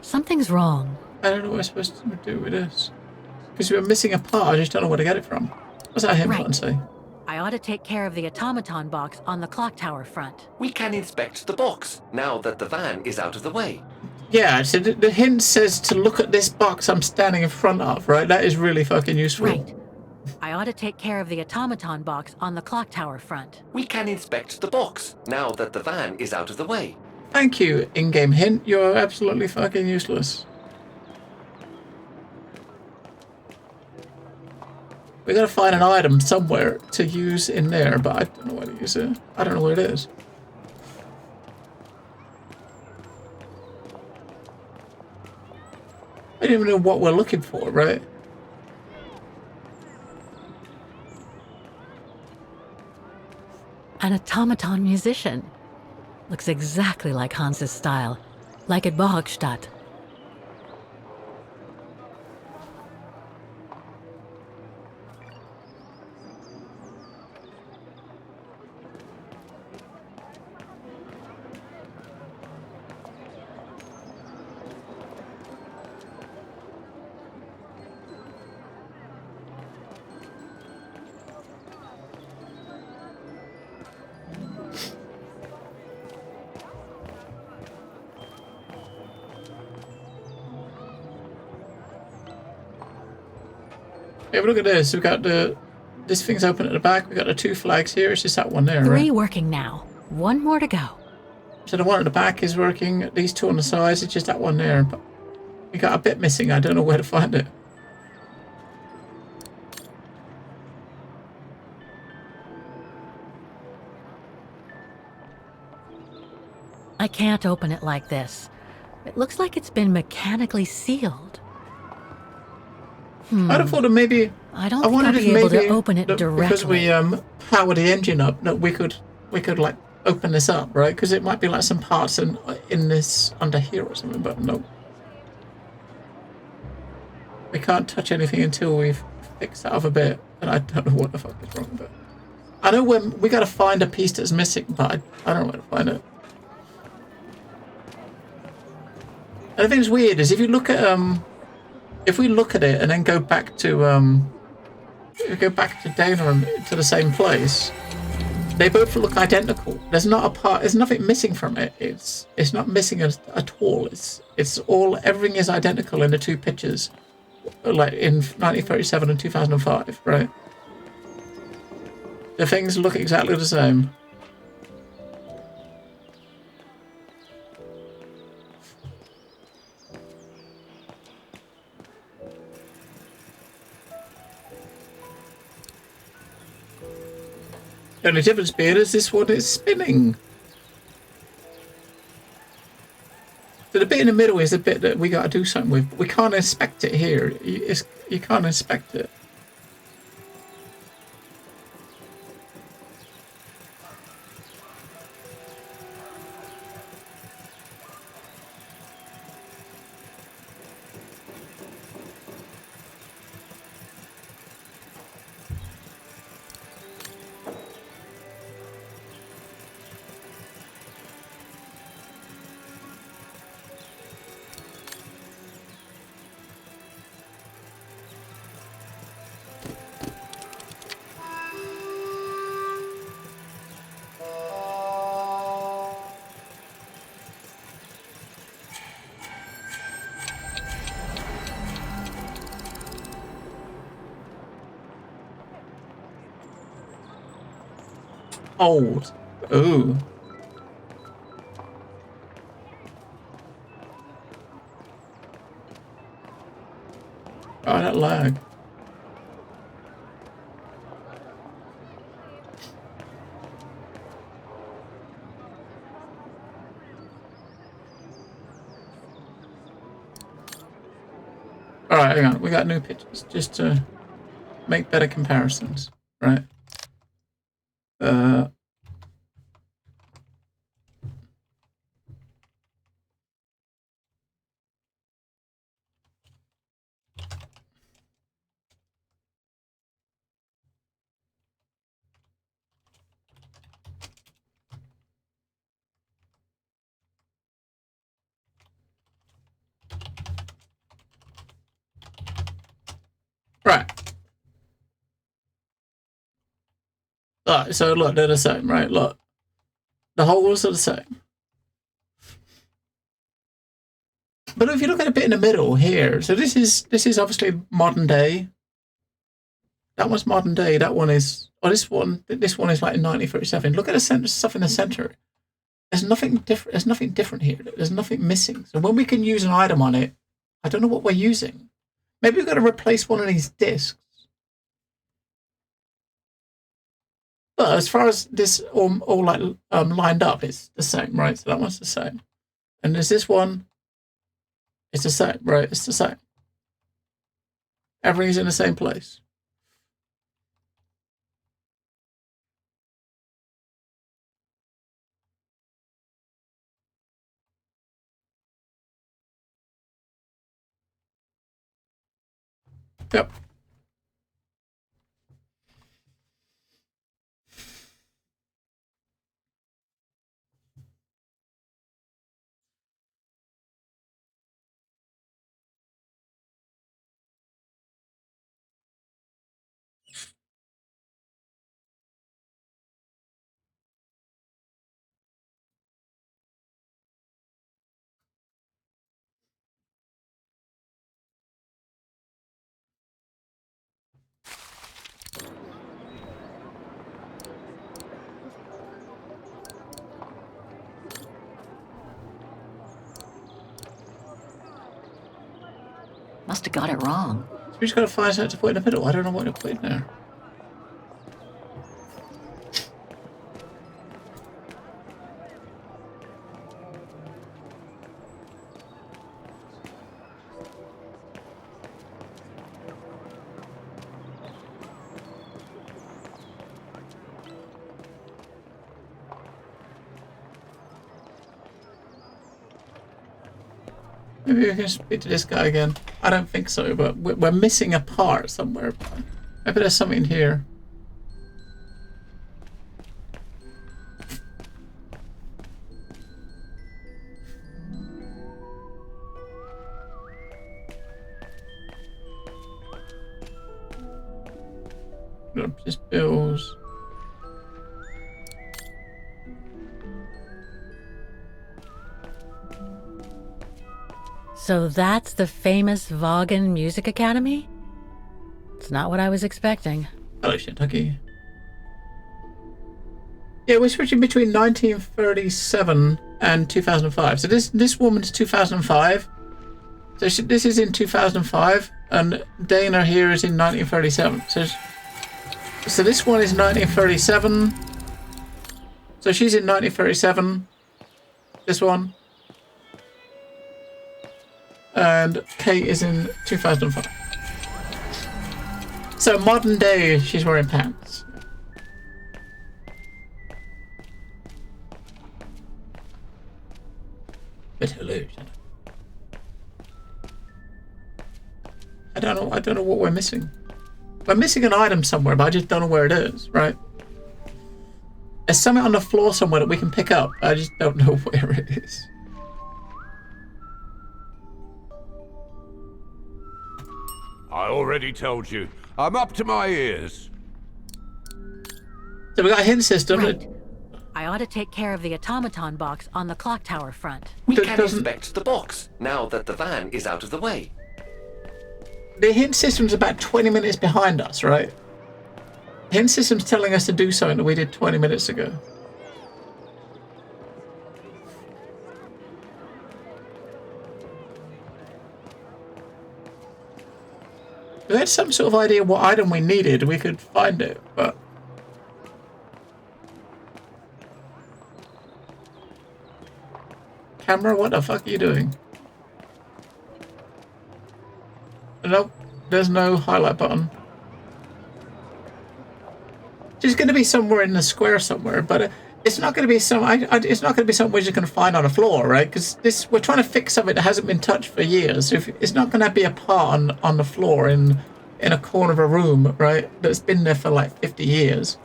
Something's wrong. I don't know what we're supposed to do with this. Because we're missing a part, I just don't know where to get it from. What's that him button say? I ought to take care of the automaton box on the clock tower front. We can inspect the box, now that the van is out of the way. Yeah, so the hint says to look at this box I'm standing in front of, right? That is really fucking useful. Right. I ought to take care of the automaton box on the clock tower front. We can inspect the box, now that the van is out of the way. Thank you, in-game hint. You're absolutely fucking useless. We gotta find an item somewhere to use in there, but I don't know where to use it. I don't know where it is. I don't even know what we're looking for, right? An automaton musician. Looks exactly like Hans's style, like at Bohogstadt. Hey, but look at this. We've got this thing's open at the back. We've got the 2 flags here. It's just that one there, 3 right? working now. 1 more to go. So the one at the back is working. These 2 on the sides, it's just that one there. But we got a bit missing. I don't know where to find it. I can't open it like this. It looks like it's been mechanically sealed. I'd have thought that maybe I don't think I'll be able to open it directly. Because we power the engine up, that we could like open this up, right? Because it might be like some parts in this under here or something, but no. We can't touch anything until we've fixed that other bit, and I don't know what the fuck is wrong with it. I know we got to find a piece that's missing, but I don't know where to find it. And the thing that's weird is if you look at if we look at it and then go back to Dana and to the same place, they both look identical. There's not a part. There's nothing missing from it. It's not missing at all. It's all, everything is identical in the 2 pictures, like in 1937 and 2005, right? The things look exactly the same. The only difference being is this one is spinning. So the bit in the middle is the bit that we got to do something with. We can't inspect it here. You can't inspect it. old. Ooh. Oh, that lag. Alright, hang on. We got new pictures just to make better comparisons, right? Right. Alright, so look, they're the same, right? Look. The holes are the same. But if you look at a bit in the middle here, so this is obviously modern day. That one's modern day. That one is this one is like in 1937. Look at the center, stuff in the center. There's nothing different. There's nothing different here. There's nothing missing. So when we can use an item on it, I don't know what we're using. Maybe we've got to replace one of these discs. But as far as this all like lined up, it's the same, right? So that one's the same. And there's this one. It's the same, right? It's the same. Everything's in the same place. Yep. Must have got it wrong. So we just got to find something to put in the middle. I don't know what to put in there. Maybe we can speak to this guy again. I don't think so, but we're missing a part somewhere. Maybe there's something here. Just bills. So that's the famous Vaughan Music Academy? It's not what I was expecting. Hello, Kentucky. Yeah, we're switching between 1937 and 2005. So this woman's 2005. So this is in 2005, and Dana here is in 1937. So this one is 1937. So she's in 1937. This one. And Kate is in 2005. So modern day, she's wearing pants. Bit illusion. I don't know what we're missing. We're missing an item somewhere, but I just don't know where it is, right? There's something on the floor somewhere that we can pick up. I just don't know where it is. I already told you. I'm up to my ears. So we got a hint system. Right. I ought to take care of the automaton box on the clock tower front. We can inspect the box, now that the van is out of the way. The hint system's about 20 minutes behind us, right? Hint system's telling us to do something that we did 20 minutes ago. If we had some sort of idea what item we needed, we could find it, but... Camera, what the fuck are you doing? Nope, there's no highlight button. It's going to be somewhere in the square somewhere, but it's not going to be some. It's not going to be something we're just going to find on the floor, right? Because we're trying to fix something that hasn't been touched for years. So it's not going to be a part on the floor in a corner of a room, right? That's been there for like 50 years.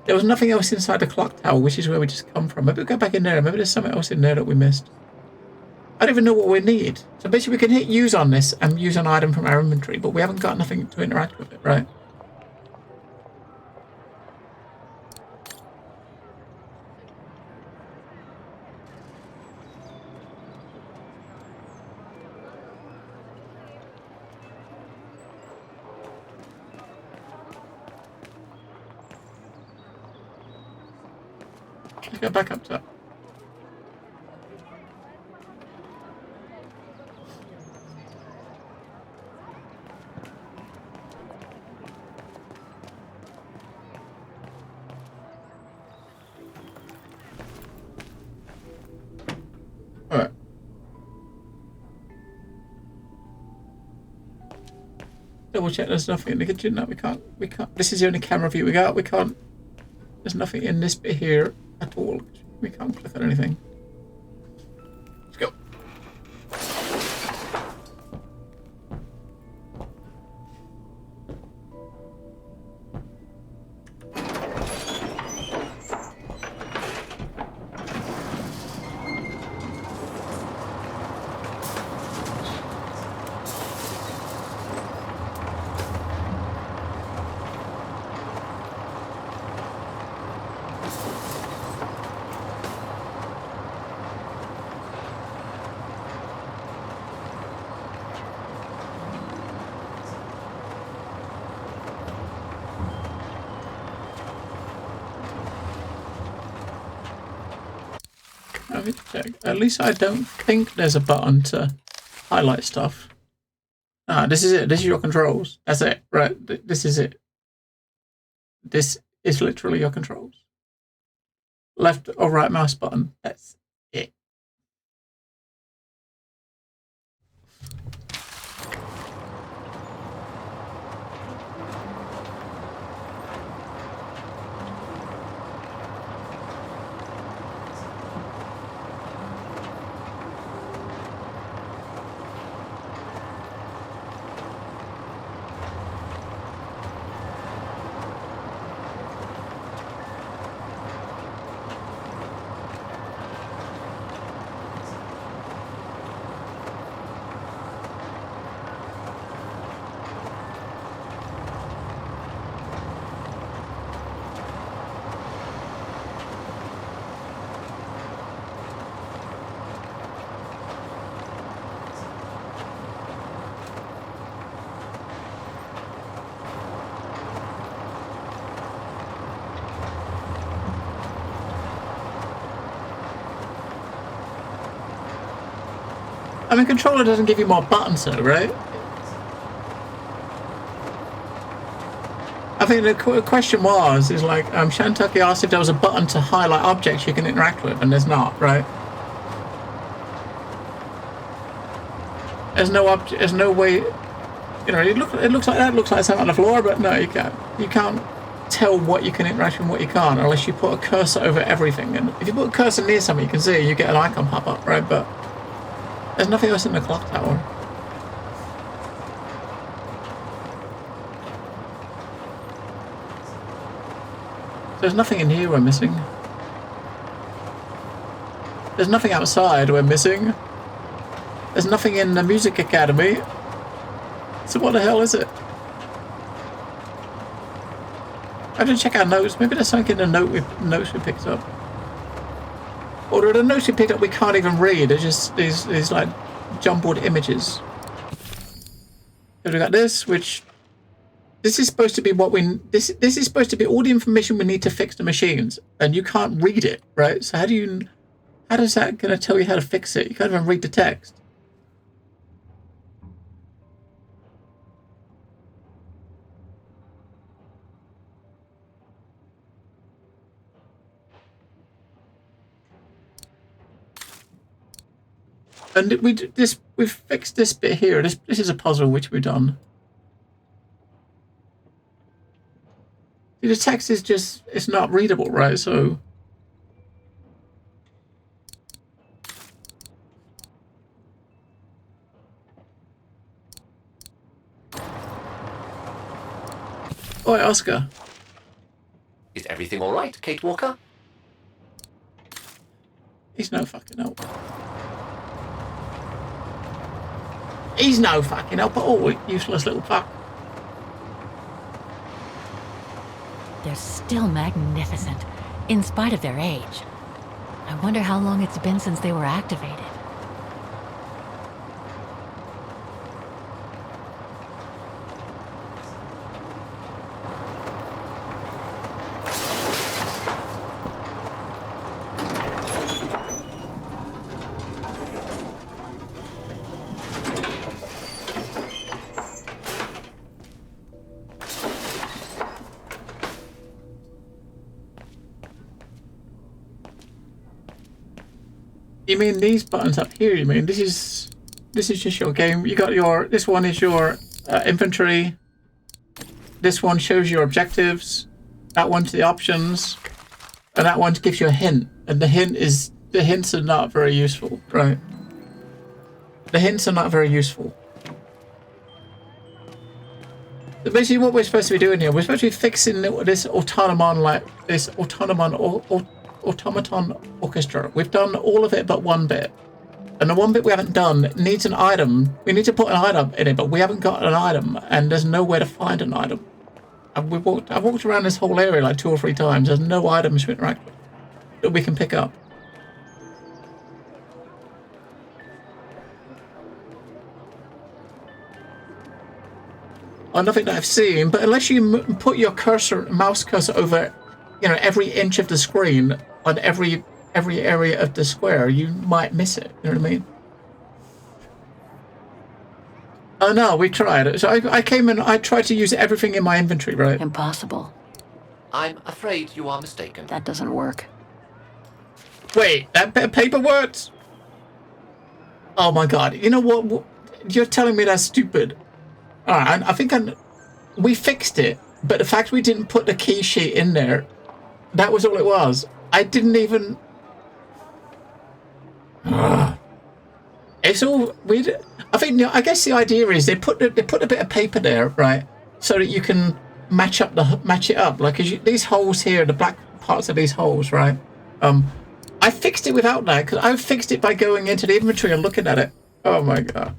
There was nothing else inside the clock tower, which is where we just come from. Maybe we'll go back in there. Maybe there's something else in there that we missed. I don't even know what we need. So basically, we can hit use on this and use an item from our inventory, but we haven't got nothing to interact with it, right? Let's go back up to that. Alright. Double check there's nothing in the kitchen. No, we can't. This is the only camera view we got. We can't. There's nothing in this bit here at all. We can't click on anything. Let's go. Let me check. At least I don't think there's a button to highlight stuff. Ah, this is it. This is your controls. That's it. Right. This is it. This is literally your controls. Left or right mouse button. That's it. I mean, controller doesn't give you more buttons though, right? I think the question is like, Shantucky asked if there was a button to highlight objects you can interact with, and there's not, right? There's no way, you know, it looks like something on the floor, but no, you can't tell what you can interact with and what you can't, unless you put a cursor over everything. And if you put a cursor near something you can see, you get an icon pop up, right? But there's nothing else in the clock tower. There's nothing in here we're missing. There's nothing outside we're missing. There's nothing in the Music Academy. So what the hell is it? I have to check our notes. Maybe there's something in the notes we picked up. Or the notes we picked up we can't even read. They're just these like jumbled images. So we got this, which This is supposed to be what we. This is supposed to be all the information we need to fix the machines, and you can't read it, right? So how do you? How does that gonna tell you how to fix it? You can't even read the text. And we've fixed this bit here. This is a puzzle which we've done. See, the text is just, it's not readable, right? So Oi, Oscar. Is everything all right, Kate Walker? He's no fucking help. He's no fucking help at all, useless little fuck. They're still magnificent, in spite of their age. I wonder how long it's been since they were activated. You mean these buttons up here? You mean this is just your game? You got your, this one is your inventory. This one shows your objectives. That one's the options, and that one gives you a hint. And the hints are not very useful, right? The hints are not very useful. So basically, what we're supposed to be doing here, we're supposed to be fixing this automaton orchestra. We've done all of it but one bit. And the one bit we haven't done needs an item. We need to put an item in it, but we haven't got an item, and there's nowhere to find an item. And I've walked around this whole area like 2 or 3 times. There's no items to interact with that we can pick up. Or nothing that I've seen, but unless you put your mouse cursor over, you know, every inch of the screen on every area of the square, you might miss it. You know what I mean? Oh no, we tried. So I came in, I tried to use everything in my inventory, right? Impossible. I'm afraid you are mistaken. That doesn't work. Wait, that bit of paper works? Oh my god. You know what? You're telling me that's stupid. Alright, I think we fixed it, but the fact we didn't put the key sheet in there, that was all it was. I didn't even... It's all... I guess the idea is they put a bit of paper there, right, so that you can match it up. Like, these holes here, the black parts of these holes, right? I fixed it without that, because I fixed it by going into the inventory and looking at it. Oh my god.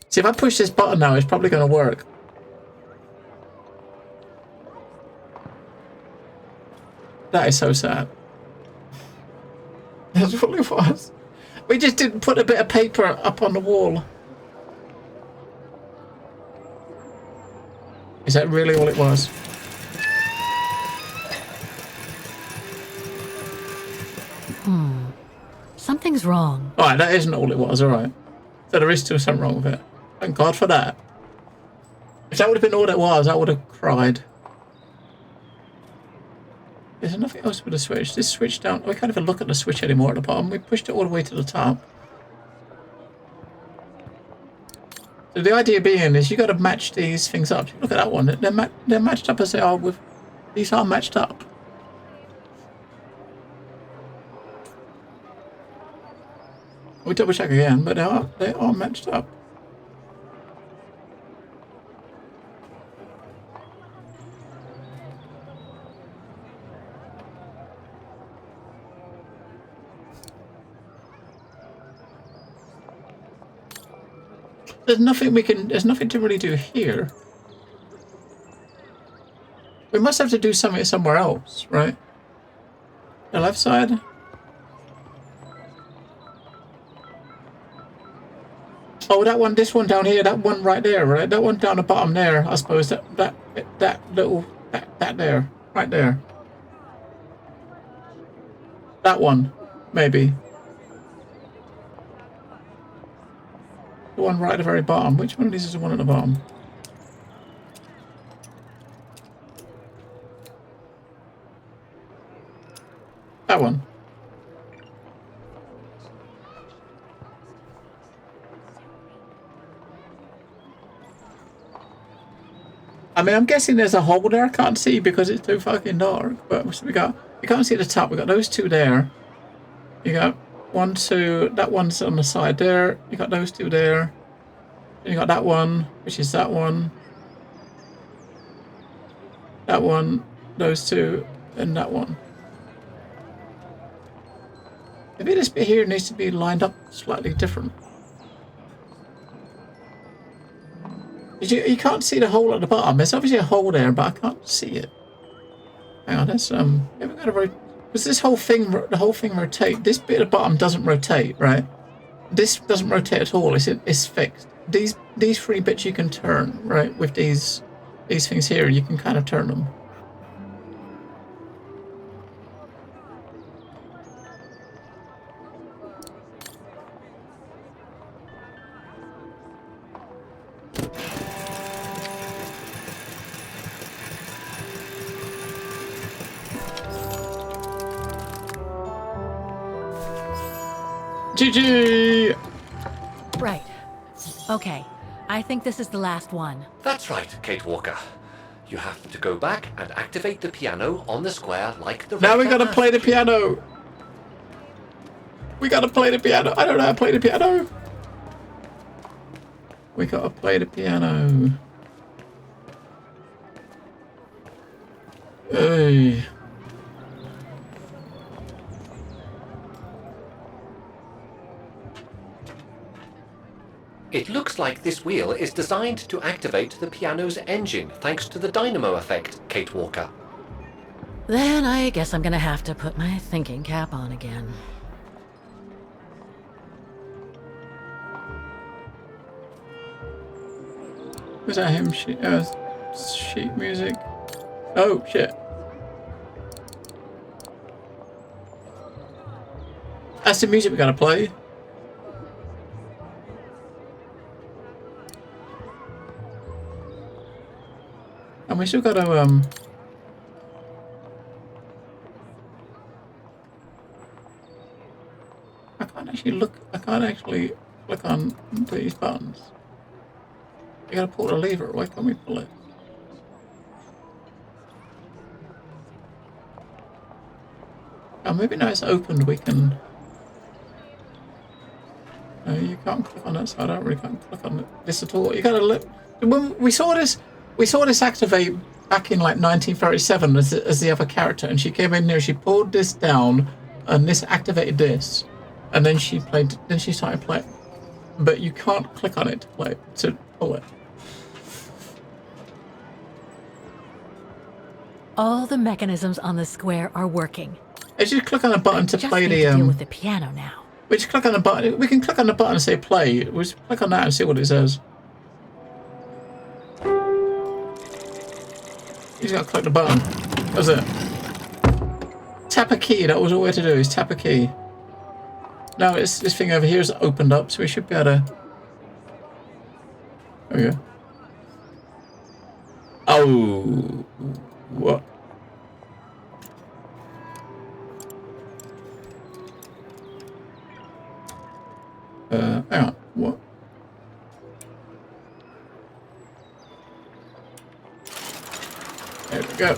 See, if I push this button now, it's probably going to work. That is so sad. That's what it was. We just didn't put a bit of paper up on the wall. Is that really all it was? Something's wrong. Alright, that isn't all it was, alright. So there is still something wrong with it. Thank God for that. If that would have been all it was, I would have cried. Is there nothing else with the switch? This switch down... We can't even look at the switch anymore at the bottom. We pushed it all the way to the top. So the idea being is you got to match these things up. Look at that one. They're matched up as they are with... These are matched up. We double check again, but they are matched up. There's nothing to really do here. We must have to do something somewhere else, right? The left side? Oh, that one, this one down here, that one right there, right? That one down the bottom there, I suppose. That little, that there, right there. That one, maybe. The one right at the very bottom. Which one of these is the one at the bottom? That one. I mean, I'm guessing there's a hole there. I can't see because it's too fucking dark. But we got, you can't see the top. We got those two there. You got 1, 2. That one's on the side there. You got those two there. You got that one, which is that one. That one, those two, and that one. Maybe this bit here needs to be lined up slightly different. You can't see the hole at the bottom. There's obviously a hole there, but I can't see it. Hang on, let's yeah, we gotta rotate. Because this whole thing, the whole thing rotate. This bit at the bottom doesn't rotate, right? This doesn't rotate at all. It's fixed. These 3 bits you can turn, right? With these things here, you can kind of turn them. GG! Right. Okay. I think this is the last one. That's right, Kate Walker. You have to go back and activate the piano on the square like the Now we rector gotta play the asked you. piano. We gotta play the piano. I don't know how to play the piano. We gotta play the piano. Hey. It looks like this wheel is designed to activate the piano's engine thanks to the dynamo effect, Kate Walker. Then I guess I'm gonna have to put my thinking cap on again. Was that him? Sheet music. Oh shit. That's the music we gotta play. And we still gotta I can't actually click on these buttons. You gotta pull the lever. Why can't we pull it? Oh, maybe now it's opened. We can. No, you can't click on that side. I really can't click on this at all. You gotta look. When we saw this activate back in like 1937 as the other character, and she came in there. She pulled this down, and this activated this, and then she played. Then she started playing. But you can't click on it to pull it. All the mechanisms on the square are working. I just click on a button to play the deal with the piano now. We just click on the button. We can click on the button and say play. We just click on that and see what it says. You just gotta click the button. That's it. Tap a key. That was all we had to do. Is tap a key. Now this thing over here is opened up, so we should be able to. There we go. Oh, what? Hang on. What? There we go.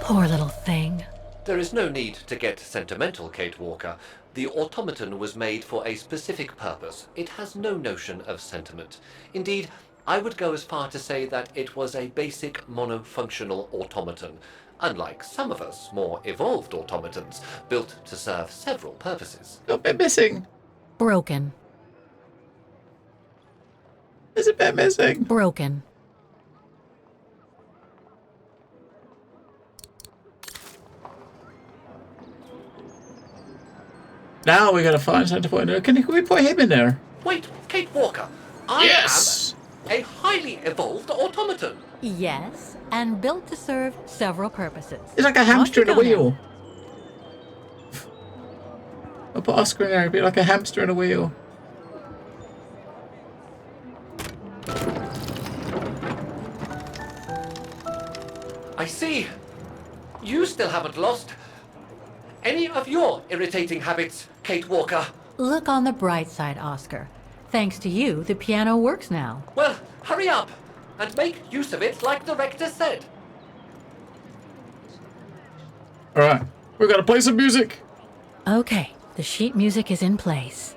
Poor little thing. There is no need to get sentimental, Kate Walker. The automaton was made for a specific purpose. It has no notion of sentiment. Indeed, I would go as far to say that it was a basic monofunctional automaton, unlike some of us more evolved automatons, built to serve several purposes. Got a bit missing. Broken. There's a bit missing. Broken. Now we gotta find something to put in there. Can we put him in there? Wait, Kate Walker. I Yes! am a highly evolved automaton. Yes, and built to serve several purposes. It's like a hamster in a Off you go wheel. I'll put Oscar in there. It'd be like a hamster in a wheel. I see. You still haven't lost any of your irritating habits, Kate Walker. Look on the bright side, Oscar. Thanks to you, the piano works now. Well, hurry up and make use of it like the rector said. Alright, we gotta play some music. Okay, the sheet music is in place.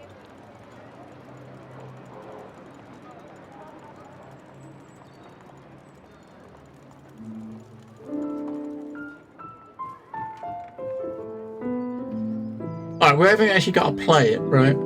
Alright, we haven't actually got to play it, right?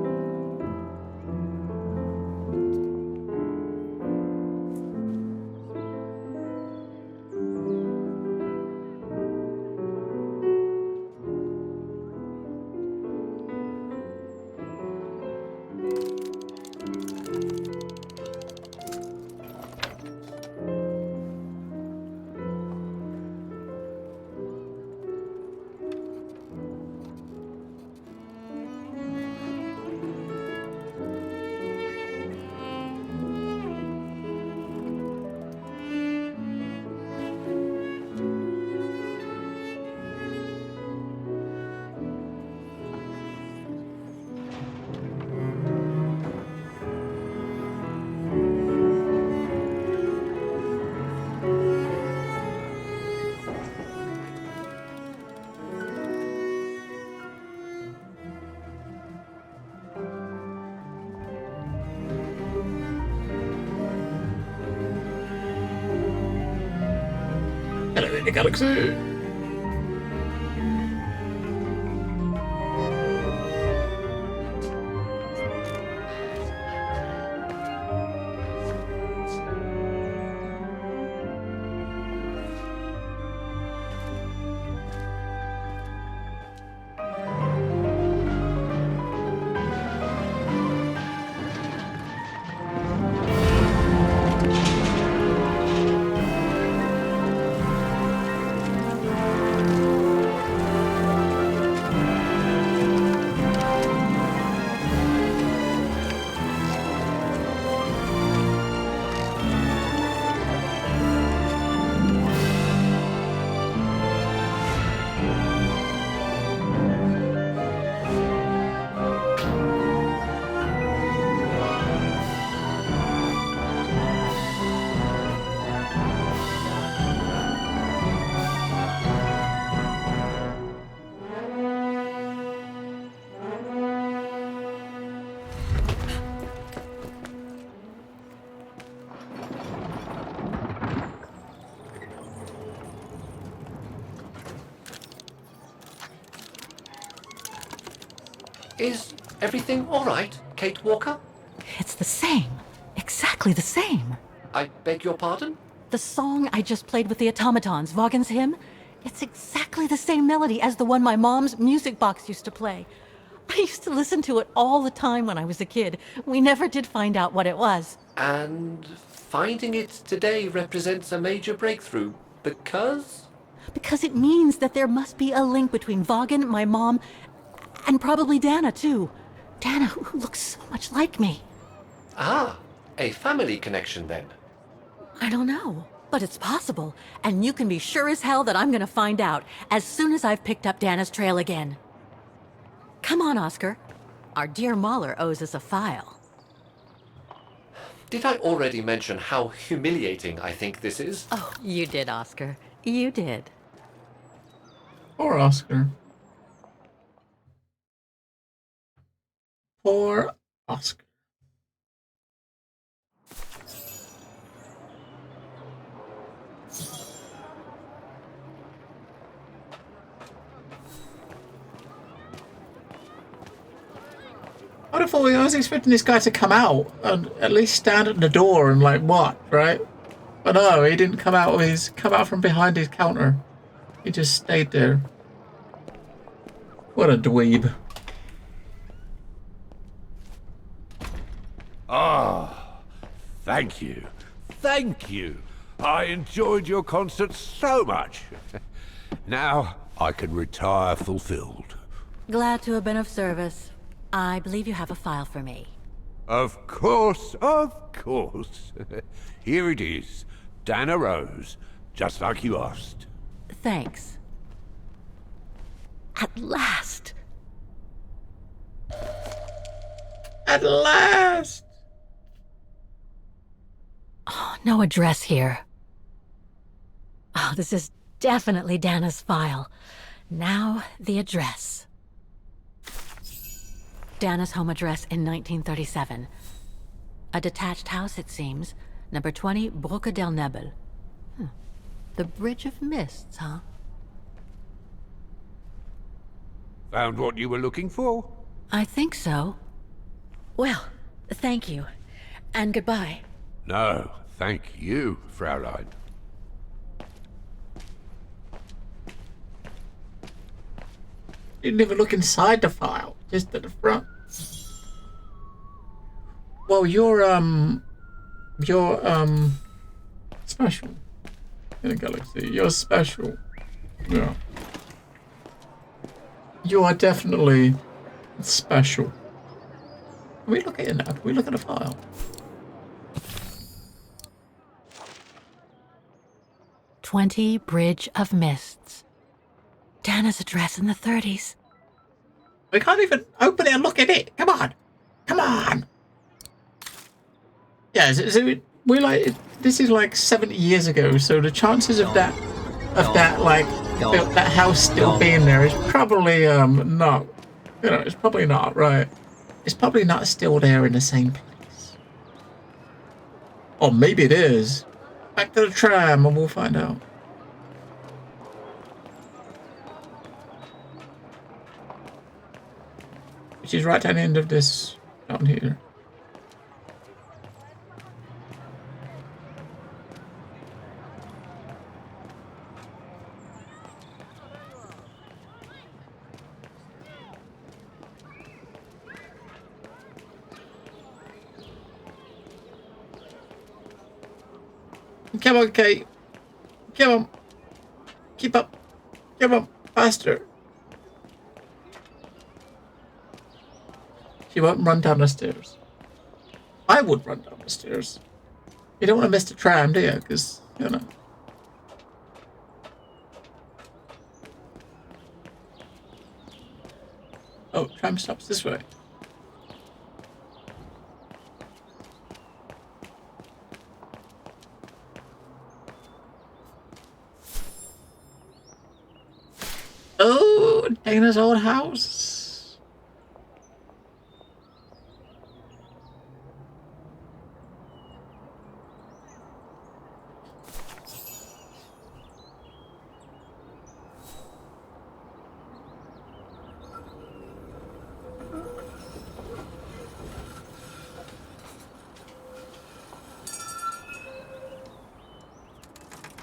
Hello in the galaxy. Is everything all right, Kate Walker? It's the same. Exactly the same. I beg your pardon? The song I just played with the automatons, Vaughan's hymn, it's exactly the same melody as the one my mom's music box used to play. I used to listen to it all the time when I was a kid. We never did find out what it was. And finding it today represents a major breakthrough because? Because it means that there must be a link between Vaughan, my mom, and probably Dana, too. Dana, who looks so much like me. Ah, a family connection then. I don't know, but it's possible. And you can be sure as hell that I'm gonna find out as soon as I've picked up Dana's trail again. Come on, Oscar. Our dear Mahler owes us a file. Did I already mention how humiliating I think this is? Oh, you did, Oscar. You did. Poor Oscar. Poor Oscar. I was expecting this guy to come out and at least stand at the door and like what, right? But no, he didn't come out from behind his counter. He just stayed there. What a dweeb. Ah, thank you. Thank you. I enjoyed your concert so much. Now I can retire fulfilled. Glad to have been of service. I believe you have a file for me. Of course, of course. Here it is. Dana Rose, just like you asked. Thanks. At last! At last! Oh, no address here. Oh, this is definitely Dana's file. Now, the address. Dana's home address in 1937. A detached house, it seems. Number 20, Brücke der Nebel. The Bridge of Mists, huh? Found what you were looking for? I think so. Well, thank you. And goodbye. No, thank you, Fraulein. You didn't even look inside the file, just at the front. Well, you're special in a galaxy. You're special. Yeah. You are definitely special. Can we look at it now? Can we look at the file? "20 Bridge of Mists." Dana's address in the 30s. We can't even open it and look at it. Come on. Come on. Yeah, so we're like, this is like 70 years ago, so the chances of that house still being there is probably not, it's probably not, right? It's probably not still there in the same place. Or maybe it is. Back to the tram and we'll find out. Which is right at the end of this down here. Come on, Kate. Come on. Keep up. Come on. Faster. She won't run down the stairs. I would run down the stairs. You don't want to miss the tram, do you? Because, Oh, tram stops this way. Oh, Dana's old house.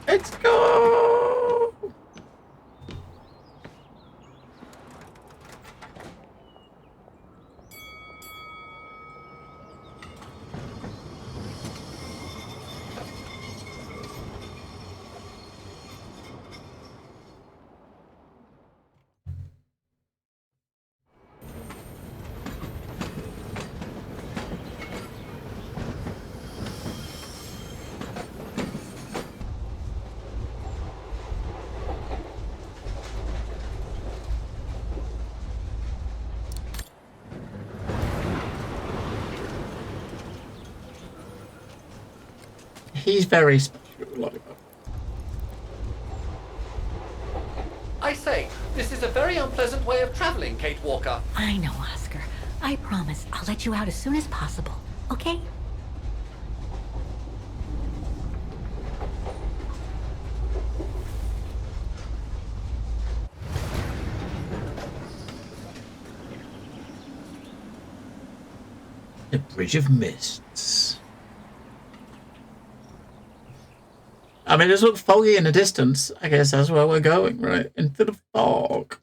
Let's go. He's very special. I say, this is a very unpleasant way of traveling, Kate Walker. I know, Oscar. I promise I'll let you out as soon as possible, okay? The Bridge of Mists. I mean, it looks foggy in the distance. I guess that's where we're going, right? Into the fog.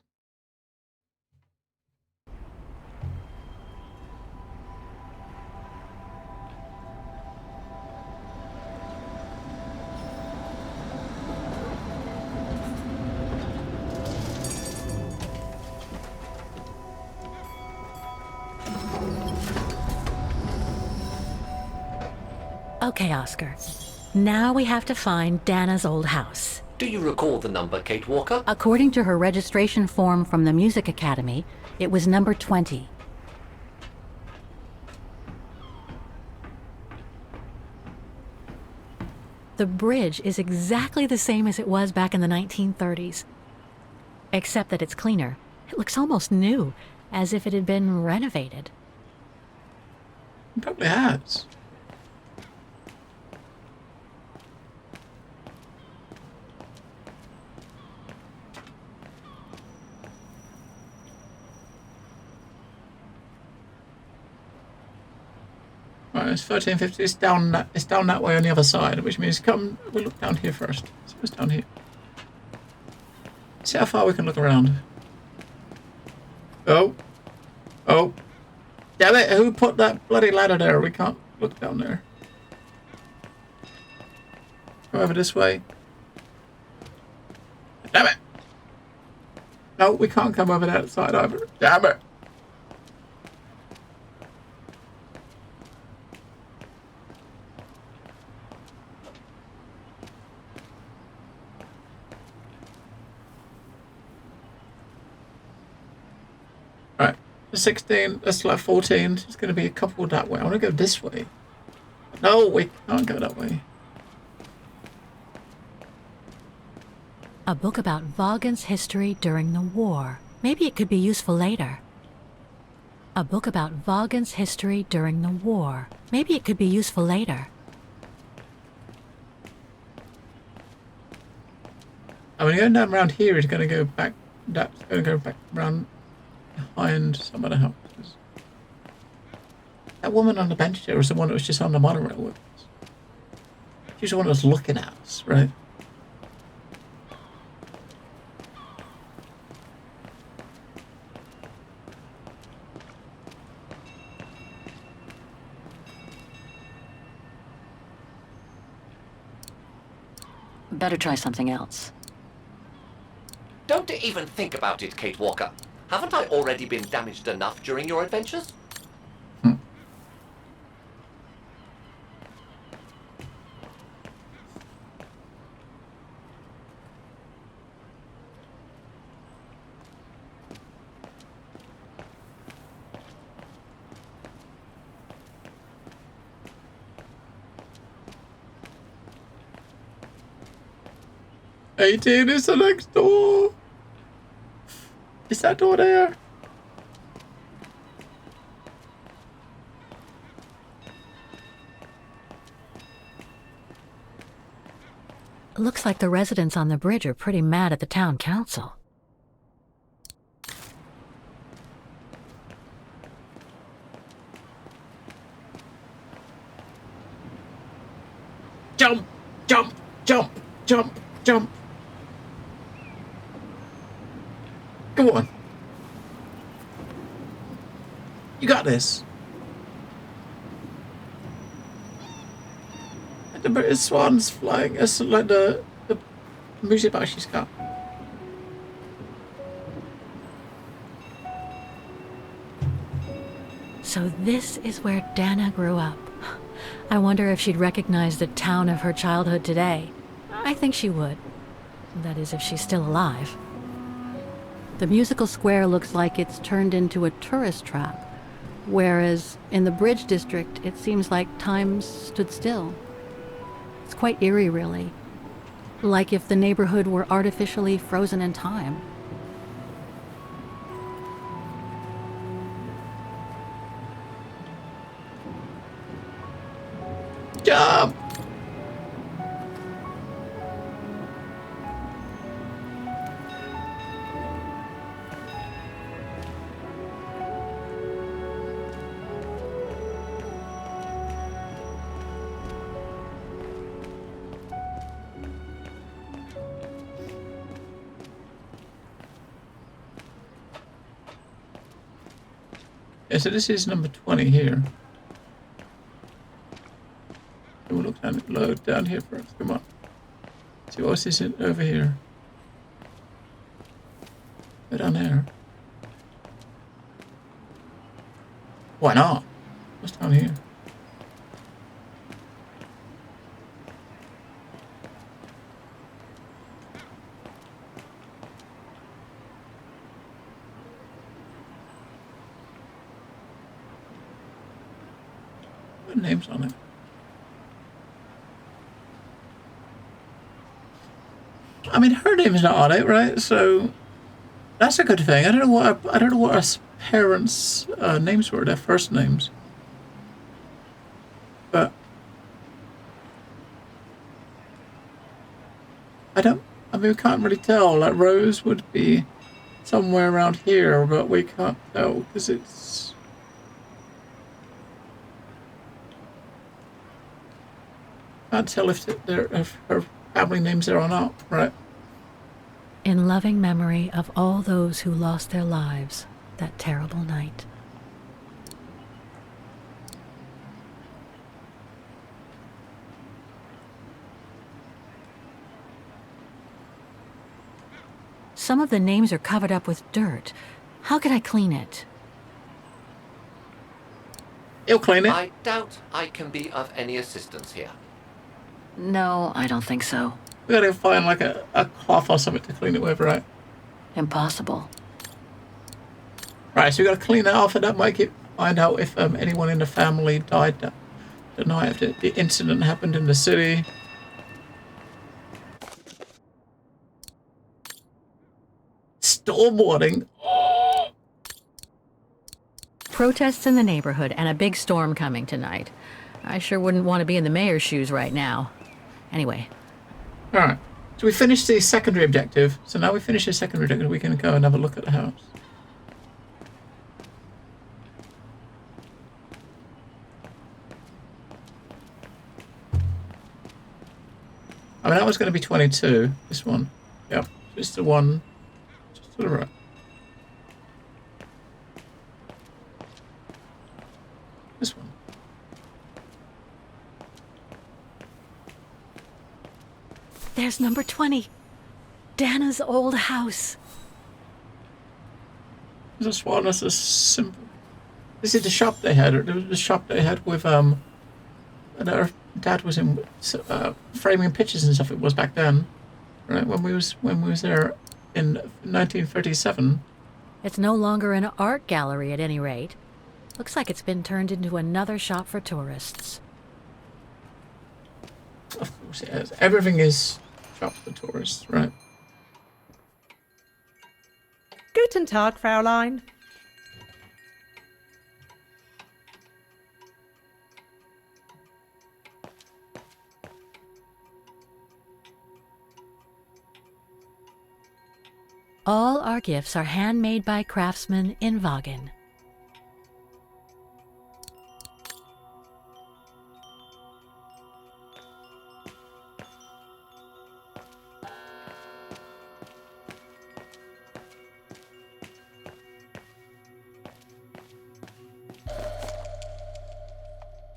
Okay, Oscar. Now we have to find Dana's old house. Do you recall the number, Kate Walker? According to her registration form from the Music Academy, it was number 20. The bridge is exactly the same as it was back in the 1930s. Except that it's cleaner. It looks almost new, as if it had been renovated. It probably has. Right, it's 1350. It's down that way on the other side, which means we'll look down here first. So it's down here. See how far we can look around. Oh. Oh. Damn it, who put that bloody ladder there? We can't look down there. Come over this way. Damn it. No, we can't come over that side either. Damn it. Right, 16, that's like 14. It's going to be a couple that way. I want to go this way. No, we can't go that way. A book about Vaughan's history during the war. Maybe it could be useful later. A book about Vaughan's history during the war. Maybe it could be useful later. I mean, going down around here is going to go back. That's going to go back around behind some of the houses. That woman on the bench there was the one that was just on the monorail with us. She's the one that was looking at us, right? Better try something else. Don't even think about it, Kate Walker. Haven't I already been damaged enough during your adventures? '18 is the next door. Is that door there? Looks like the residents on the bridge are pretty mad at the town council. Jump! Jump! Jump! Jump! Jump! Go on. You got this. And the British swan's flying. It's like the music box she's got. So this is where Dana grew up. I wonder if she'd recognize the town of her childhood today. I think she would. That is, if she's still alive. The musical square looks like it's turned into a tourist trap, whereas in the Bridge District, it seems like time stood still. It's quite eerie, really. Like if the neighborhood were artificially frozen in time. Jump! Yeah, so this is number 20 here. We'll look down here first. Come on. See what else is over here. Go down there. Why not? What's down here? What name's on it? I mean, her name's not on it, right? So that's a good thing. I don't know what our parents' names were, their first names, but I mean, we can't really tell. Like Rose would be somewhere around here, but we can't tell because it's. Can't tell if her family names there or not, right? In loving memory of all those who lost their lives that terrible night. Some of the names are covered up with dirt. How could I clean it? You'll clean it. I doubt I can be of any assistance here. No, I don't think so. We gotta find like a cloth or something to clean it with, right? Impossible. Right, so we gotta clean that off, and that might find out if anyone in the family died the night the incident happened in the city. Storm warning. Protests in the neighborhood and a big storm coming tonight. I sure wouldn't want to be in the mayor's shoes right now. Anyway. Alright. So we finished the secondary objective. So now we finish the secondary objective, we can go and have a look at the house. I mean, that was going to be 22. This one. Yep. Just the one. Just to the right. This one. There's number 20. Dana's old house. There's a swan. That's a simple. This is the shop they had. It was the shop they had with and our dad was in framing pictures and stuff. It was back then, right? When we was there in 1937. It's no longer an art gallery at any rate. Looks like it's been turned into another shop for tourists. Of course it is. Everything is shop for tourists, right? Guten Tag, Fraulein. All our gifts are handmade by craftsmen in Vagen.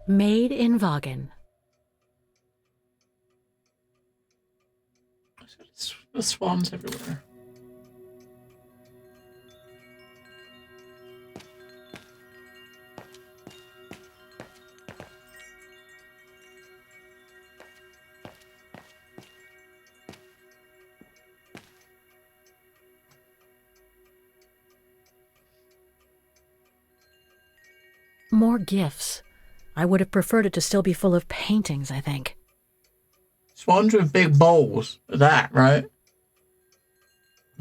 Made in Vagen. The swans everywhere. More gifts. I would have preferred it to still be full of paintings, I think. Swans with big bowls. That, right?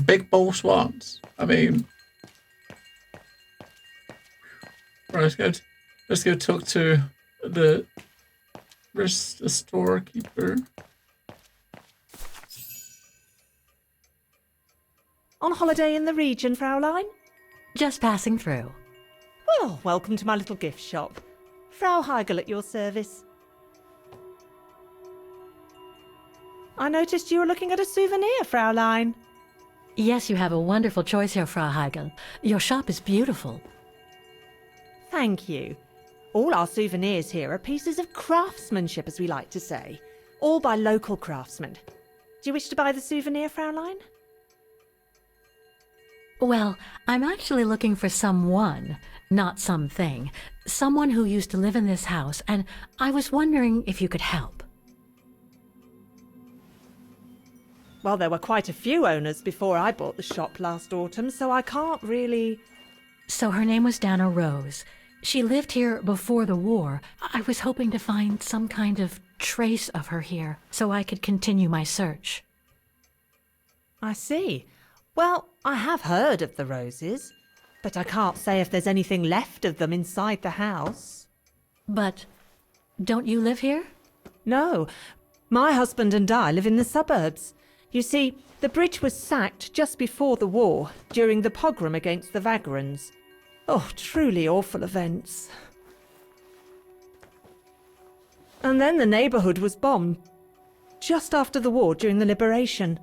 Big bowl swans. I mean... Right, let's go talk to the storekeeper. On holiday in the region, Fraulein? Just passing through. Well, welcome to my little gift shop. Frau Heigl at your service. I noticed you were looking at a souvenir, Fraulein. Yes, you have a wonderful choice here, Frau Heigl. Your shop is beautiful. Thank you. All our souvenirs here are pieces of craftsmanship, as we like to say. All by local craftsmen. Do you wish to buy the souvenir, Fraulein? Well, I'm actually looking for someone, not something. Someone who used to live in this house, and I was wondering if you could help. Well, there were quite a few owners before I bought the shop last autumn, so I can't really... So her name was Dana Rose. She lived here before the war. I was hoping to find some kind of trace of her here so I could continue my search. I see. Well, I have heard of the roses, but I can't say if there's anything left of them inside the house. But don't you live here? No. My husband and I live in the suburbs. You see, the bridge was sacked just before the war, during the pogrom against the Vagrants. Oh, truly awful events. And then the neighbourhood was bombed, just after the war during the liberation.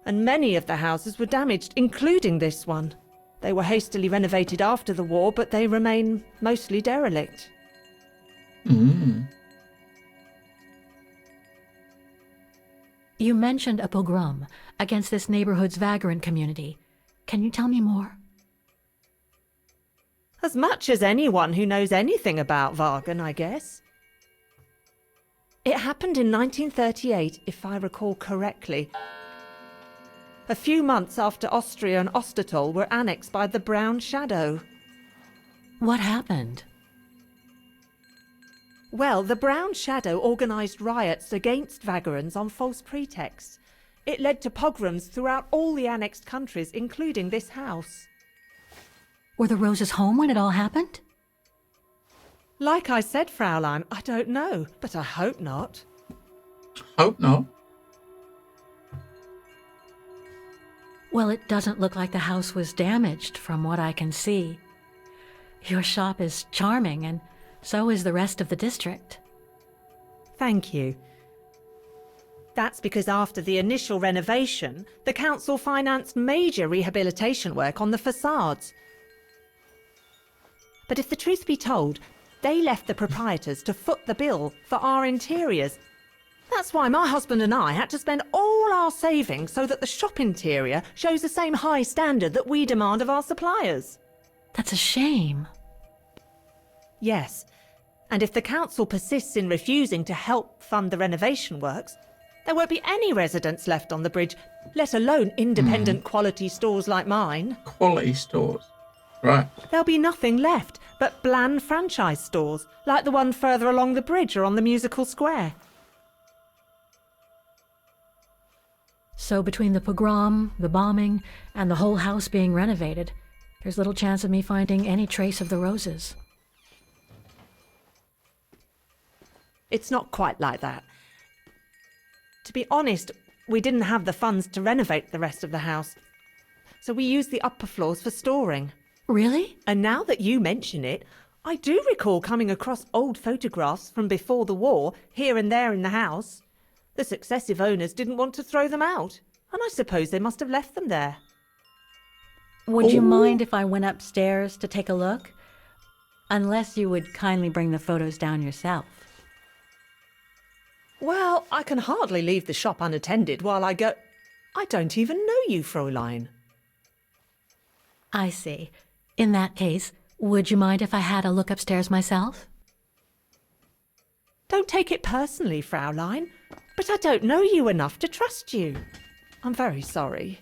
And many of the houses were damaged, including this one. They were hastily renovated after the war, but they remain mostly derelict. You mentioned a pogrom against this neighborhood's vagrant community. Can you tell me more? As much as anyone who knows anything about Vagan, I guess. It happened in 1938, if I recall correctly. A few months after Austria and Ostertal were annexed by the Brown Shadow. What happened? Well, the Brown Shadow organised riots against Vagrants on false pretexts. It led to pogroms throughout all the annexed countries, including this house. Were the Roses home when it all happened? Like I said, Fraulein, I don't know, but I hope not. Hope not. Well, it doesn't look like the house was damaged from what I can see. Your shop is charming, and so is the rest of the district. Thank you. That's because after the initial renovation, the council financed major rehabilitation work on the facades. But if the truth be told, they left the proprietors to foot the bill for our interiors. That's why my husband and I had to spend all our savings so that the shop interior shows the same high standard that we demand of our suppliers. That's a shame. Yes, and if the council persists in refusing to help fund the renovation works, there won't be any residents left on the bridge, let alone independent quality stores like mine. Quality stores. Right. There'll be nothing left but bland franchise stores, like the one further along the bridge or on the musical square. So between the pogrom, the bombing, and the whole house being renovated, there's little chance of me finding any trace of the Roses. It's not quite like that. To be honest, we didn't have the funds to renovate the rest of the house, so we used the upper floors for storing. Really? And now that you mention it, I do recall coming across old photographs from before the war, here and there in the house. The successive owners didn't want to throw them out, and I suppose they must have left them there. Would you mind if I went upstairs to take a look? Unless you would kindly bring the photos down yourself. Well, I can hardly leave the shop unattended while I go... I don't even know you, Fräulein. I see. In that case, would you mind if I had a look upstairs myself? Don't take it personally, Fraulein, but I don't know you enough to trust you. I'm very sorry.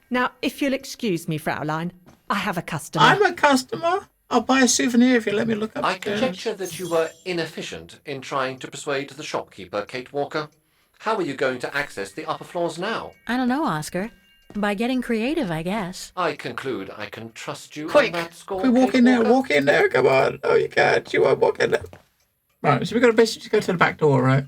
Now, if you'll excuse me, Fraulein, I have a customer. I'm a customer? I'll buy a souvenir if you let me look upstairs. I conjecture that you were inefficient in trying to persuade the shopkeeper, Kate Walker. How are you going to access the upper floors now? I don't know, Oscar. By getting creative, I guess. I conclude I can trust you Quick! on that score, We walk Kate in there, Walker? walk in there, come on. Oh, you can't. You won't walk in there. Right, so we've got to basically go to the back door, right?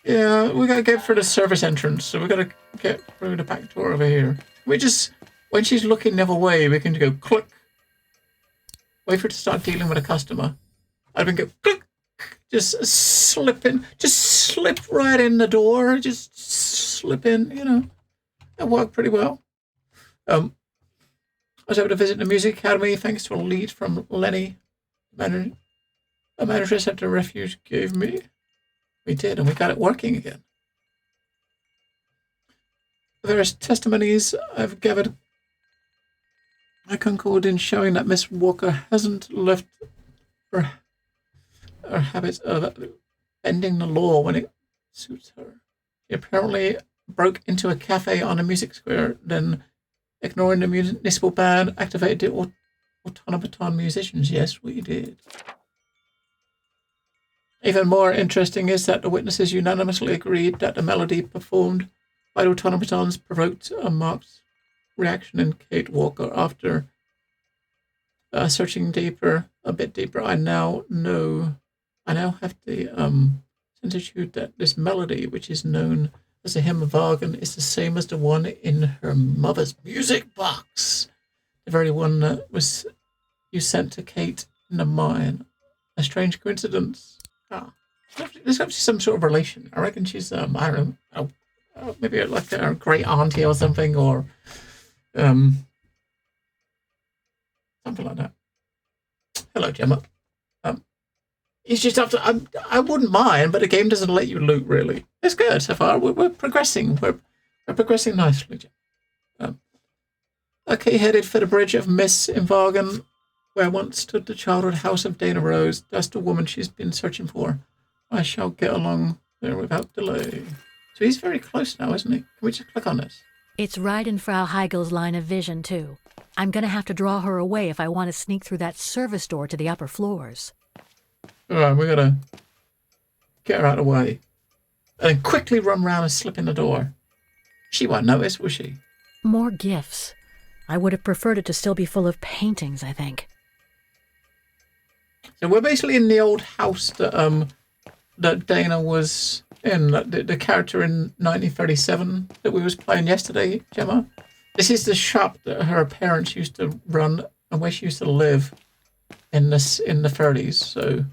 Yeah, we got to get through the service entrance, so we've got to get through the back door over here. We just, when she's looking the other way, we can go click. Wait for her to start dealing with a customer. And we can go click. Just slip in, just slip right in the door, just slip in, you know. It worked pretty well. I was able to visit the Music Academy thanks to a lead from Lenny, the manageress at the refuge gave me. We did, and we got it working again. The various testimonies I've gathered, I concord in showing that Miss Walker hasn't left her habits of bending the law when it suits her. She apparently broke into a cafe on a music square, then, ignoring the municipal ban, activated the automaton musicians. Yes, we did. Even more interesting is that the witnesses unanimously agreed that the melody performed by the automatons provoked a marked reaction in Kate Walker. After searching a bit deeper, I now have the certitude that this melody, which is known as the Hymn of Argon, is the same as the one in her mother's music box. The very one that was you sent to Kate in the mine. A strange coincidence. There's obviously some sort of relation. I reckon she's, I don't know, maybe like a great auntie or something, or something like that. Hello, Gemma. It's just after, I wouldn't mind, but the game doesn't let you loot, really. It's good so far. We're progressing. We're progressing nicely, Gemma. Okay, headed for the bridge of Miss Invargan, where once stood the childhood house of Dana Rose. That's the woman she's been searching for. I shall get along there without delay. So he's very close now, isn't he? Can we just click on this? It's right in Frau Heigel's line of vision, too. I'm going to have to draw her away if I want to sneak through that service door to the upper floors. All right, we got to get her out of the way. And then quickly run round and slip in the door. She won't notice, will she? More gifts. I would have preferred it to still be full of paintings, I think. So we're basically in the old house that Dana was in, the character in 1937 that we was playing yesterday, Gemma. This is the shop that her parents used to run and where she used to live in the 30s. So,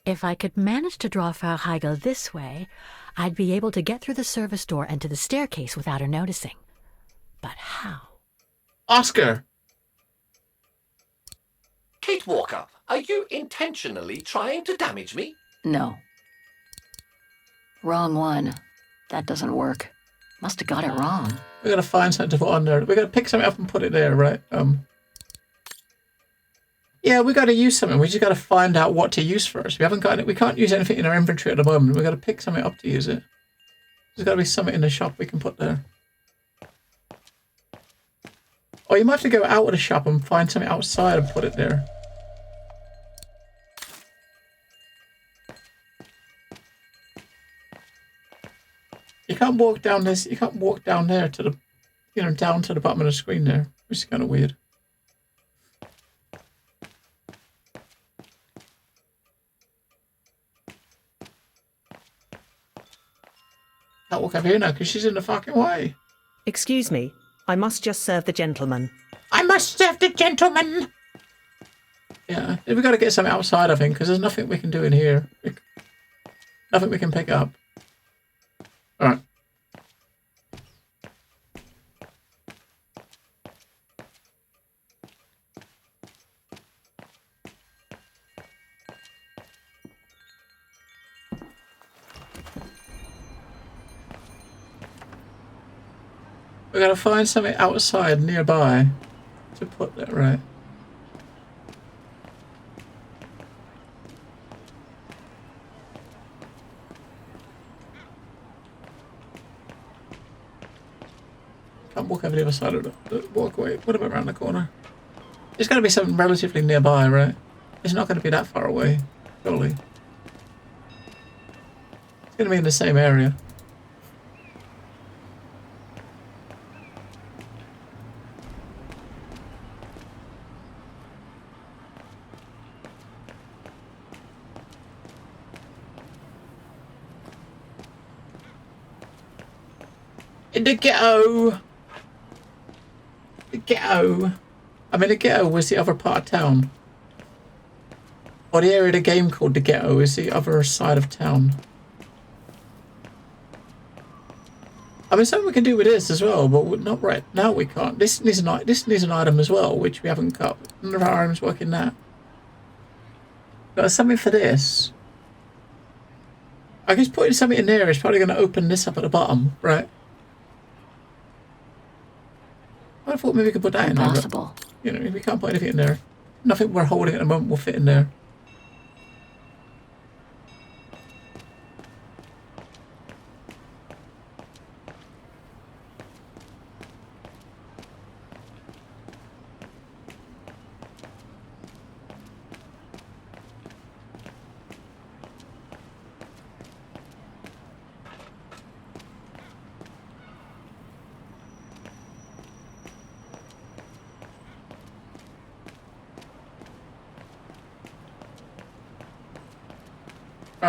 if I could manage to draw Frau Heigel this way, I'd be able to get through the service door and to the staircase without her noticing. But how? Oscar! Kate Walker, are you intentionally trying to damage me? No. Wrong one. That doesn't work. Must have got it wrong. We gotta find something to put on there. We gotta pick something up and put it there, right? Yeah, we gotta use something. We just gotta find out what to use first. We haven't got it. We can't use anything in our inventory at the moment. We gotta pick something up to use it. There's gotta be something in the shop we can put there. Or you might have to go out of the shop and find something outside and put it there. You can't walk down this. You can't walk down there to the, down to the bottom of the screen there, which is kind of weird. Can't walk over here now because she's in the fucking way. Excuse me, I must just serve the gentleman. I must serve the gentleman. Yeah, we've got to get something outside, I think, because there's nothing we can do in here. Nothing we can pick up. All right. We gotta find something outside nearby to put that right. Can't walk over the other side of the walkway. What about around the corner? There's gotta be something relatively nearby, right? It's not gonna be that far away, surely. It's gonna be in the same area. In the ghetto. The ghetto. I mean, the ghetto was the other part of town. Or the area of the game called the ghetto is the other side of town. I mean, something we can do with this as well, but not right now. We can't. This needs an item as well, which we haven't got. None of our items work in that. Got something for this. I guess putting something in there is probably going to open this up at the bottom, right? I thought maybe we could put that in there. Impossible. You know, we can't put anything in there. Nothing we're holding at the moment will fit in there.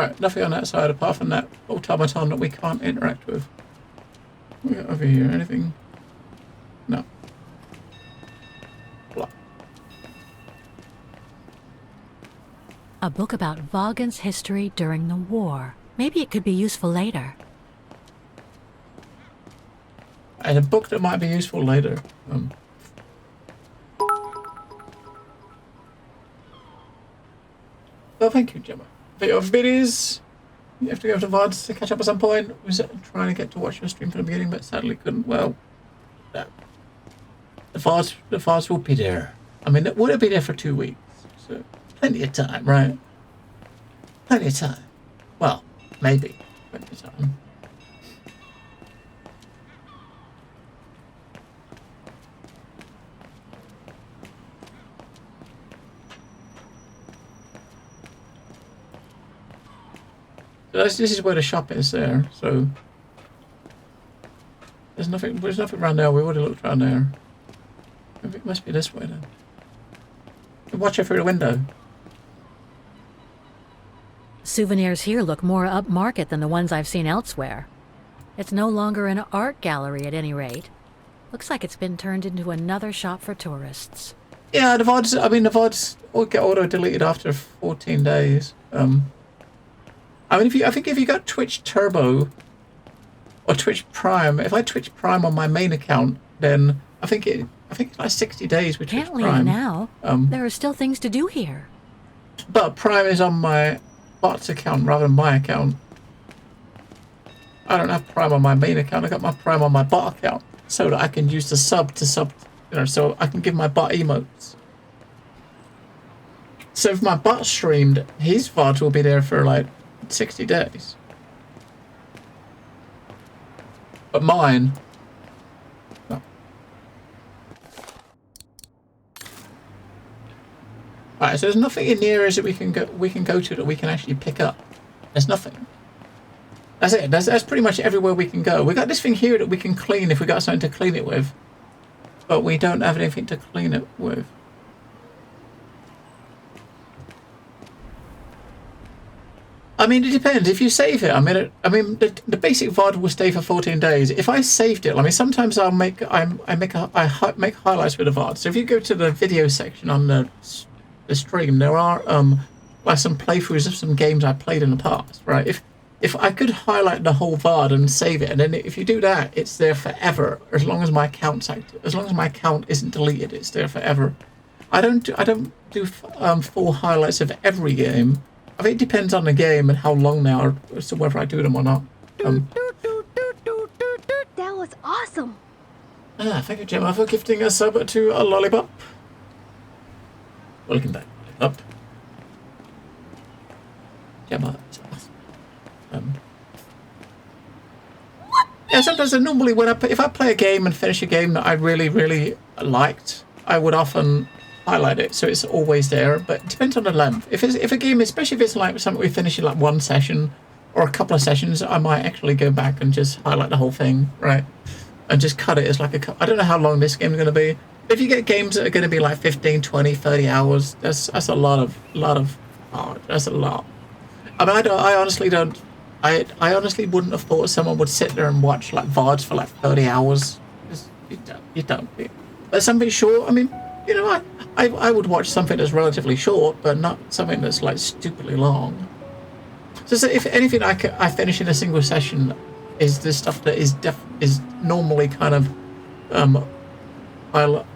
Alright, nothing on that side apart from that automaton that we can't interact with. We got over here, anything? No. Blah. A book about Vaughan's history during the war. Maybe it could be useful later. And a book that might be useful later. Well, thank you, Gemma. For your videos, you have to go to VODs to catch up at some point. I was trying to get to watch your stream from the beginning, but sadly couldn't. Well, no. The VODs will be there. I mean, it would have been there for 2 weeks, so plenty of time, right? Plenty of time. Well, maybe plenty of time. This is where the shop is there, so there's nothing around there. We would have looked around there. Maybe it must be this way then. Watch it through the window. Souvenirs here look more upmarket than the ones I've seen elsewhere. It's no longer an art gallery at any rate. Looks like it's been turned into another shop for tourists. Yeah, the VODs all get auto-deleted after 14 days. I mean, I think if you got Twitch Turbo or Twitch Prime, if I Twitch Prime on my main account, then I think it's like 60 days with Twitch Prime. Can't leave now. There are still things to do here. But Prime is on my bot's account rather than my account. I don't have Prime on my main account. I got my Prime on my bot account so that I can use the sub, so I can give my bot emotes. So if my bot streamed, his VOD will be there for like 60 days. But mine, no. Alright, so there's nothing in the areas that we can go to that we can actually pick up. There's nothing. That's it. That's pretty much everywhere we can go. We got this thing here that we can clean if we got something to clean it with, but we don't have anything to clean it with. I mean, it depends. If you save it, I mean, the basic VOD will stay for 14 days. If I saved it, I mean, sometimes I make highlights with the VOD. So if you go to the video section on the stream, there are like some playthroughs of some games I played in the past, right? If I could highlight the whole VOD and save it, and then if you do that, it's there forever as long as my account's active. As long as my account isn't deleted, it's there forever. I don't do full highlights of every game. I think it depends on the game and how long they are as to whether I do them or not. That was awesome. Thank you, Gemma, for gifting a sub to a lollipop. Welcome back, lollipop. Gemma, it's awesome. Yeah, sometimes normally when if I play a game and finish a game that I really, really liked, I would often highlight it so it's always there, but it depends on the length. If a game, especially if it's like something we finish in like one session or a couple of sessions, I might actually go back and just highlight the whole thing, right? And just cut it as like I don't know how long this game is going to be. If you get games that are going to be like 15, 20, 30 hours, that's a lot of that's a lot. I mean, I honestly wouldn't have thought someone would sit there and watch like VODs for like 30 hours. You don't. But something short, I mean, you know, I would watch something that's relatively short, but not something that's like stupidly long. So if anything I finish in a single session is the stuff that is normally kind of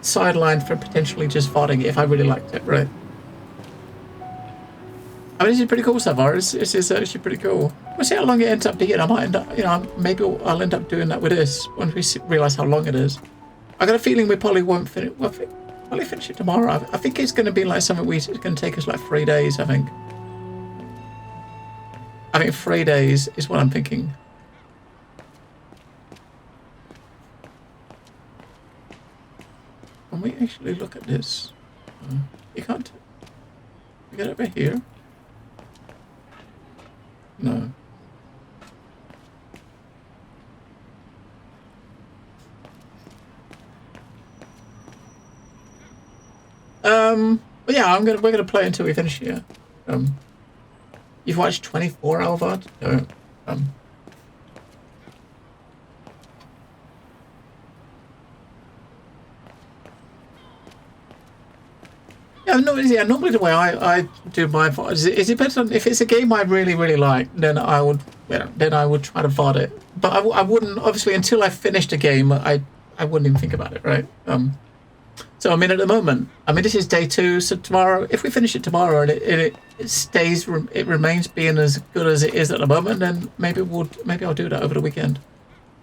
sidelined for potentially just VODing it if I really liked it, right? I mean, this is pretty cool so far. This is actually pretty cool. We'll see how long it ends up being. I might end up, you know, maybe I'll end up doing that with this once we realise how long it is. I got a feeling we probably won't finish. Well, probably finish it tomorrow. I think it's going to be like something it's going to take us like 3 days. I think 3 days is what I'm thinking. Can we actually look at this? You can't. You get over here. No. But yeah, we're gonna play until we finish here. You've watched 24-hour VOD? No. Yeah, normally the way I do my VODs is it better if it's a game I really, really like, then I would try to VOD it. But I wouldn't, obviously, until I finished a game, I wouldn't even think about it, right? So, I mean, at the moment, I mean, this is day 2, so tomorrow, if we finish it tomorrow and it stays, it remains being as good as it is at the moment, then maybe I'll do that over the weekend.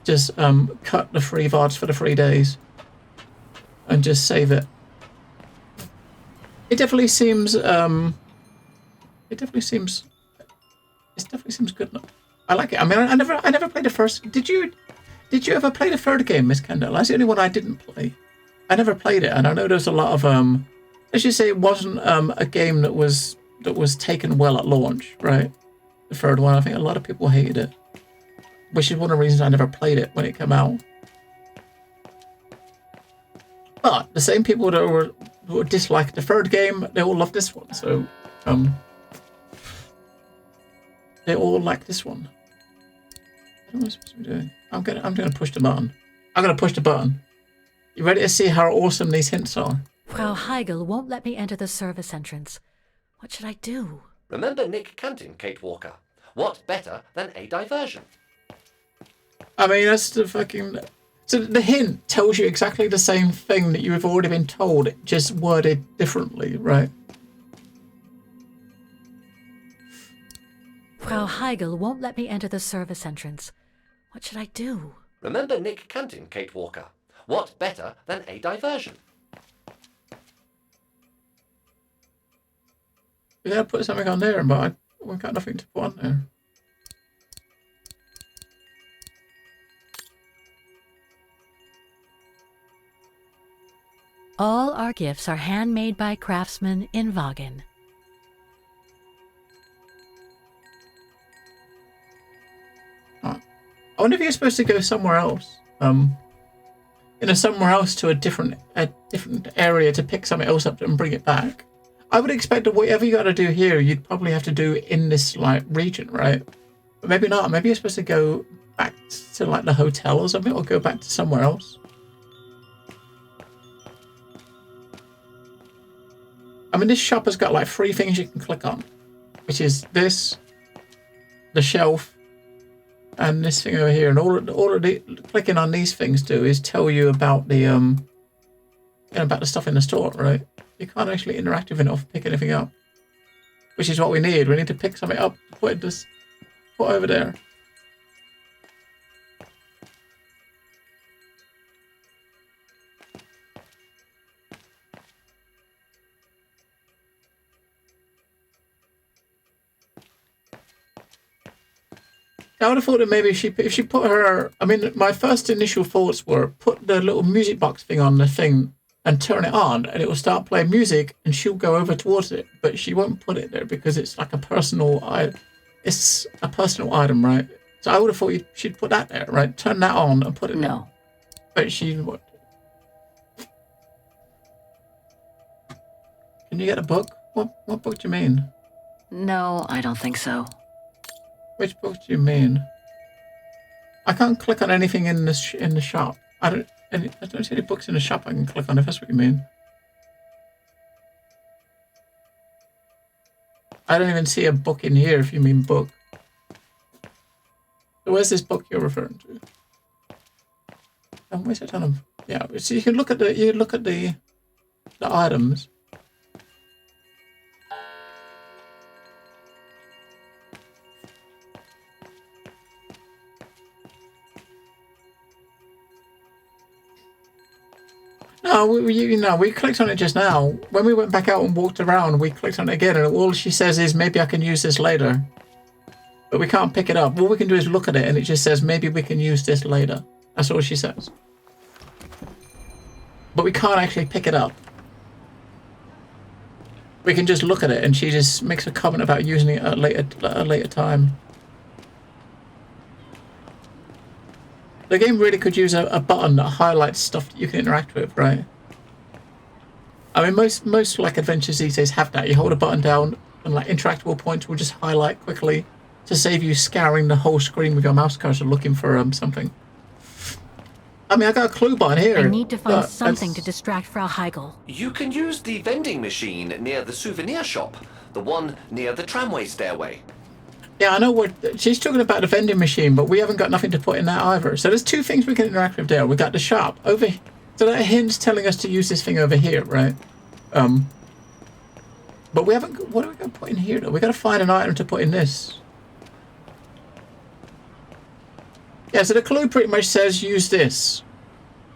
Just cut the free VODs for the 3 days and just save it. It definitely seems good enough. I like it. I mean, I never played the first. Did you ever play the third game, Miss Kendall? That's the only one I didn't play. I never played it, and I know there's a lot of let's just say it wasn't a game that was taken well at launch, right? The third one, I think a lot of people hated it, which is one of the reasons I never played it when it came out. But the same people that were disliked the third game, they all love this one. So, they all like this one. What am I supposed to be doing? I'm gonna push the button. I'm gonna push the button. You ready to see how awesome these hints are? Frau Heigl won't let me enter the service entrance. What should I do? Remember Nick Canton, Kate Walker. What better than a diversion? I mean, that's the fucking... So the hint tells you exactly the same thing that you have already been told, just worded differently, right? Frau Heigl won't let me enter the service entrance. What should I do? Remember Nick Canton, Kate Walker. What better than a diversion? Yeah, I put something on there, but we've got nothing to put on there. All our gifts are handmade by craftsmen in Vagen. I wonder if you're supposed to go somewhere else. Somewhere else to a different area to pick something else up and bring it back. I would expect that whatever you got to do here, you'd probably have to do in this region, right? But maybe not. Maybe you're supposed to go back to the hotel or something, or go back to somewhere else. I mean, this shop has got 3 things you can click on, which is this, the shelf, and this thing over here. And all of the clicking on these things do is tell you about the stuff in the store, right? You can't actually interact with it or pick anything up, which is what we need. We need to pick something up, put over there. I would have thought that maybe if she put her... I mean, my first initial thoughts were put the little music box thing on the thing and turn it on, and it will start playing music, and she'll go over towards it. But she won't put it there because it's like a personal... It's a personal item, right? So I would have thought she'd put that there, right? Turn that on and put it there. But she... What? Can you get a book? What book do you mean? No, I don't think so. Which book do you mean? I can't click on anything in the shop. I don't see any books in the shop I can click on, if that's what you mean. I don't even see a book in here, if you mean book. So where's this book you're referring to? Where's it on? Yeah, so you can look at the items. No, we clicked on it just now. When we went back out and walked around, we clicked on it again, and all she says is, maybe I can use this later. But we can't pick it up. All we can do is look at it, and it just says, maybe we can use this later. That's all she says. But we can't actually pick it up. We can just look at it, and she just makes a comment about using it at a later time. The game really could use a button that highlights stuff that you can interact with, right? I mean, most adventures these days have that. You hold a button down, and like interactable points will just highlight quickly to save you scouring the whole screen with your mouse cursor looking for something. I mean, I got a clue behind here. I need to find something to distract Frau Heigl. You can use the vending machine near the souvenir shop, the one near the tramway stairway. Yeah, I know what she's talking about, the vending machine, but we haven't got nothing to put in that either. So there's two things we can interact with there. We got the shop over here. So that hint's telling us to use this thing over here, right? But we haven't. What are we going to put in here though? We got to find an item to put in this. Yeah, so the clue pretty much says use this,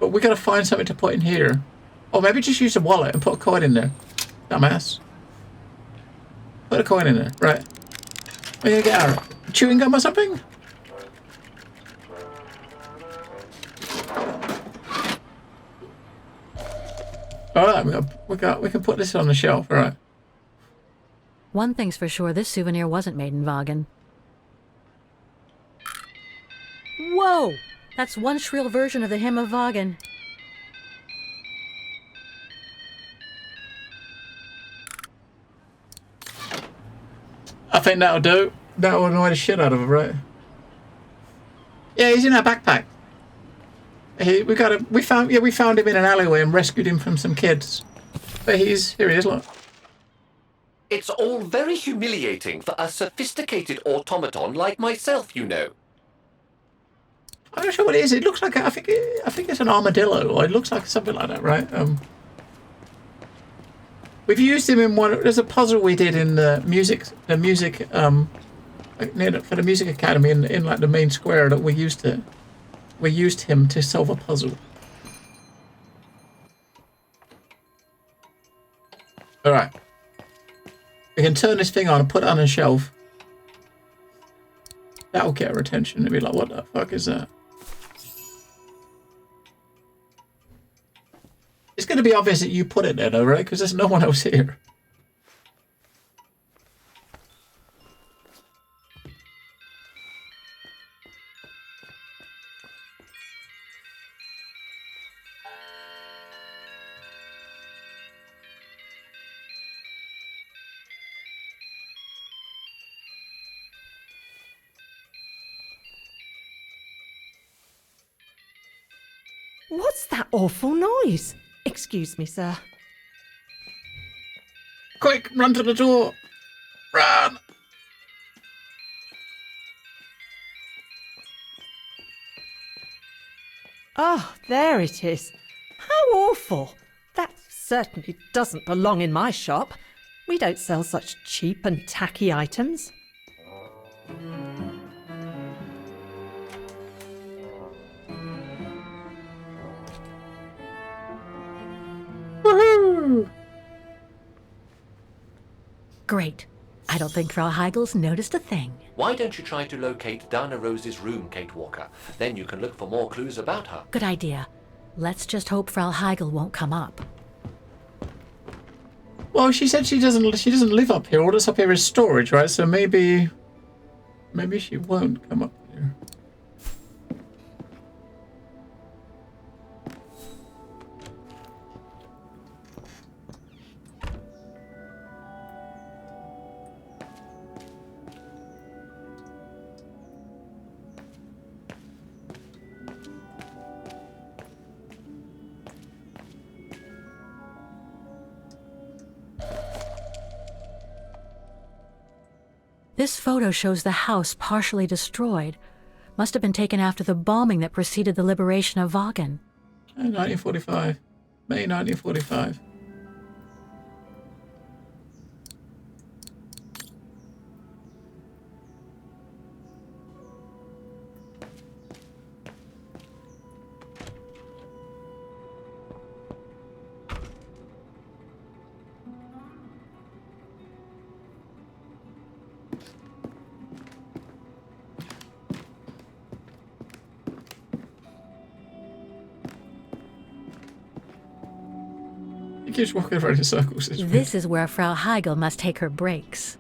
but we got to find something to put in here. Or maybe just use a wallet and put a coin in there. Dumbass. Put a coin in there, right? We're gonna get our chewing gum or something. All right, we can put this on the shelf. All right. One thing's for sure, this souvenir wasn't made in Vagen. Whoa! That's one shrill version of the Hymn of Vagen. I think that'll do. That'll annoy the shit out of him, right? Yeah, he's in our backpack. We found him in an alleyway and rescued him from some kids. But here he is, look. It's all very humiliating for a sophisticated automaton like myself, you know. I'm not sure what it is. It looks like I think it's an armadillo, or it looks like something like that, right? We've used him in one. There's a puzzle we did in the music for the music academy in like the main square that we used him to solve a puzzle. All right. We can turn this thing on and put it on a shelf. That'll get our attention. It'll be like, what the fuck is that? It's going to be obvious that you put it there, though, right? Because there's no one else here. What's that awful noise? Excuse me, sir. Quick, run to the door. Run! Ah, there it is. How awful. That certainly doesn't belong in my shop. We don't sell such cheap and tacky items. Woohoo! Great. I don't think Frau Heigl's noticed a thing. Why don't you try to locate Dana Rose's room, Kate Walker? Then you can look for more clues about her. Good idea. Let's just hope Frau Heigl won't come up. Well, she said she doesn't live up here. All that's up here is storage, right? So maybe she won't come up here. This photo shows the house partially destroyed. Must have been taken after the bombing that preceded the liberation of Vagen. 1945. May 1945. He keeps walking around in circles. This is where Frau Heigl must take her breaks.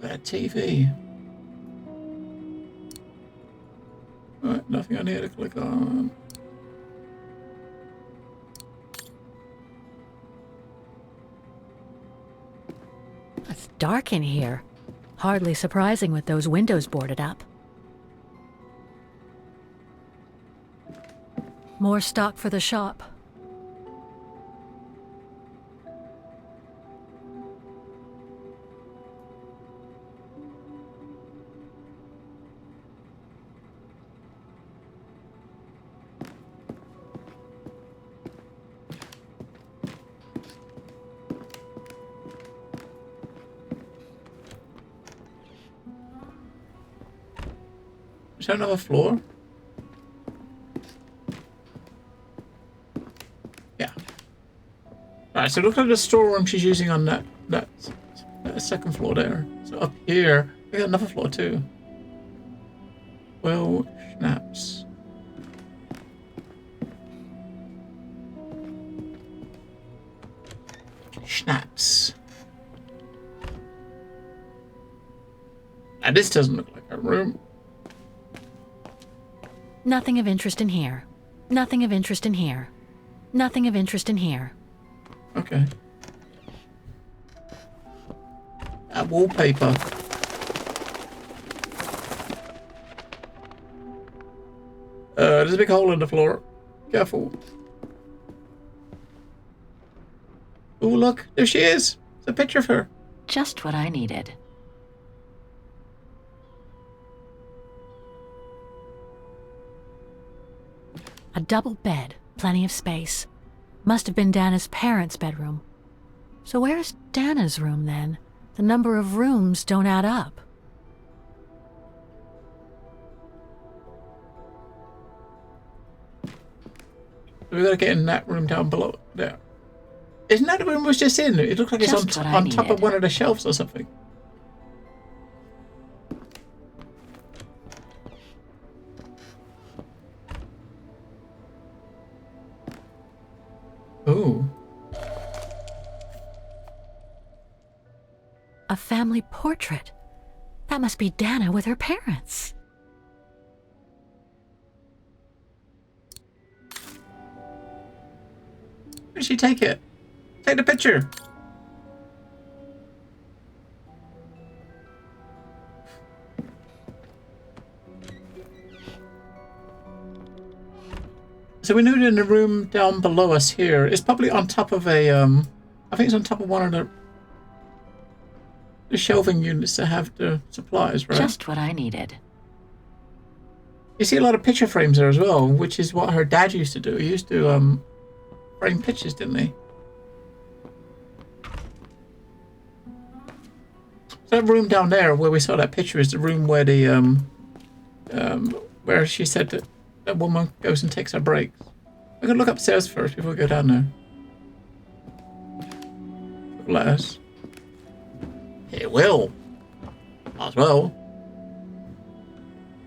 That TV. Right, nothing on here to click on. It's dark in here. Hardly surprising with those windows boarded up. More stock for the shop. Is there another floor? Yeah. Alright, so look at the storeroom she's using on that second floor there. So up here, we got another floor too. Well, schnapps. Schnapps. And this doesn't look like a room. Nothing of interest in here. Nothing of interest in here. Nothing of interest in here. Okay. Wallpaper. There's a big hole in the floor. Careful. Oh, look. There she is. It's a picture of her. Just what I needed. A double bed, plenty of space. Must have been Dana's parents' bedroom. So where's Dana's room then? The number of rooms don't add up. We gotta get in that room down below there. Isn't that the room we was just in? It looks like it's on top of one of the shelves or something. Ooh. A family portrait. That must be Dana with her parents. Where did she take it? Take the picture. So we know that in the room down below us here, it's probably on top of a, I think it's on top of one of the shelving units that have the supplies, right? Just what I needed. You see a lot of picture frames there as well, which is what her dad used to do. He used to frame pictures, didn't he? So that room down there where we saw that picture is the room where the where she said that that woman goes and takes her breaks. We're gonna look upstairs first before we go down there. Let us. It will. Might as well.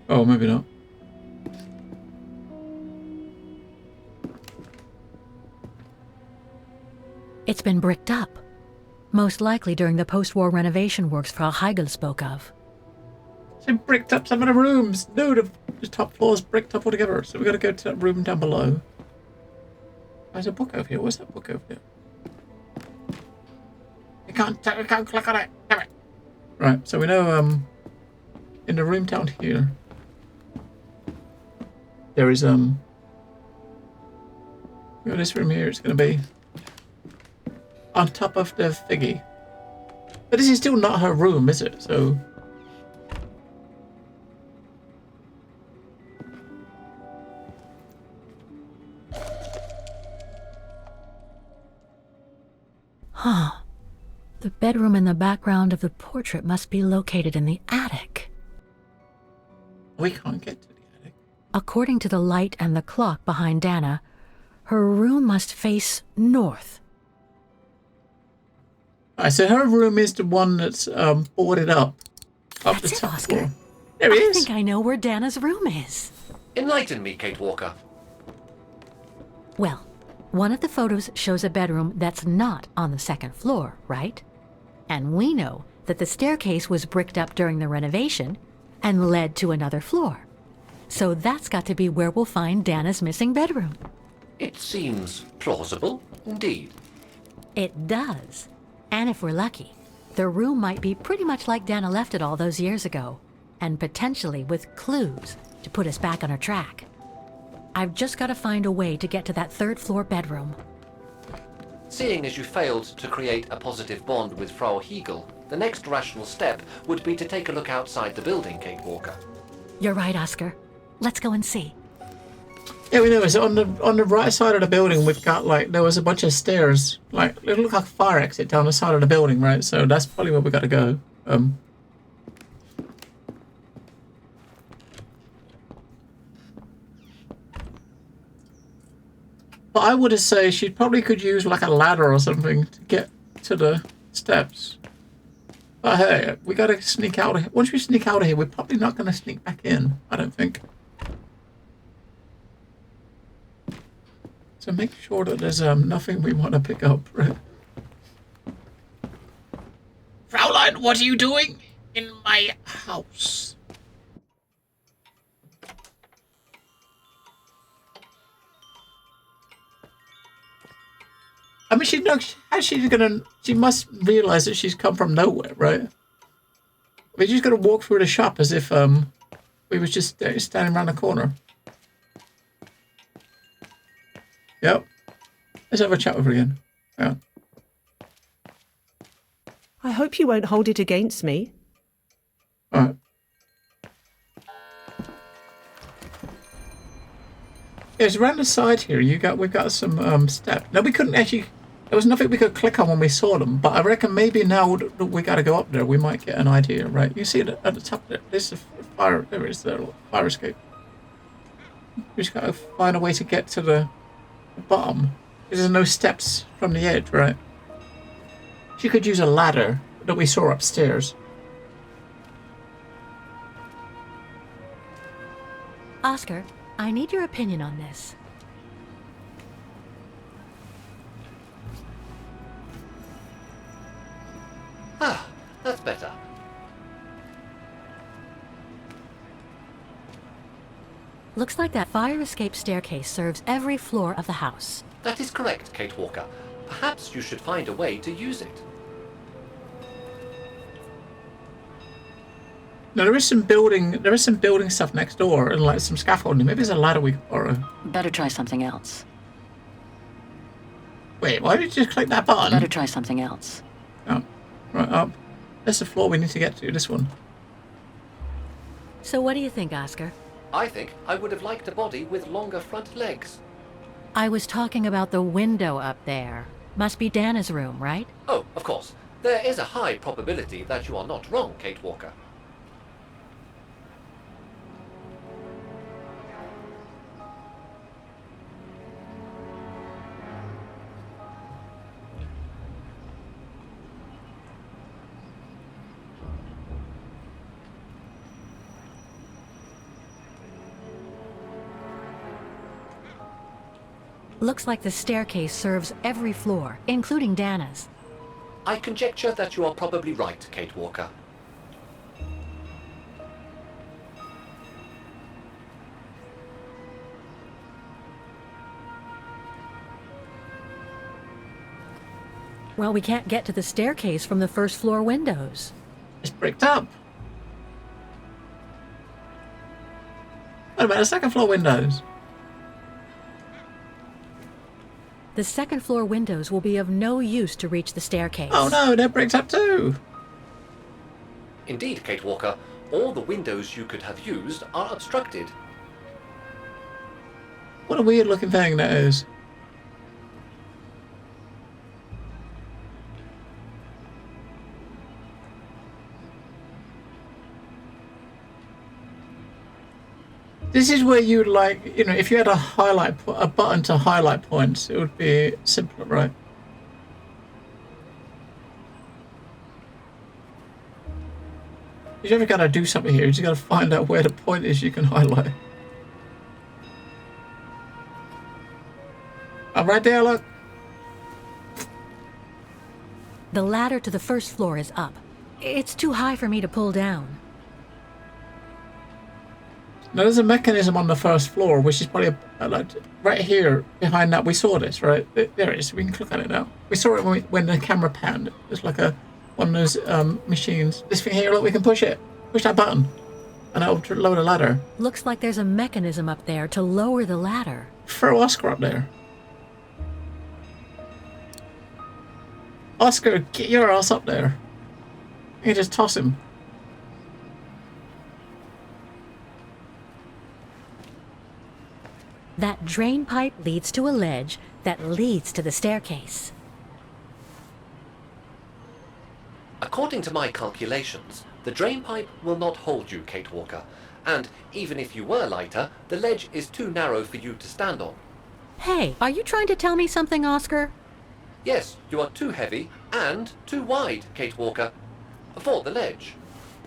Oh, maybe not. It's been bricked up. Most likely during the post-war renovation works Frau Heigl spoke of. She bricked up some of the rooms. No, the top floor's bricked up altogether. So we got to go to that room down below. There's a book over here. Where's that book over here? We can't click on it. Damn it. Right. So we know in the room down here there is this room here. It's going to be on top of the thingy. But this is still not her room, is it? So. Huh. The bedroom in the background of the portrait must be located in the attic. We can't get to the attic. According to the light and the clock behind Dana, her room must face north. So her room is the one that's boarded up That's the it, top Oscar. floor. There it I is. think I know where Dana's room is. Enlighten me, Kate Walker. Well, one of the photos shows a bedroom that's not on the second floor, right? And we know that the staircase was bricked up during the renovation and led to another floor. So that's got to be where we'll find Dana's missing bedroom. It seems plausible, indeed. It does. And if we're lucky, The room might be pretty much like Dana left it all those years ago, and potentially with clues to put us back on our track. I've just got to find a way to get to that third-floor bedroom. Seeing as you failed to create a positive bond with Frau Hegel, the next rational step would be to take a look outside the building, Kate Walker. You're right, Oscar. Let's go and see. Yeah, we know. It's on the right side of the building. We've got there was a bunch of stairs, it looked like a fire exit down the side of the building, right? So that's probably where we got to go. But I would say she probably could use like a ladder or something to get to the steps. But hey, we got to sneak out of here. Once we sneak out of here, we're probably not going to sneak back in. I don't think. So make sure that there's nothing we want to pick up, right? Fraulein, what are you doing in my house? I mean, she knows how she's gonna. She must realize that she's come from nowhere, right? We're just gonna walk through the shop as if we was just standing around the corner. Yep. Let's have a chat with her again. Yeah. I hope you won't hold it against me. All right. Yeah, it's around the side here. We've got some steps. No, we couldn't actually. There was nothing we could click on when we saw them. But I reckon maybe now that we got to go up there, we might get an idea, right? You see it at the top there. There's a fire. There is the fire escape. We just got to find a way to get to the bottom. There's no steps from the edge, right? She could use a ladder that we saw upstairs. Oscar, I need your opinion on this. Ah, that's better. Looks like that fire escape staircase serves every floor of the house. That is correct, Kate Walker. Perhaps you should find a way to use it. No, there is some building stuff next door and like some scaffolding. Maybe there's a ladder we could borrow. Better try something else. Wait, why did you just click that button? Better try something else. Oh, right up. That's the floor we need to get to, this one. So what do you think, Oscar? I think I would have liked a body with longer front legs. I was talking about the window up there. Must be Dana's room, right? Oh, of course. There is a high probability that you are not wrong, Kate Walker. Looks like the staircase serves every floor, including Dana's. I conjecture that you are probably right, Kate Walker. Well, we can't get to the staircase from the first floor windows. It's bricked up. What about the second floor windows? The second floor windows will be of no use to reach the staircase. Oh no, they're bricked up too. Indeed, Kate Walker. All the windows you could have used are obstructed. What a weird looking thing that is. This is where you'd like, you know, if you had a button to highlight points, it would be simpler, right? You never gotta do something here, you just gotta find out where the point is you can highlight. I'm right there, look. The ladder to the first floor is up. It's too high for me to pull down. Now there's a mechanism on the first floor, which is probably like right here behind that. We saw this, right? There it is. We can click on it now. We saw it when the camera panned. It's like a one of those machines. This thing here, look, we can push it. Push that button. And it'll lower the ladder. Looks like there's a mechanism up there to lower the ladder. Throw Oscar up there. Oscar, get your ass up there. You just toss him. That drain pipe leads to a ledge that leads to the staircase. According to my calculations, the drain pipe will not hold you, Kate Walker. And even if you were lighter, the ledge is too narrow for you to stand on. Hey, are you trying to tell me something, Oscar? Yes, you are too heavy and too wide, Kate Walker, for the ledge.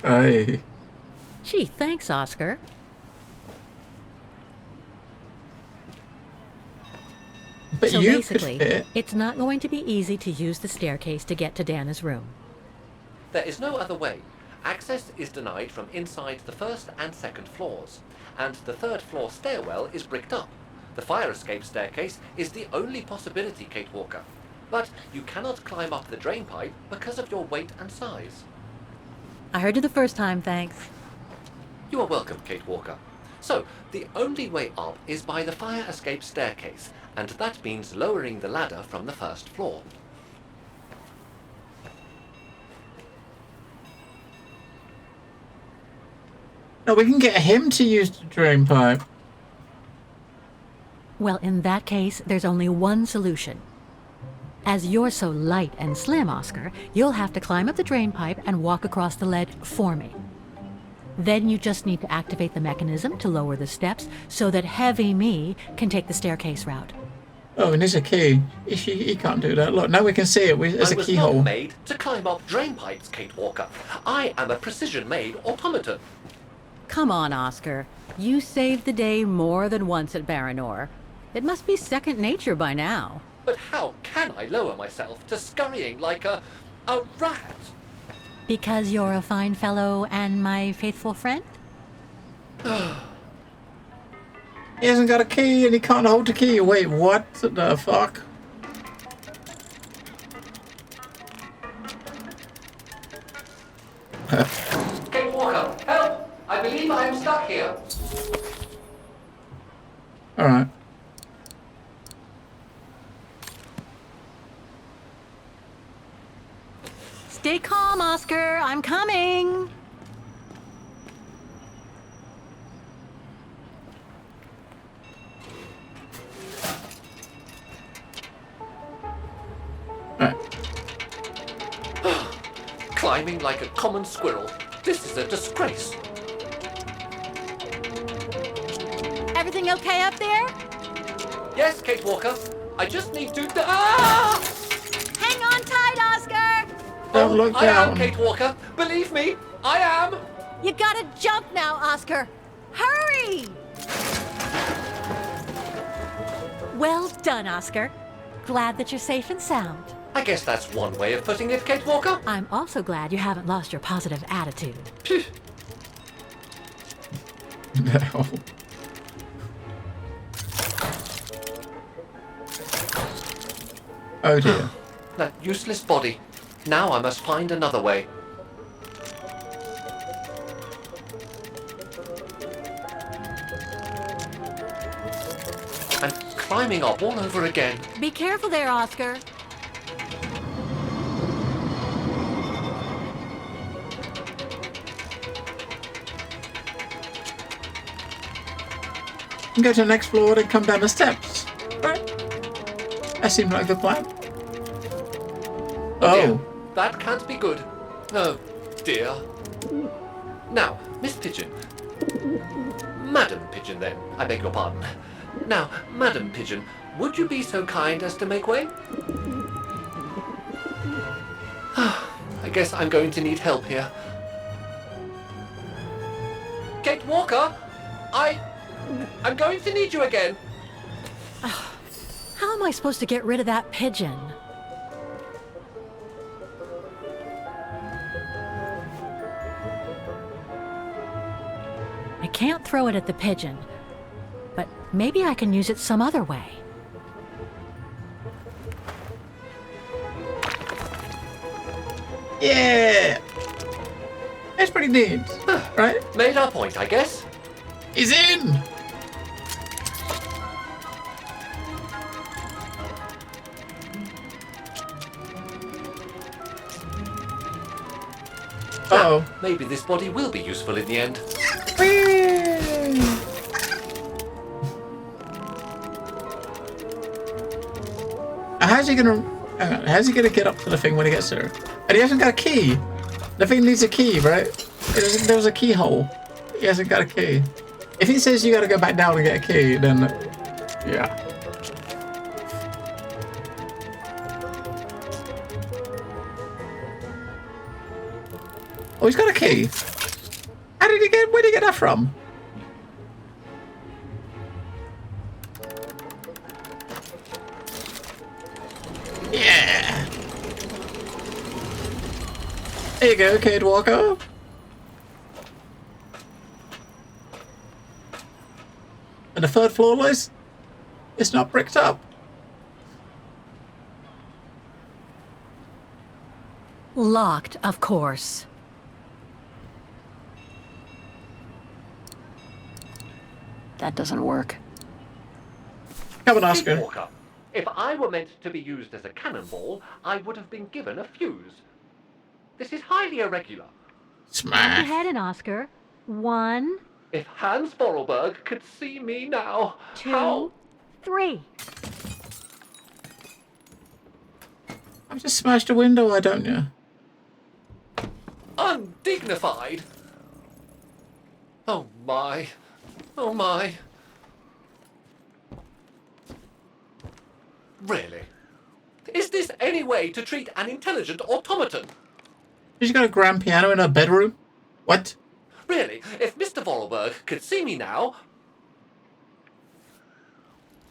Aye. Gee, thanks, Oscar. But so you basically, could fit. it's not going to be easy to use the staircase to get to Dana's room. There is no other way. Access is denied from inside the first and second floors, and the third floor stairwell is bricked up. The fire escape staircase is the only possibility, Kate Walker. But you cannot climb up the drain pipe because of your weight and size. I heard you the first time, thanks. You are welcome, Kate Walker. So, the only way up is by the fire escape staircase, and that means lowering the ladder from the first floor. No, we can get him to use the drain pipe. Well, in that case, there's only one solution. As you're so light and slim, Oscar, you'll have to climb up the drain pipe and walk across the ledge for me. Then you just need to activate the mechanism to lower the steps so that heavy me can take the staircase route. Oh, and there's a key. He can't do that. Look, now we can see it. There's a keyhole. I was not made to climb up drain pipes, Kate Walker. I am a precision-made automaton. Come on, Oscar. You saved the day more than once at Baranor. It must be second nature by now. But how can I lower myself to scurrying like a rat? Because you're a fine fellow and my faithful friend? He hasn't got a key and he can't hold the key. Wait, what the fuck? Kate Walker, help! I believe I am stuck here. Alright. Stay calm, Oscar. I'm coming. Climbing like a common squirrel. This is a disgrace. Everything okay up there? Yes, Kate Walker. I just need to... Ah! Hang on tight, Oscar! Don't look I down. am, Kate Walker. Believe me, I am. You gotta jump now, Oscar. Hurry! Well done, Oscar. Glad that you're safe and sound. I guess that's one way of putting it, Kate Walker. I'm also glad you haven't lost your positive attitude. No. Oh dear. That useless body. Now I must find another way. I'm climbing up all over again. Be careful there, Oscar. You can go to the next floor and come down the steps. Right? That seems like a good plan. Oh dear, that can't be good. Oh dear. Now, Miss Pigeon. Madam Pigeon then, I beg your pardon. Now, Madam Pigeon, would you be so kind as to make way? I guess I'm going to need help here. Kate Walker, I'm going to need you again. How am I supposed to get rid of that pigeon? I can't throw it at the pigeon, but maybe I can use it some other way. Yeah! That's pretty neat, right? Made our point, I guess. He's in! Uh-oh. Maybe this body will be useful in the end. How's he gonna get up to the thing when he gets there? And he hasn't got a key. The thing needs a key, right? There was a keyhole. He hasn't got a key. If he says you gotta go back down and get a key, then yeah. Oh, he's got a key. Where did he get that from? Yeah. There you go, Cade Walker. And the third floor list? It's not bricked up. Locked, of course. That doesn't work. Come on, Oscar. Walker, if I were meant to be used as a cannonball, I would have been given a fuse. This is highly irregular. Smash. Go ahead, Oscar. 1, If Hans Vorarlberg could see me now, 2, how... 3. I've just smashed a window, why don't you? Undignified! Oh my. Oh my. Really? Is this any way to treat an intelligent automaton? She's got a grand piano in her bedroom? What? Really? If Mr. Vorarlberg could see me now...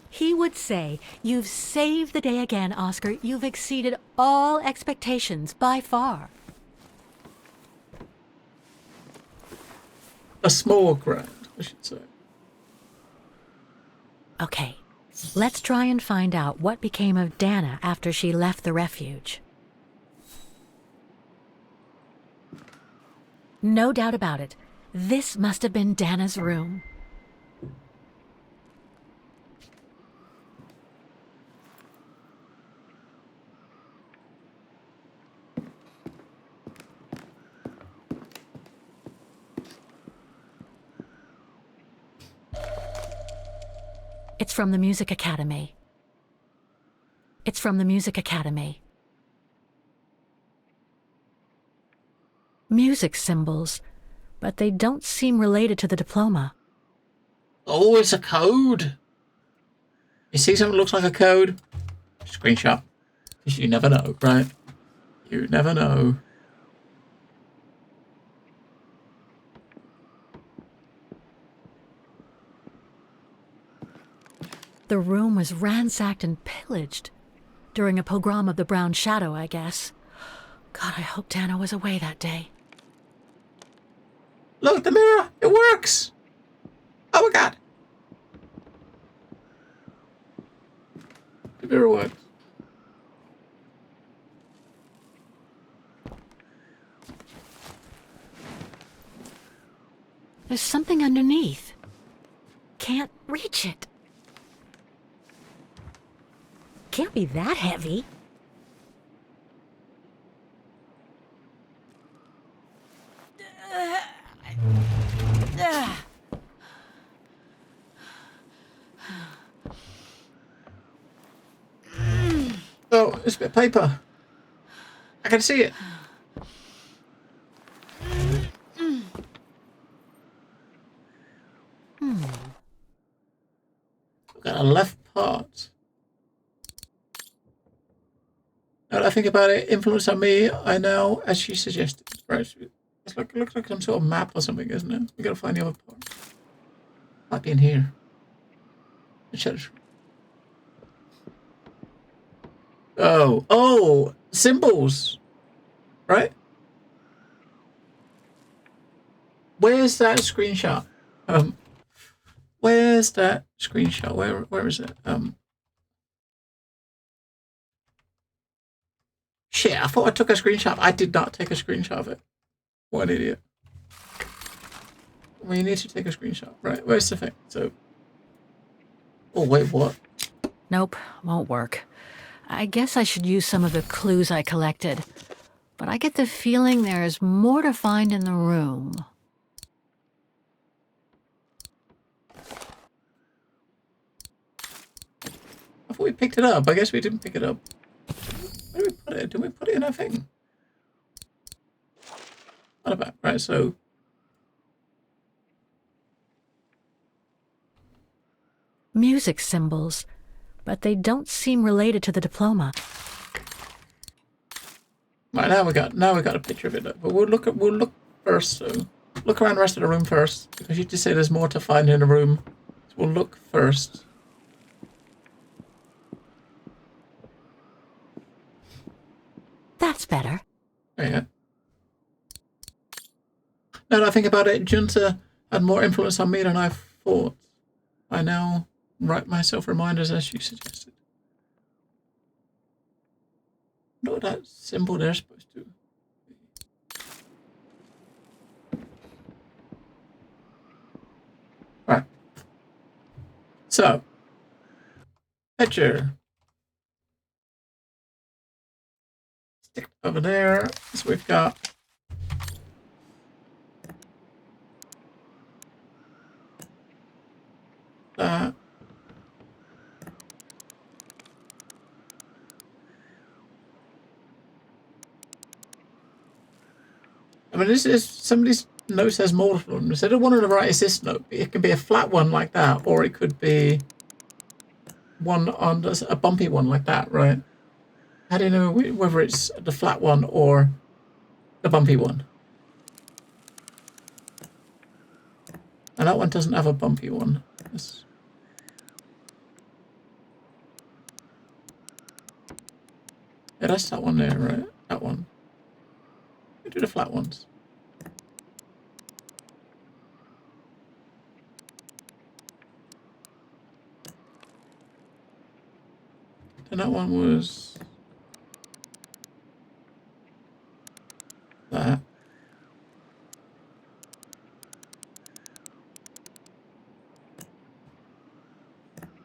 He would say, "You've saved the day again, Oscar. You've exceeded all expectations by far." A small grand, I should say. Okay, let's try and find out what became of Dana after she left the refuge. No doubt about it. This must have been Dana's room. It's from the Music Academy. It's from the Music Academy. Music symbols, but they don't seem related to the diploma. Oh, it's a code. You see something that looks like a code? Screenshot. Because you never know, right? You never know. The room was ransacked and pillaged during a pogrom of the Brown Shadow, I guess. God, I hope Dana was away that day. Look, the mirror! It works! Oh my god! The mirror works. There's something underneath. Can't reach it. Can't be that heavy. Oh, it's a bit of paper. I can see it. Got a left part. Now that I think about it, influence on me, I know, as she suggested. Right, it looks like some sort of map or something, isn't it? We gotta find the other part. Might be in here. Oh, symbols, right? Where's that screenshot? Where's that screenshot? Where is it? shit, I thought I took a screenshot. I did not take a screenshot of it. What an idiot. We need to take a screenshot. Right, where's the thing? So... Oh, wait, what? Nope, won't work. I guess I should use some of the clues I collected. But I get the feeling there's more to find in the room. I thought we picked it up. I guess we didn't pick it up. Where did we put it? Did we put it in our thing? What about? Right, so... Music symbols, but they don't seem related to the diploma. Right, now we got a picture of it. But we'll look first. So look around the rest of the room first, because you just say there's more to find in the room. So we'll look first. That's better. Yeah. Now that I think about it, Junta had more influence on me than I thought. I now write myself reminders as you suggested. What that symbol they're supposed to. Right. So, picture. Stick over there. So we've got that. I mean, this is somebody's note says multiple. Instead of one of the right is this note, it can be a flat one like that, or it could be one on a bumpy one like that, right? How do you know whether it's the flat one or the bumpy one? And that one doesn't have a bumpy one. Yeah, that's that one there, right? That one. We do the flat ones. And that one was that.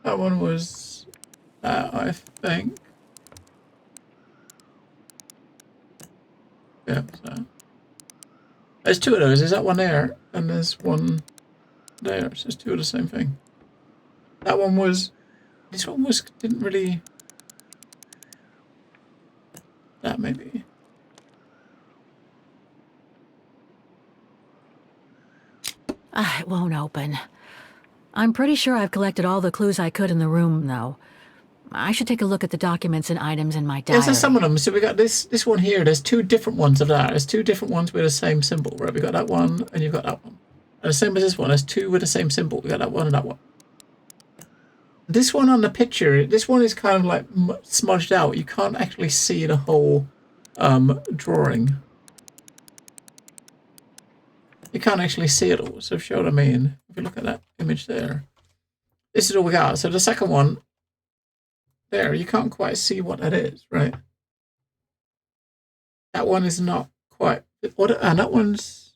That one was that, I think. Yeah, so. There's two of those. There's that one there, and there's one there. So there's two of the same thing. That one was... This one was... Didn't really... That maybe. It won't open. I'm pretty sure I've collected all the clues I could in the room, though. I should take a look at the documents and items in my diary. Yeah, so some of them. So we got this one here. There's two different ones of that. There's two different ones with the same symbol, right? We got that one, and you've got that one. And the same as this one. There's two with the same symbol. We got that one and that one. This one on the picture, this one is kind of like smudged out. You can't actually see the whole drawing. You can't actually see it all. So if you know what I mean, if you look at that image there, this is all we got. So the second one, there, you can't quite see what that is, right? That one is not quite. And that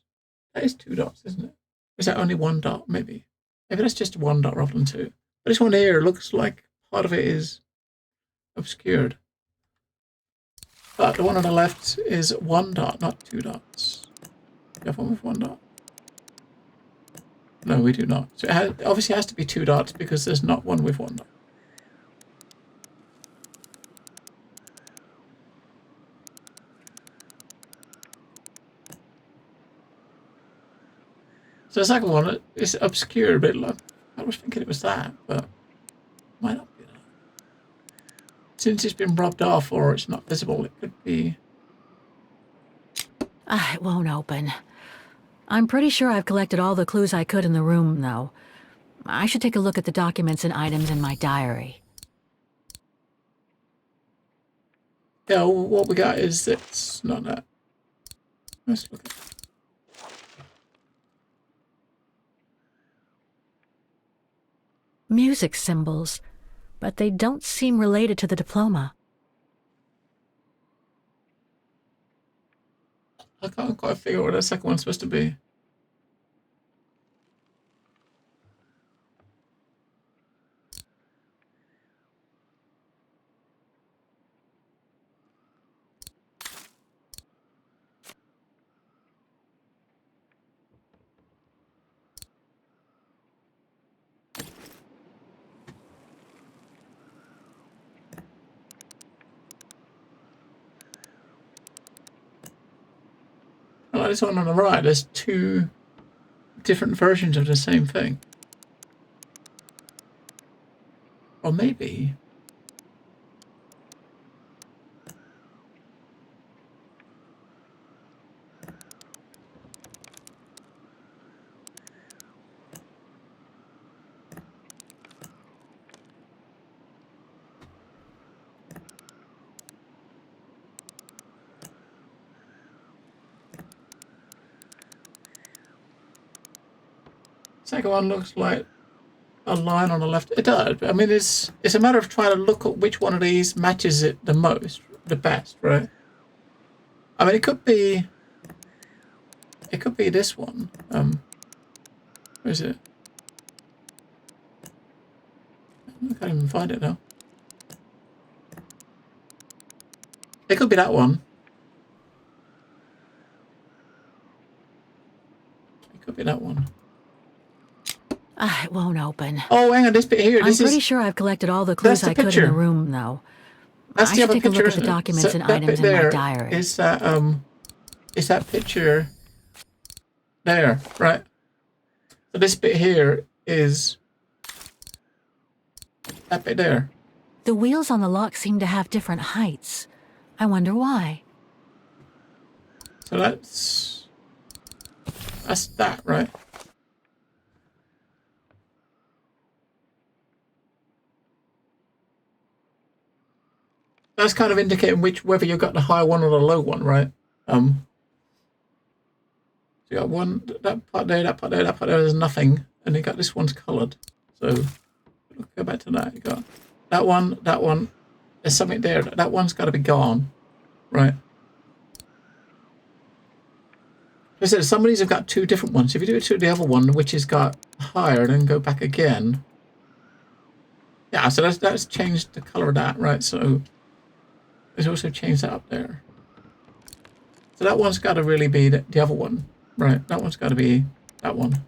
is two dots, isn't it? Is that only one dot? Maybe that's just one dot rather than two. But this one here looks like part of it is obscured. But the one on the left is one dot, not two dots. You have one with one dot? No, we do not. So it obviously has to be two dots because there's not one with one dot. So the second one is obscured a bit. Like, I was thinking it was that, but might not be that. Since it's been rubbed off or it's not visible, it could be... It won't open. I'm pretty sure I've collected all the clues I could in the room, though. I should take a look at the documents and items in my diary. Yeah, what we got is it's not that. Let's look at it. Music symbols, but they don't seem related to the diploma. I can't quite figure out what that second one's supposed to be. Like this one on the right, there's two different versions of the same thing. Or maybe... Second one looks like a line on the left. It does. I mean, it's a matter of trying to look at which one of these matches it the most, the best, right? I mean, it could be this one. Where is it? I can't even find it now. It could be that one. It could be that one. It won't open. Oh, hang on, this bit here. I'm pretty sure I've collected all the clues I could in the room, though. That's I the should other take a picture, look at the documents and items in my diary. Is that picture there, right? So this bit here is that bit there. The wheels on the lock seem to have different heights. I wonder why. So that's that, right? That's kind of indicating whether you got the high one or the low one, right? So you got one, that part there, that part there, that part there. There's nothing, and you got this one's coloured. So go back to that. You got that one, that one. There's something there. That one's got to be gone, right? I said some of these have got two different ones. If you do it to the other one, which has got higher, then go back again. Yeah, so that's changed the colour of that, right? So there's also changed that up there. So that one's got to really be the other one, right? That one's got to be that one.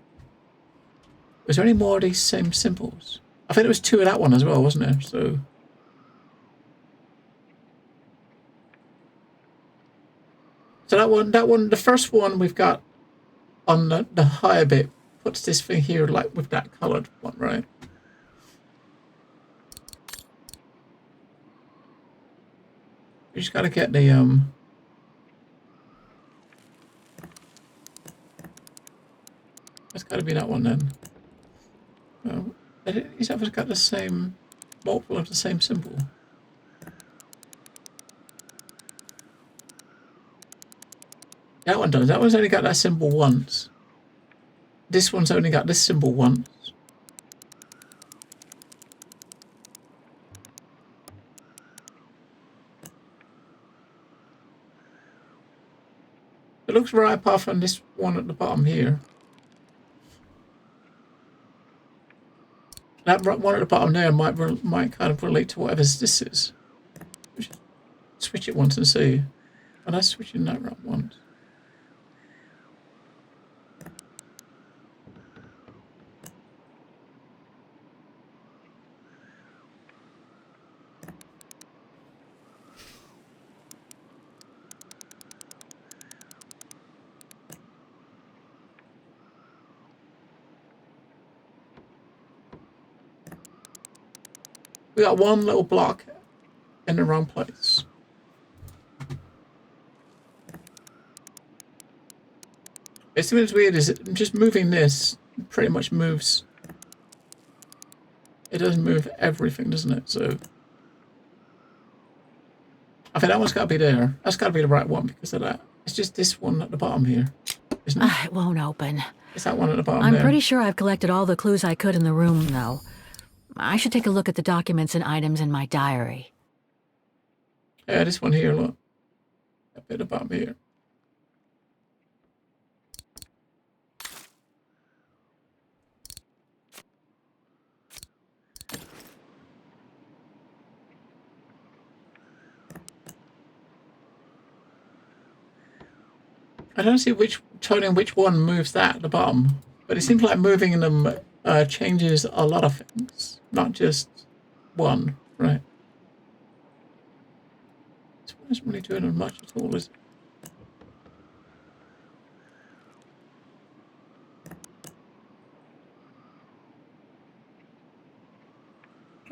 Was there any more of these same symbols? I think there was two of that one as well, wasn't there? So that one, the first one we've got on the higher bit puts this thing here like with that coloured one, right? You just gotta get the that's gotta be that one then. Well, these others got the same multiple of the same symbol. That one does. That one's only got that symbol once. This one's only got this symbol once. It looks right apart from this one at the bottom here. That one at the bottom there might kind of relate to whatever this is. Switch it once and see. And that's switching that right once. We got one little block in the wrong place. It's what's weird is just moving this pretty much moves. It doesn't move everything, doesn't it? So I think that one's got to be there. That's got to be the right one because of that. It's just this one at the bottom here, isn't it? It won't open. It's that one at the bottom I'm there. pretty sure I've collected all the clues I could in the room, though. I should take a look at the documents and items in my diary. Yeah, this one here, look. That bit at the bottom here. I don't see turning which one moves that at the bottom, but it seems like moving them changes a lot of things, not just one, right? This one isn't really doing much at all, is it?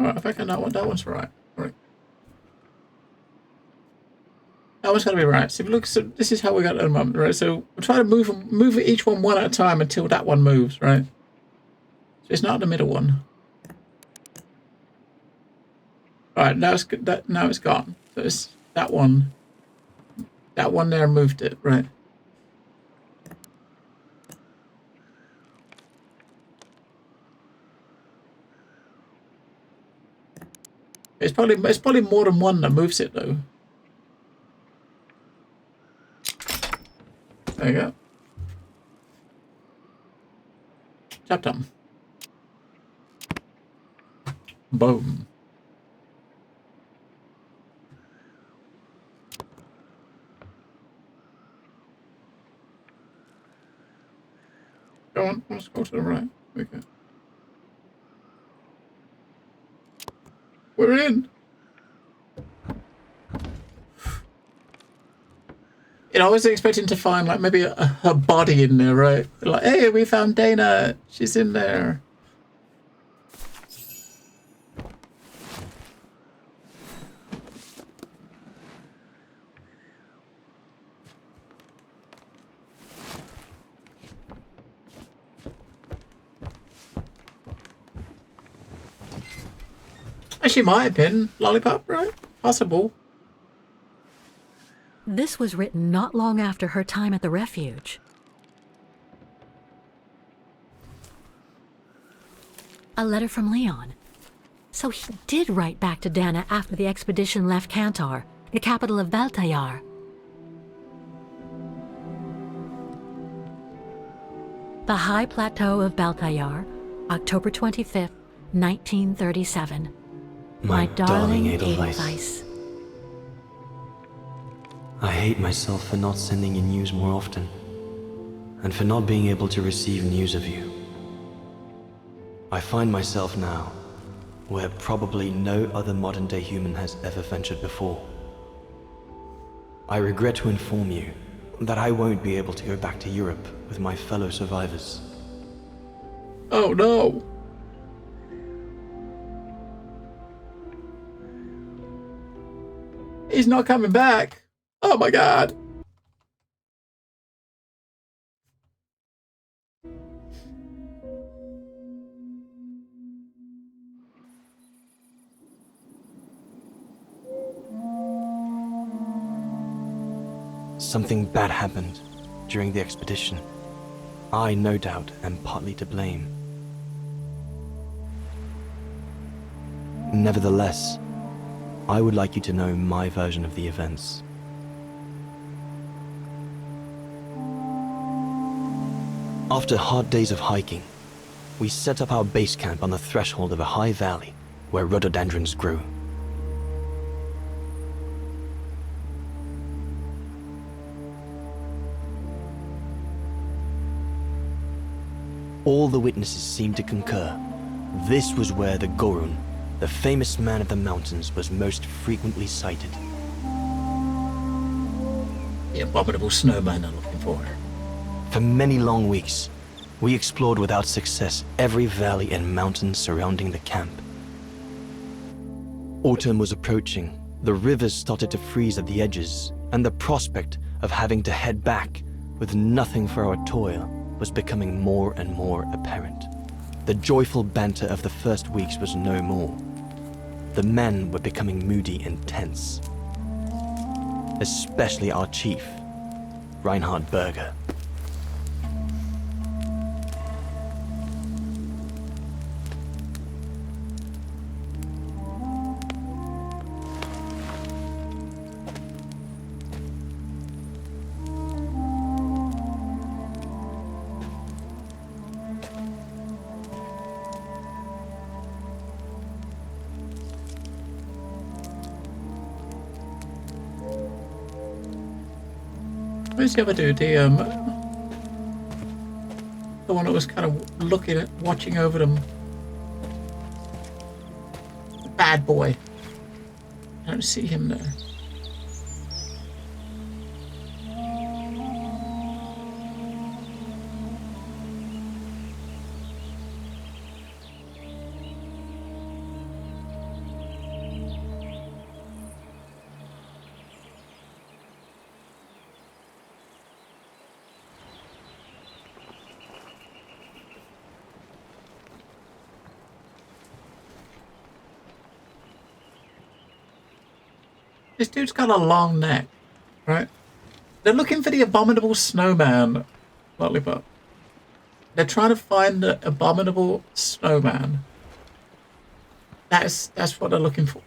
Alright, I reckon that one's right. Right. That one's gotta be right. So if you look, so this is how we got at the moment, right? So we'll try to move each one at a time until that one moves, right? So it's not the middle one. Alright, now it's gone. So it's that one. That one there moved it, right? It's probably more than one that moves it though. There you go. Job done. Boom. Go on, let's go to the right. Okay. We're in. You know, I was expecting to find like maybe her body in there, right? Like, hey, we found Dana. She's in there. She might have been Lollipop, right? Possible. This was written not long after her time at the refuge. A letter from Leon. So he did write back to Dana after the expedition left Kantar, the capital of Baltayar. The High Plateau of Baltayar, October 25th, 1937. My darling Edelweiss. I hate myself for not sending you news more often, and for not being able to receive news of you. I find myself now where probably no other modern-day human has ever ventured before. I regret to inform you that I won't be able to go back to Europe with my fellow survivors. Oh no! He's not coming back! Oh my god! Something bad happened during the expedition. I, no doubt, am partly to blame. Nevertheless, I would like you to know my version of the events. After hard days of hiking, we set up our base camp on the threshold of a high valley where rhododendrons grew. All the witnesses seemed to concur. This was where the Gorun, the famous man of the mountains, was most frequently sighted. The abominable snowman I'm looking for. For many long weeks, we explored without success every valley and mountain surrounding the camp. Autumn was approaching, the rivers started to freeze at the edges, and the prospect of having to head back with nothing for our toil was becoming more and more apparent. The joyful banter of the first weeks was no more. The men were becoming moody and tense. Especially our chief, Reinhard Berger. Who's the other dude? The one that was kind of looking at, watching over them. Bad boy. I don't see him there. This dude's got a long neck, right? They're looking for the abominable snowman, Lollipop. They're trying to find the abominable snowman. That's what they're looking for.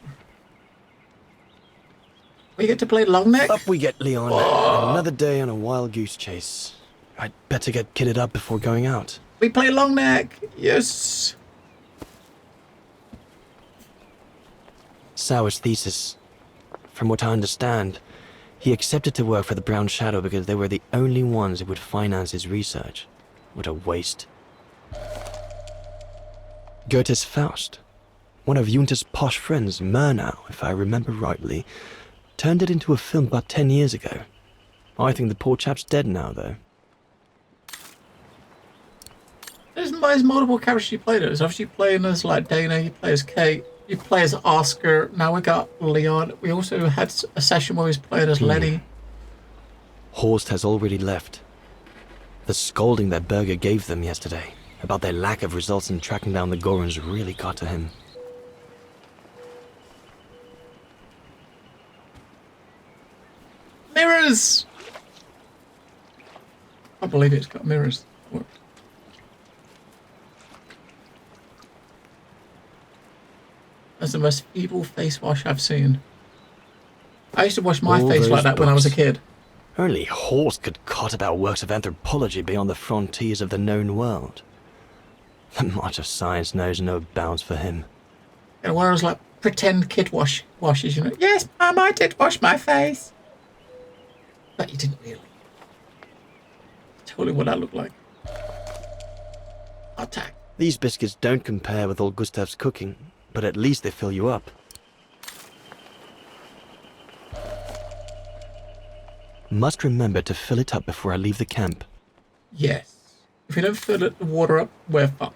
We get to play long neck? Up we get, Leon. Oh. Another day on a wild goose chase. I'd better get kitted up before going out. We play long neck. Yes. Sauer's thesis. From what I understand, he accepted to work for the Brown Shadow because they were the only ones who would finance his research. What a waste. Goethe's Faust, one of Junter's posh friends, Murnau, if I remember rightly, turned it into a film about 10 years ago. I think the poor chap's dead now, though. There's multiple characters you play as. Obviously, you play as like Dana, you play as Kate. You play as Oscar. Now we got Leon. We also had a session where he was playing as Letty. Horst has already left. The scolding that Berger gave them yesterday about their lack of results in tracking down the Gorons really got to him. Mirrors! I can't believe it's got mirrors. That's the most evil face wash I've seen. I used to wash my face like that when I was a kid. Only Horst could cot about works of anthropology beyond the frontiers of the known world. The march of science knows no bounds for him. And where I was like, pretend kid washes, you know. Yes, Mum, I did wash my face. But you didn't really. Totally what that looked like. Attack. These biscuits don't compare with old Gustav's cooking, but at least they fill you up. Must remember to fill it up before I leave the camp. Yes. If you don't fill the water up, we're fucked.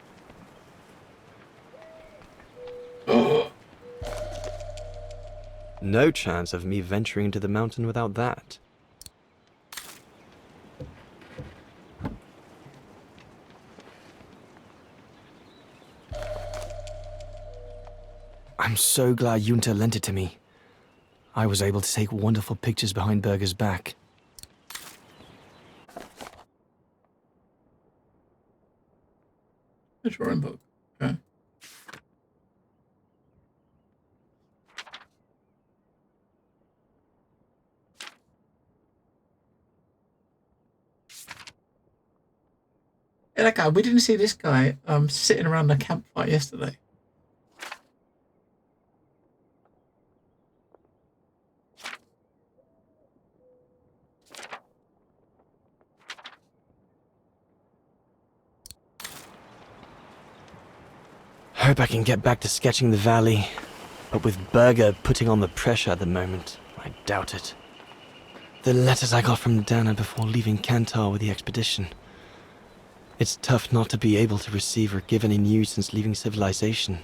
Oh. No chance of me venturing into the mountain without that. I'm so glad Junta lent it to me. I was able to take wonderful pictures behind Berger's back. A drawing book. Okay. Yeah, that guy. We didn't see this guy sitting around the campfire yesterday. Hope I can get back to sketching the valley, but with Berger putting on the pressure at the moment, I doubt it. The letters I got from Dana before leaving Kantar with the expedition. It's tough not to be able to receive or give any news since leaving civilization.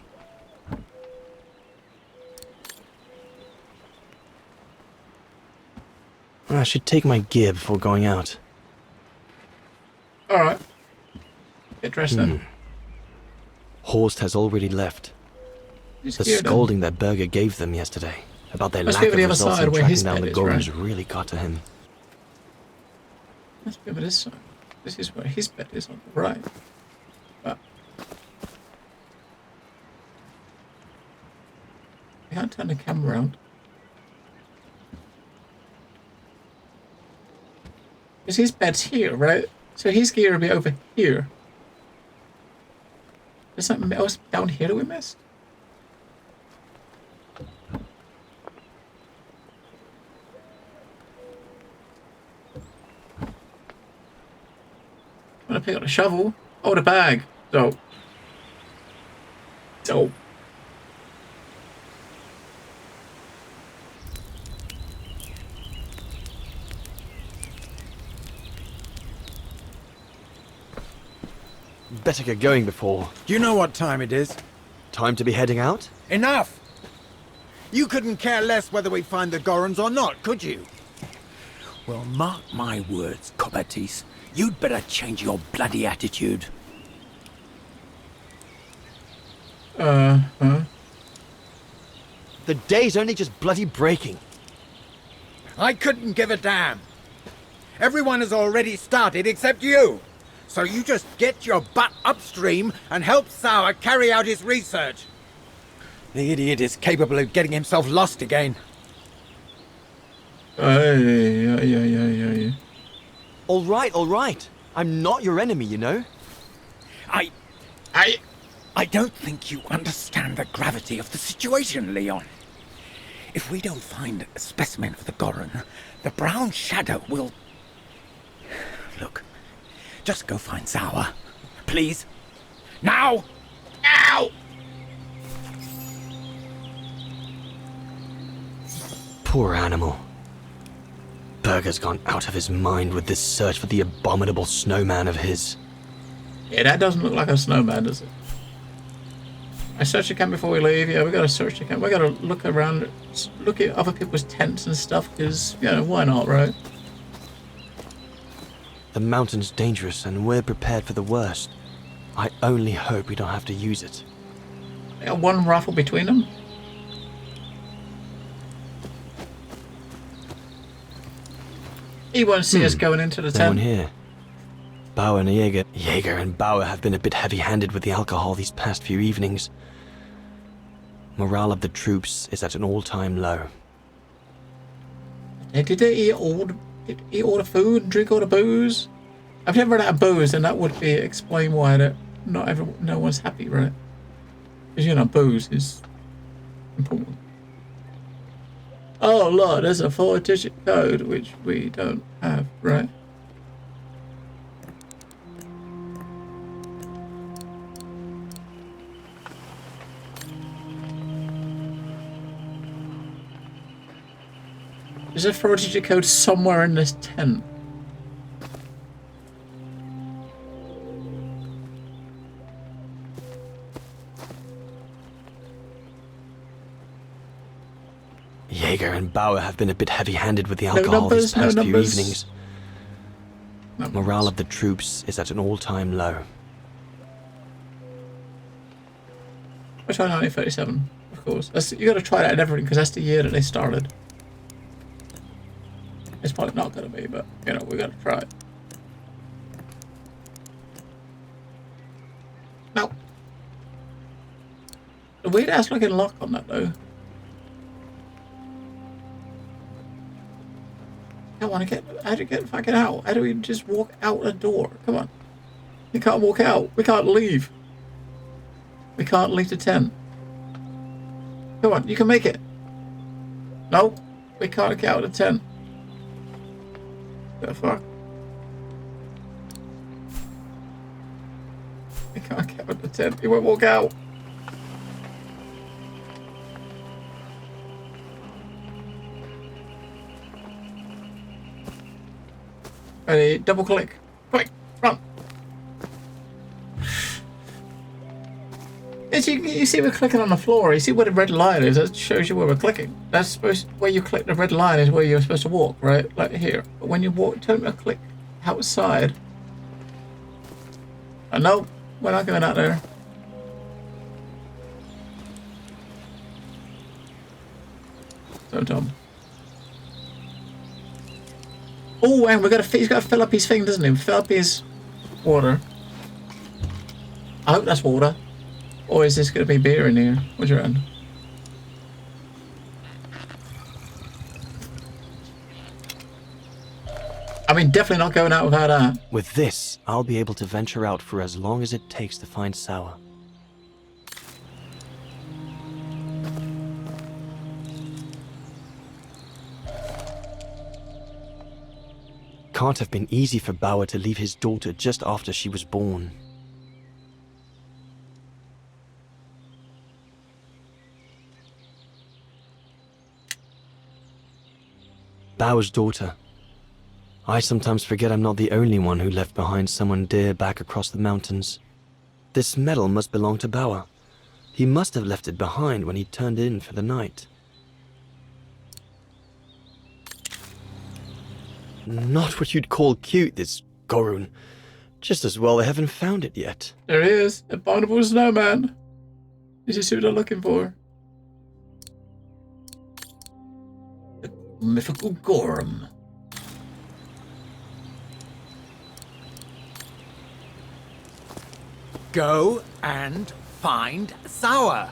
I should take my gear before going out. Alright. Get dressed then. Horst has already left. The scolding that Berger gave them yesterday about their lack of results in tracking down the Gorons really got to him. Let's be over this side. This is where his bed is on the right. But I can't turn the camera around. Because his bed's here, right? So his gear will be over here. There's something else down here that we missed? gonna pick up the shovel. Oh, the bag. So. Better get going before... Do you know what time it is? Time to be heading out? Enough! You couldn't care less whether we find the Gorons or not, could you? Well, mark my words, Copperteeth. You'd better change your bloody attitude. Huh? The day's only just bloody breaking. I couldn't give a damn. Everyone has already started except you. So you just get your butt upstream and help Sour carry out his research. The idiot is capable of getting himself lost again. Yeah. All right. I'm not your enemy, you know. I don't think you understand the gravity of the situation, Leon. If we don't find a specimen for the Goron, the Brown Shadow will... Look, just go find Sour. Please. Now! Now! Poor animal. Burger's gone out of his mind with this search for the abominable snowman of his. Yeah, that doesn't look like a snowman, does it? I search the camp before we leave. Yeah, we gotta search the camp. We gotta look around, look at other people's tents and stuff, because, you know, why not, right? The mountain's dangerous and we're prepared for the worst. I only hope we don't have to use it. They got one rifle between them. He won't see us going into the No one tent. here. Bauer and Jaeger and Bauer have been a bit heavy-handed with the alcohol these past few evenings. Morale of the troops is at an all-time low. Did they eat all the food and drink all the booze? I've never run out of booze, and that would be explain why that no one's happy, right? Because, you know, booze is important. Oh look, there's a 4-digit code which we don't have, right? There's a 4-digit code somewhere in this tent. Jaeger and Bauer have been a bit heavy-handed with the alcohol these past few evenings. Morale of the troops is at an all-time low. I tried 1937, of course. You got to try that in everything because that's the year that they started. It's probably not going to be, but you know, we got to try it. Now, the weird ass looking lock on that though. Come on, how do you get fucking out? How do we just walk out the door? Come on. We can't walk out. We can't leave. We can't leave the tent. Come on, you can make it. No, we can't get out of the tent. What the fuck? We can't get out of the tent. We won't walk out. Ready, double click. Quick, run. As you see we're clicking on the floor. You see where the red line is? That shows you where we're clicking. That's supposed where you click the red line is where you're supposed to walk, right? Like here. But when you walk, tell me to click outside. No, we're not going out there. So dumb. Oh, and he's got to fill up his thing, doesn't he? Fill up his water. I hope that's water. Or is this going to be beer in here? What's your end? I mean, definitely not going out without that. With this, I'll be able to venture out for as long as it takes to find Sour. can't have been easy for Bauer to leave his daughter just after she was born. Bauer's daughter. I sometimes forget I'm not the only one who left behind someone dear back across the mountains. This medal must belong to Bauer. He must have left it behind when he turned in for the night. Not what you'd call cute, this Gorun. Just as well they haven't found it yet. There he is, abominable snowman. This is who they're looking for. The mythical Gorham. Go and find Sour.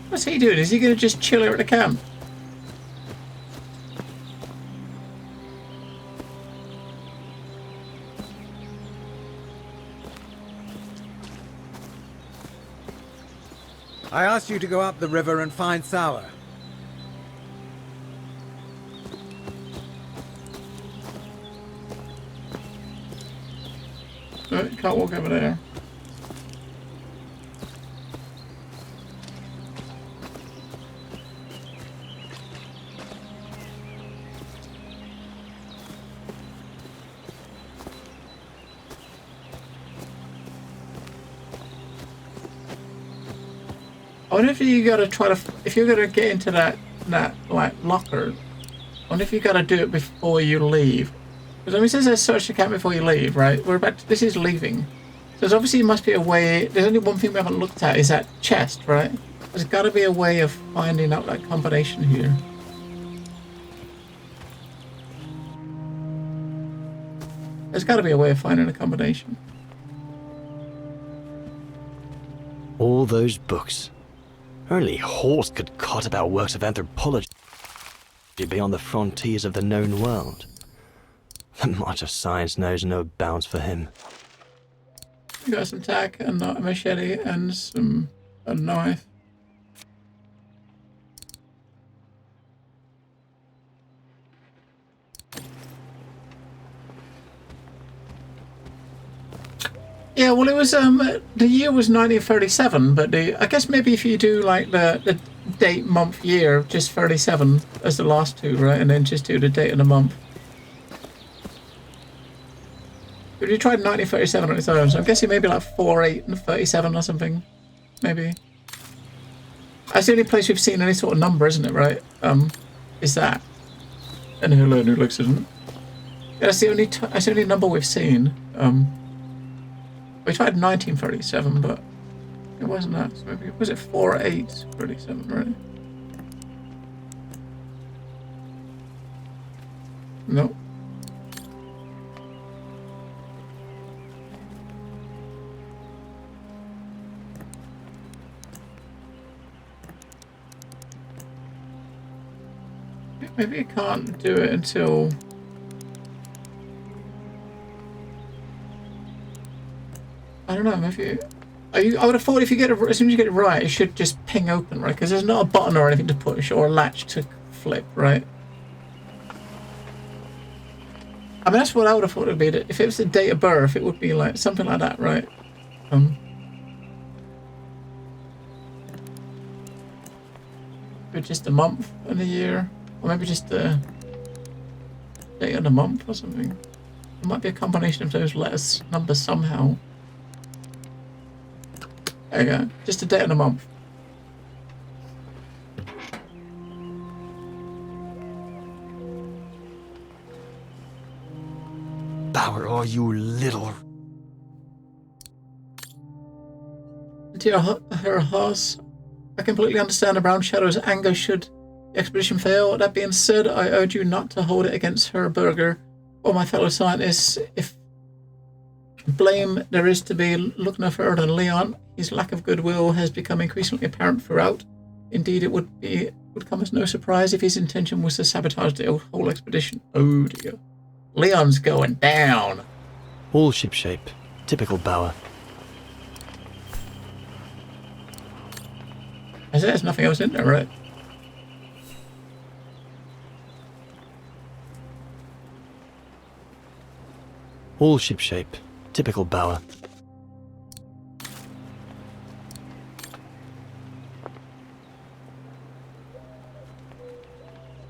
What's he doing? Is he going to just chill here at the camp? I asked you to go up the river and find Sour. Can't walk over there. I wonder if you gotta try to, if you're gonna get into that like locker, I wonder if you gotta do it before you leave. Because I mean, since there's search the camp before you leave, right? We're about to, this is leaving. So there's obviously must be a way. There's only one thing we haven't looked at is that chest, right? There's got to be a way of finding out that combination here. There's got to be a way of finding a combination. All those books. Only Horst could cot about works of anthropology beyond the frontiers of the known world. The march of science knows no bounds for him. We got some tack and a machete and a knife. Yeah, well, it was the year was 1937, but I guess maybe if you do like the date, month, year, just 37 as the last two, right, and then just do the date and the month. But you tried 1937 on its own, so I'm guessing maybe like 48 and 37 or something, maybe. That's the only place we've seen any sort of number, isn't it? Right? Is that? And hello, new looks, isn't it? Yeah, that's the only number we've seen. We tried 1937, but it wasn't that. So maybe was it 4837, right? Nope. Maybe you can't do it until... I don't know, maybe... I would have thought if you get it, as soon as you get it right, it should just ping open, right? Because there's not a button or anything to push or a latch to flip, right? I mean, that's what I would have thought it would be. If it was the date of birth, it would be like something like that, right? But just a month and a year. Or maybe just the day and a month or something. It might be a combination of those letters, numbers somehow. There you go. Just a day and a month. Bauer, are you little... Dear Her Horse, I completely understand the Brown Shadow's anger should the expedition fail. That being said, I urge you not to hold it against Herr Berger or my fellow scientists. If blame there is to be, look no further than Leon. His lack of goodwill has become increasingly apparent throughout. Indeed, it would come as no surprise if his intention was to sabotage the whole expedition. Oh dear. Leon's going down. All shipshape. Typical Bauer. I said there's nothing else in there, right? All shipshape. Typical Bauer.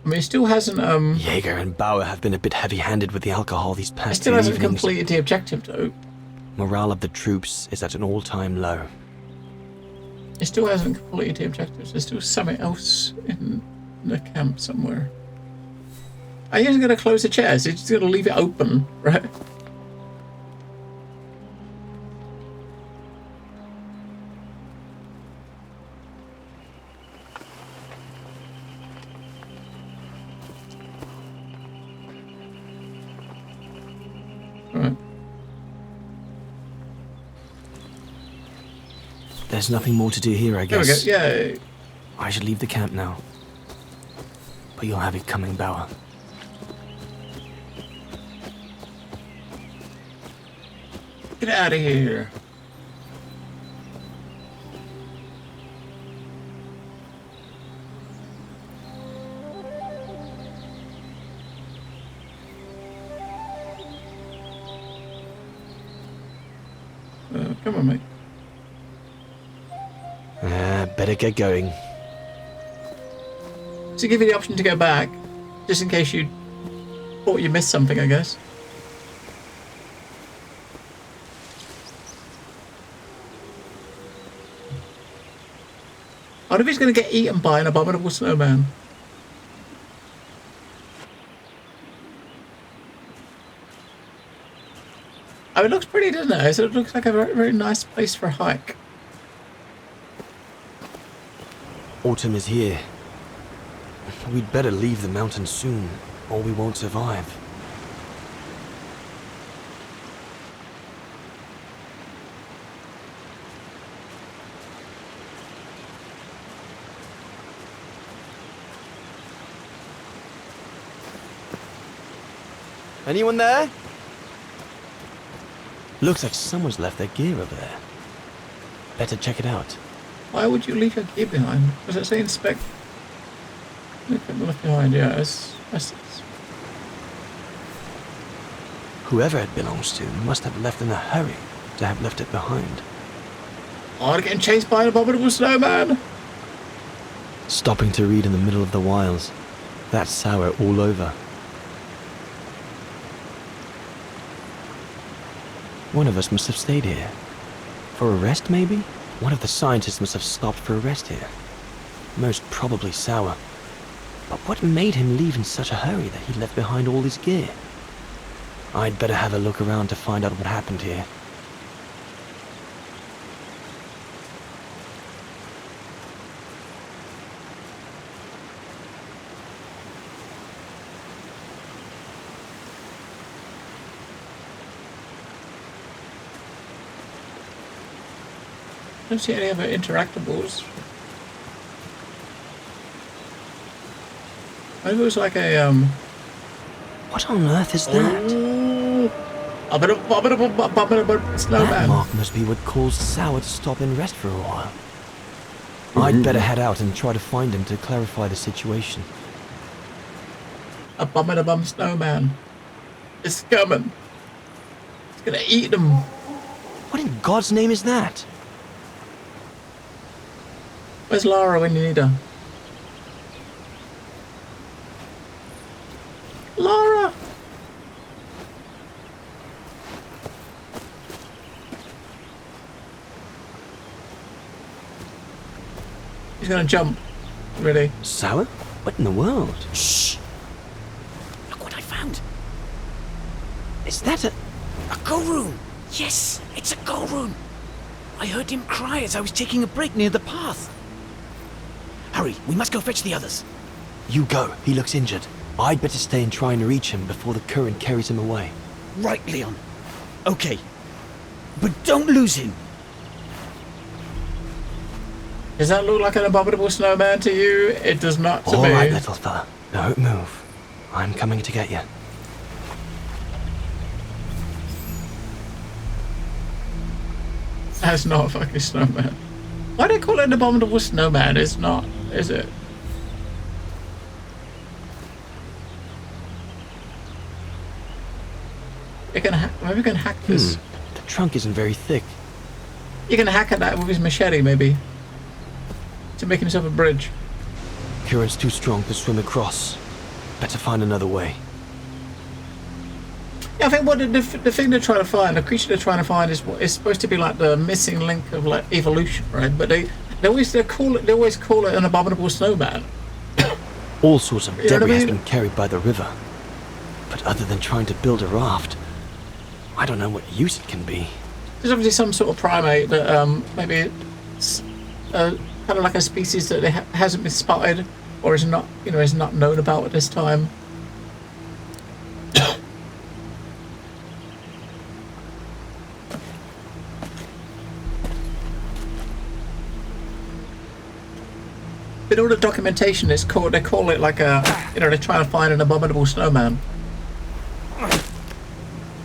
I mean, it still hasn't, Jaeger and Bauer have been a bit heavy-handed with the alcohol these it past still two hasn't evenings. completed the objective, though. Morale of the troops is at an all-time low. It still hasn't completed the objectives. There's still something else in the camp somewhere. Are you just going to close the chairs? You're just going to leave it open, right? Right. There's nothing more to do here, I There we guess. go. Yeah. I should leave the camp now. But you'll have it coming, Bauer. Get out of here. Come on, mate. Better get going. To give you the option to go back, just in case you thought you missed something, I guess. I wonder if he's going to get eaten by an abominable snowman. Oh, it looks pretty, doesn't it? So it looks like a very, very nice place for a hike. Autumn is here. We'd better leave the mountain soon, or we won't survive. Anyone there? Looks like someone's left their gear over there. Better check it out. Why would you leave your gear behind? Does it say inspect? Look at the left behind, yeah. It's Whoever it belongs to must have left in a hurry to have left it behind. Oh, they're getting chased by an abominable snowman! Stopping to read in the middle of the wilds. That's sour all over. One of us must have stayed here. For a rest, maybe? One of the scientists must have stopped for a rest here. Most probably Sour. But what made him leave in such a hurry that he left behind all his gear? I'd better have a look around to find out what happened here. I don't see any other interactables. Maybe it was like a What on earth is that? Snowman. That mark must be what caused Sour to stop and rest for a while. I'd better head out and try to find him to clarify the situation. Abominable snowman. It's coming. It's gonna eat them. What in God's name is that? Where's Lara when you need her? Lara! He's gonna jump. Really? Sour? What in the world? Shh! Look what I found. Is that a go room? Yes, it's a go room. I heard him cry as I was taking a break near the path. Hurry, we must go fetch the others. You go. He looks injured. I'd better stay and try and reach him before the current carries him away. Right, Leon. Okay. But don't lose him. Does that look like an abominable snowman to you? It does not to me. All right, little fella. Don't move. I'm coming to get you. That's not a fucking snowman. Why do they call it an abominable snowman? It's not, is it? You can maybe we can hack this. The trunk isn't very thick. You can hack at that with his machete, maybe, to make himself a bridge. Current's too strong to swim across. Better find another way. Yeah, I think what the thing they're trying to find, the creature they're trying to find, is what is supposed to be like the missing link of like evolution, right? But they always call it an abominable snowman. All sorts of You know what debris I has mean? been carried by the river. But other than trying to build a raft, I don't know what use it can be. There's obviously some sort of primate that maybe it's kind of like a species that hasn't been spotted or is not, is not known about at this time. In all the documentation, they call it like a, they're trying to find an abominable snowman.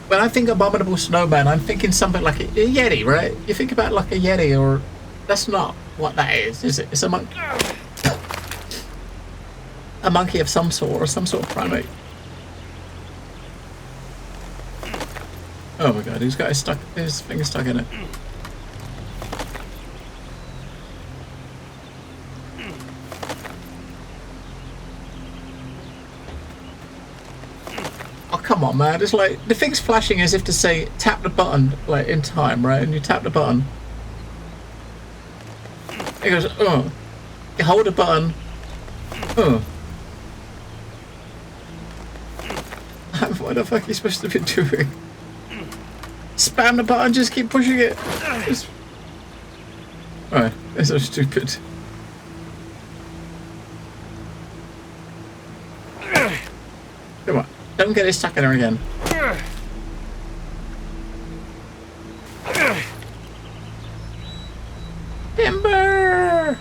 When I think abominable snowman, I'm thinking something like a yeti, right? You think about like a yeti, or that's not what that is it? It's a monkey. A monkey of some sort, or some sort of primate. Oh my god, he's got his finger stuck in it. Oh, come on, man. It's like, the thing's flashing as if to say, tap the button, like, in time, right? And you tap the button. It goes, oh. You hold the button. Oh. What the fuck are you supposed to be doing? Spam the button, just keep pushing it. Alright, that's so stupid. Come on, don't get it stuck in there again. Timber!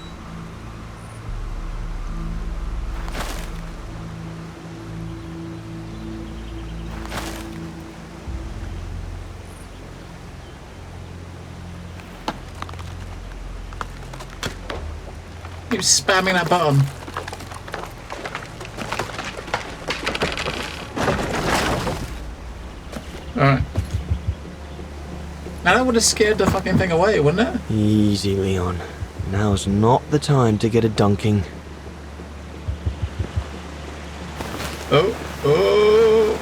Keep spamming that button. Alright. Now that would have scared the fucking thing away, wouldn't it? Easy, Leon. Now's not the time to get a dunking. Oh, oh.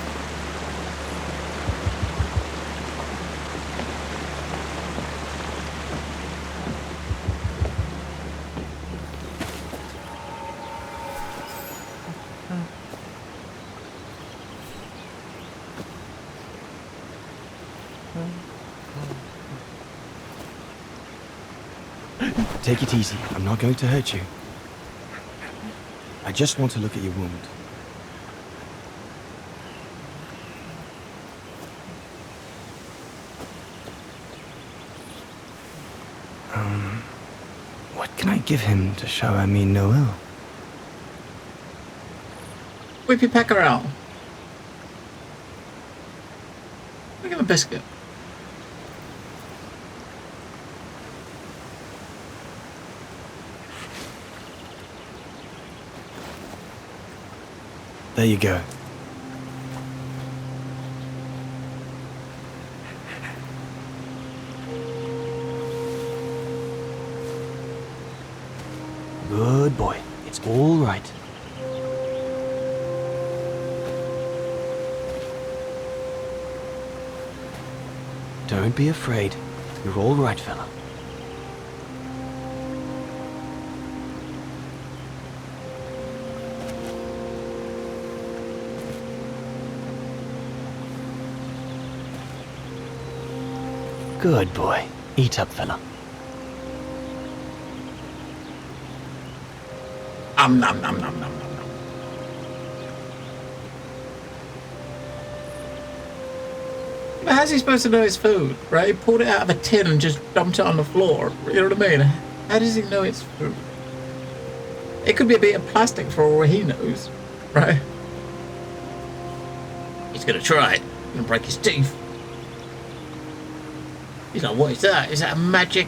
Take it easy. I'm not going to hurt you. I just want to look at your wound. What can I give him to show I mean no ill? Whip your pecker out. Give him a biscuit. There you go. Good boy. It's all right. Don't be afraid. You're all right, fella. Good boy. Eat up, fella. Nom nom nom nom nom. But how's he supposed to know it's food, right? He pulled it out of a tin and just dumped it on the floor. You know what I mean? How does he know it's food? It could be a bit of plastic for all he knows, right? He's gonna try it. He's gonna break his teeth. He's like, what is that? Is that a magic?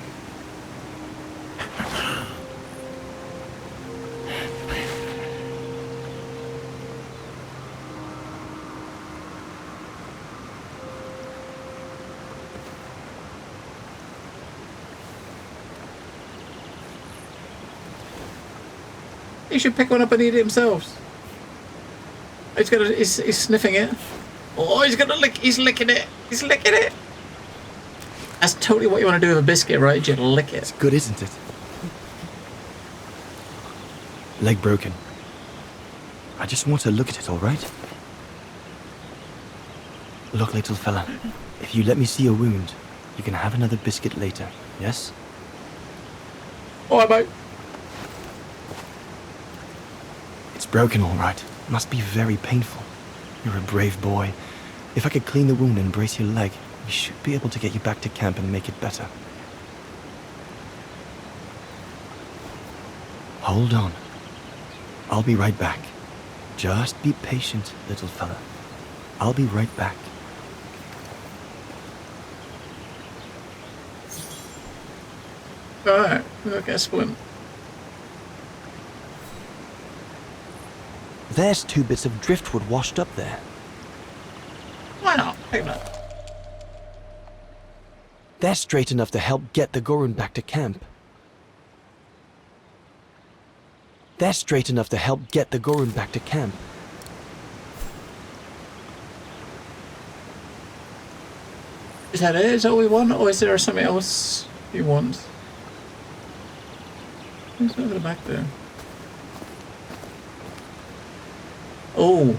He should pick one up and eat it himself. He's sniffing it. Oh, he's gonna lick. He's licking it. He's licking it. That's totally what you want to do with a biscuit, right? Just lick it. It's good, isn't it? Leg broken. I just want to look at it, all right? Look, little fella. If you let me see your wound, you can have another biscuit later. Yes? All right, mate. It's broken, all right. Must be very painful. You're a brave boy. If I could clean the wound and brace your leg, we should be able to get you back to camp and make it better. Hold on. I'll be right back. Just be patient, little fella. I'll be right back. Alright, look at Splint. There's 2 bits of driftwood washed up there. Why not? Take that. They're straight enough to help get the Gorun back to camp. They're straight enough to help get the Gorun back to camp. Is that it? Is that what we want? Or is there something else you want? Who's over the back there? Oh.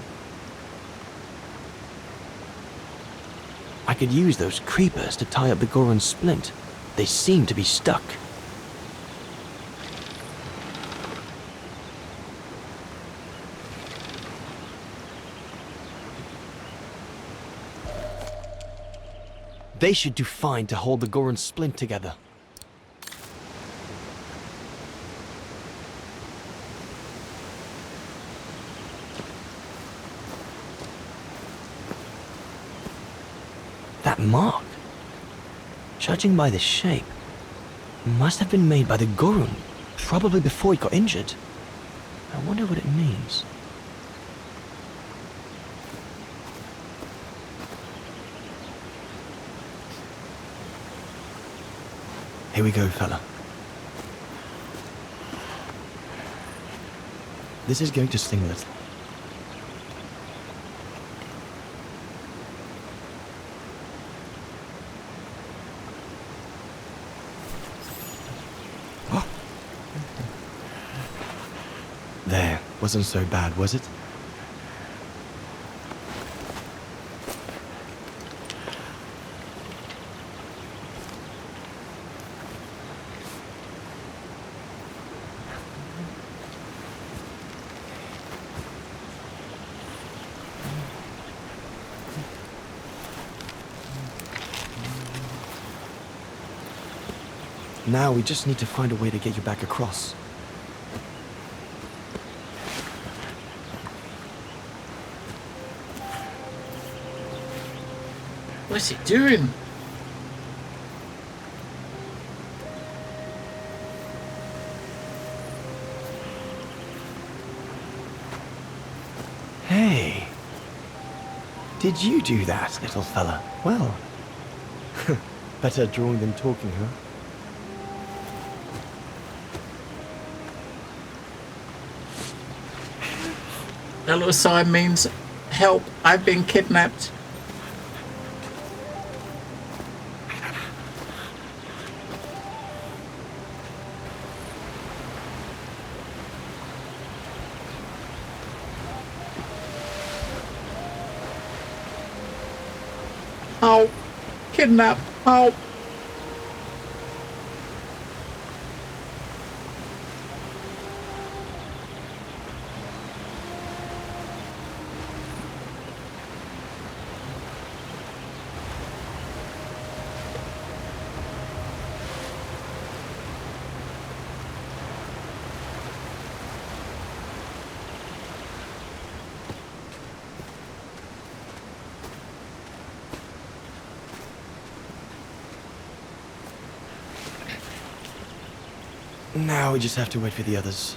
I could use those creepers to tie up the Gorun splint. They seem to be stuck. They should do fine to hold the Gorun splint together. That mark, judging by the shape, must have been made by the Gorun, probably before he got injured. I wonder what it means. Here we go, fella. This is going to sting a little. There, wasn't so bad, was it? Now we just need to find a way to get you back across. What's he doing? Hey. Did you do that, little fella? Well, better drawing than talking, huh? That little sign means help. I've been kidnapped. Help! Kidnap! Help! Now we just have to wait for the others.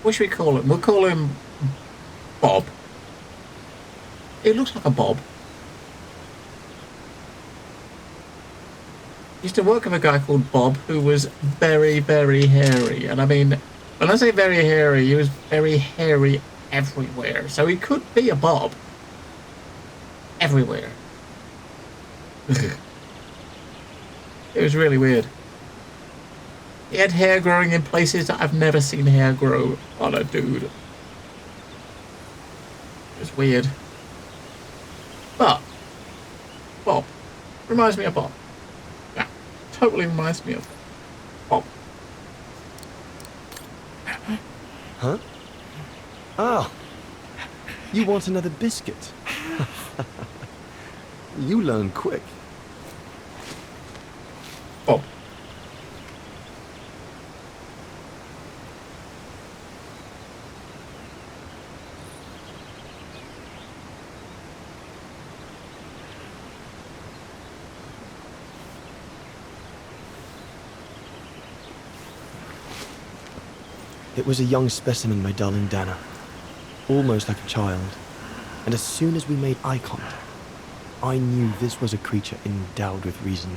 What should we call him? We'll call him Bob. He looks like a Bob. Used to work with a guy called Bob who was very, very hairy. And I mean, when I say very hairy, he was very hairy everywhere. So he could be a Bob. Everywhere. It was really weird. He had hair growing in places that I've never seen hair grow on a dude. It was weird. But Bob reminds me of Bob. Yeah, totally reminds me of Bob. Huh? Oh, you want another biscuit? You learn quick. Bob. It was a young specimen, my darling Dana. Almost like a child. And as soon as we made eye contact, I knew this was a creature endowed with reason.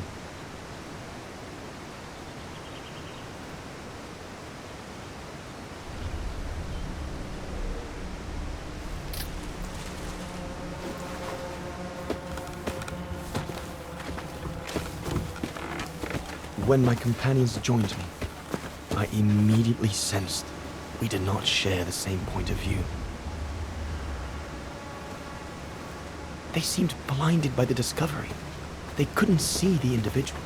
When my companions joined me, I immediately sensed we did not share the same point of view. They seemed blinded by the discovery. They couldn't see the individual.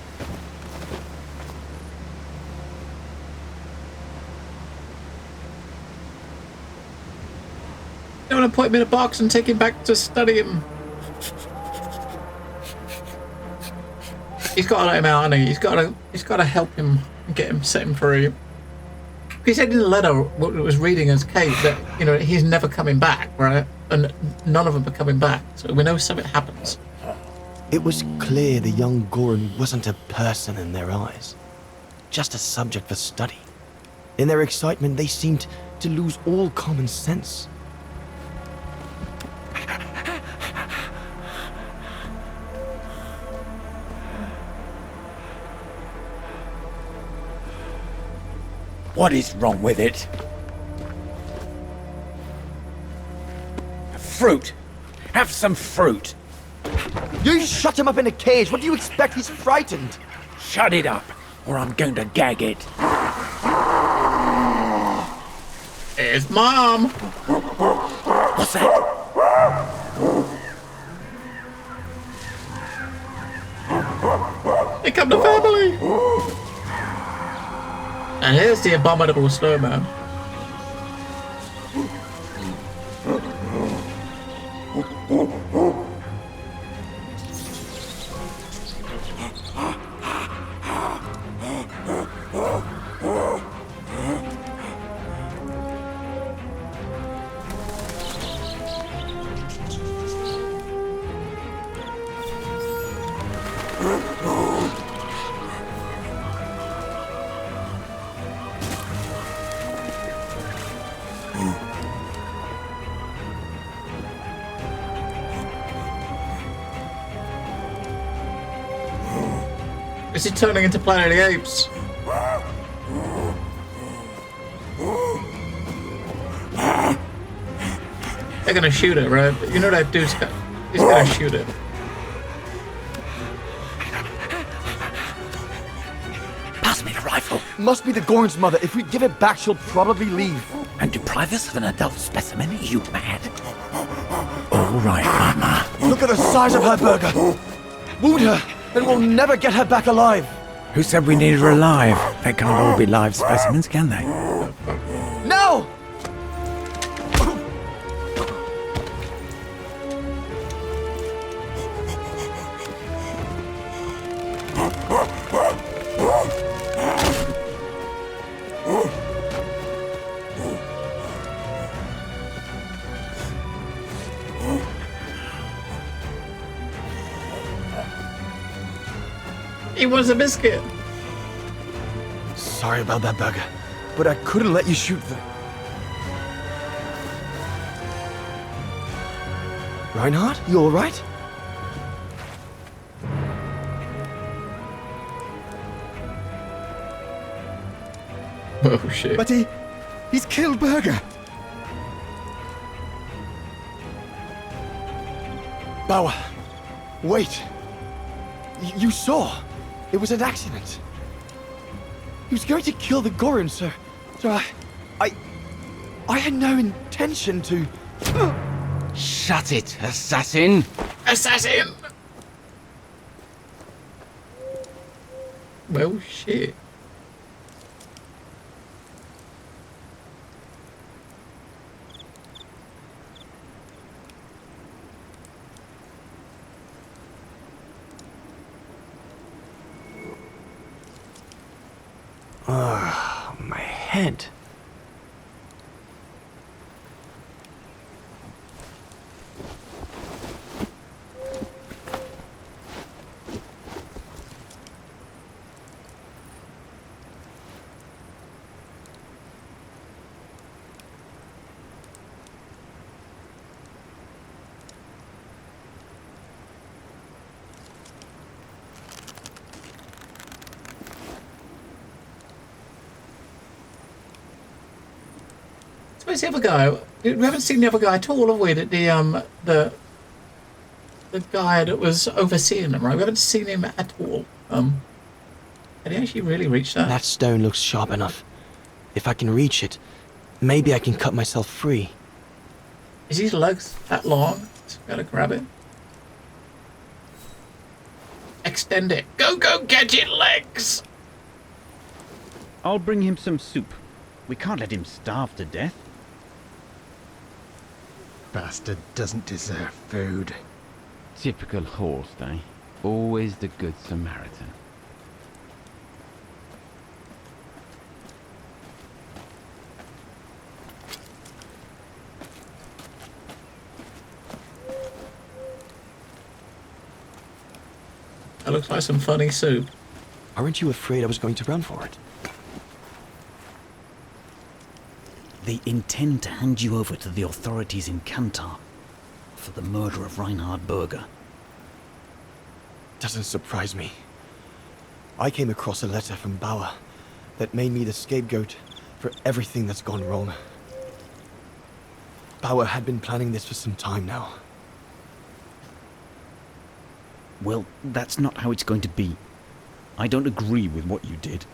I want to put him in a box and take him back to study him. He's got to let him out, hasn't he? He's got to help him and get him, set him free. He said in the letter, what it was reading as Kate, that, you know, he's never coming back, right? And none of them are coming back, so we know something happens. It was clear the young Goran wasn't a person in their eyes, just a subject for study. In their excitement, they seemed to lose all common sense. What is wrong with it? Fruit! Have some fruit! You shut him up in a cage! What do you expect? He's frightened! Shut it up, or I'm going to gag it. It's Mom! What's that? Here come the family! And here's the abominable snowman. Is it turning into Planet of the Apes? They're gonna shoot it, right? You know that dude's he's gonna shoot it. Pass me the rifle. Must be the Gorn's mother. If we give it back, she'll probably leave. And deprive us of an adult specimen? Are you mad? All right, Mama. Look at the size of her burger. Wound her, and we'll never get her back alive. Who said we need her alive? They can't all be live specimens, can they? No! He wants a biscuit. Sorry about that, burger, but I couldn't let you shoot them. Reinhard, you alright? Oh shit. But he's killed Berger. Bauer, wait. You saw. It was an accident. He was going to kill the Gorin, sir. So I had no intention to... Shut it, assassin! Assassin! Well, shit. My head. Where's the other guy? We haven't seen the other guy at all, have we? The guy that was overseeing them, right? We haven't seen him at all. Did he actually really reach that? That stone looks sharp enough. If I can reach it, maybe I can cut myself free. Is his legs that long? So gotta grab it. Extend it. Go get it, legs! I'll bring him some soup. We can't let him starve to death. Bastard doesn't deserve food. Typical Horst, eh? Always the good Samaritan. That looks like some funny soup. Aren't you afraid I was going to run for it? They intend to hand you over to the authorities in Kantar for the murder of Reinhard Berger. Doesn't surprise me. I came across a letter from Bauer that made me the scapegoat for everything that's gone wrong. Bauer had been planning this for some time now. Well, that's not how it's going to be. I don't agree with what you did.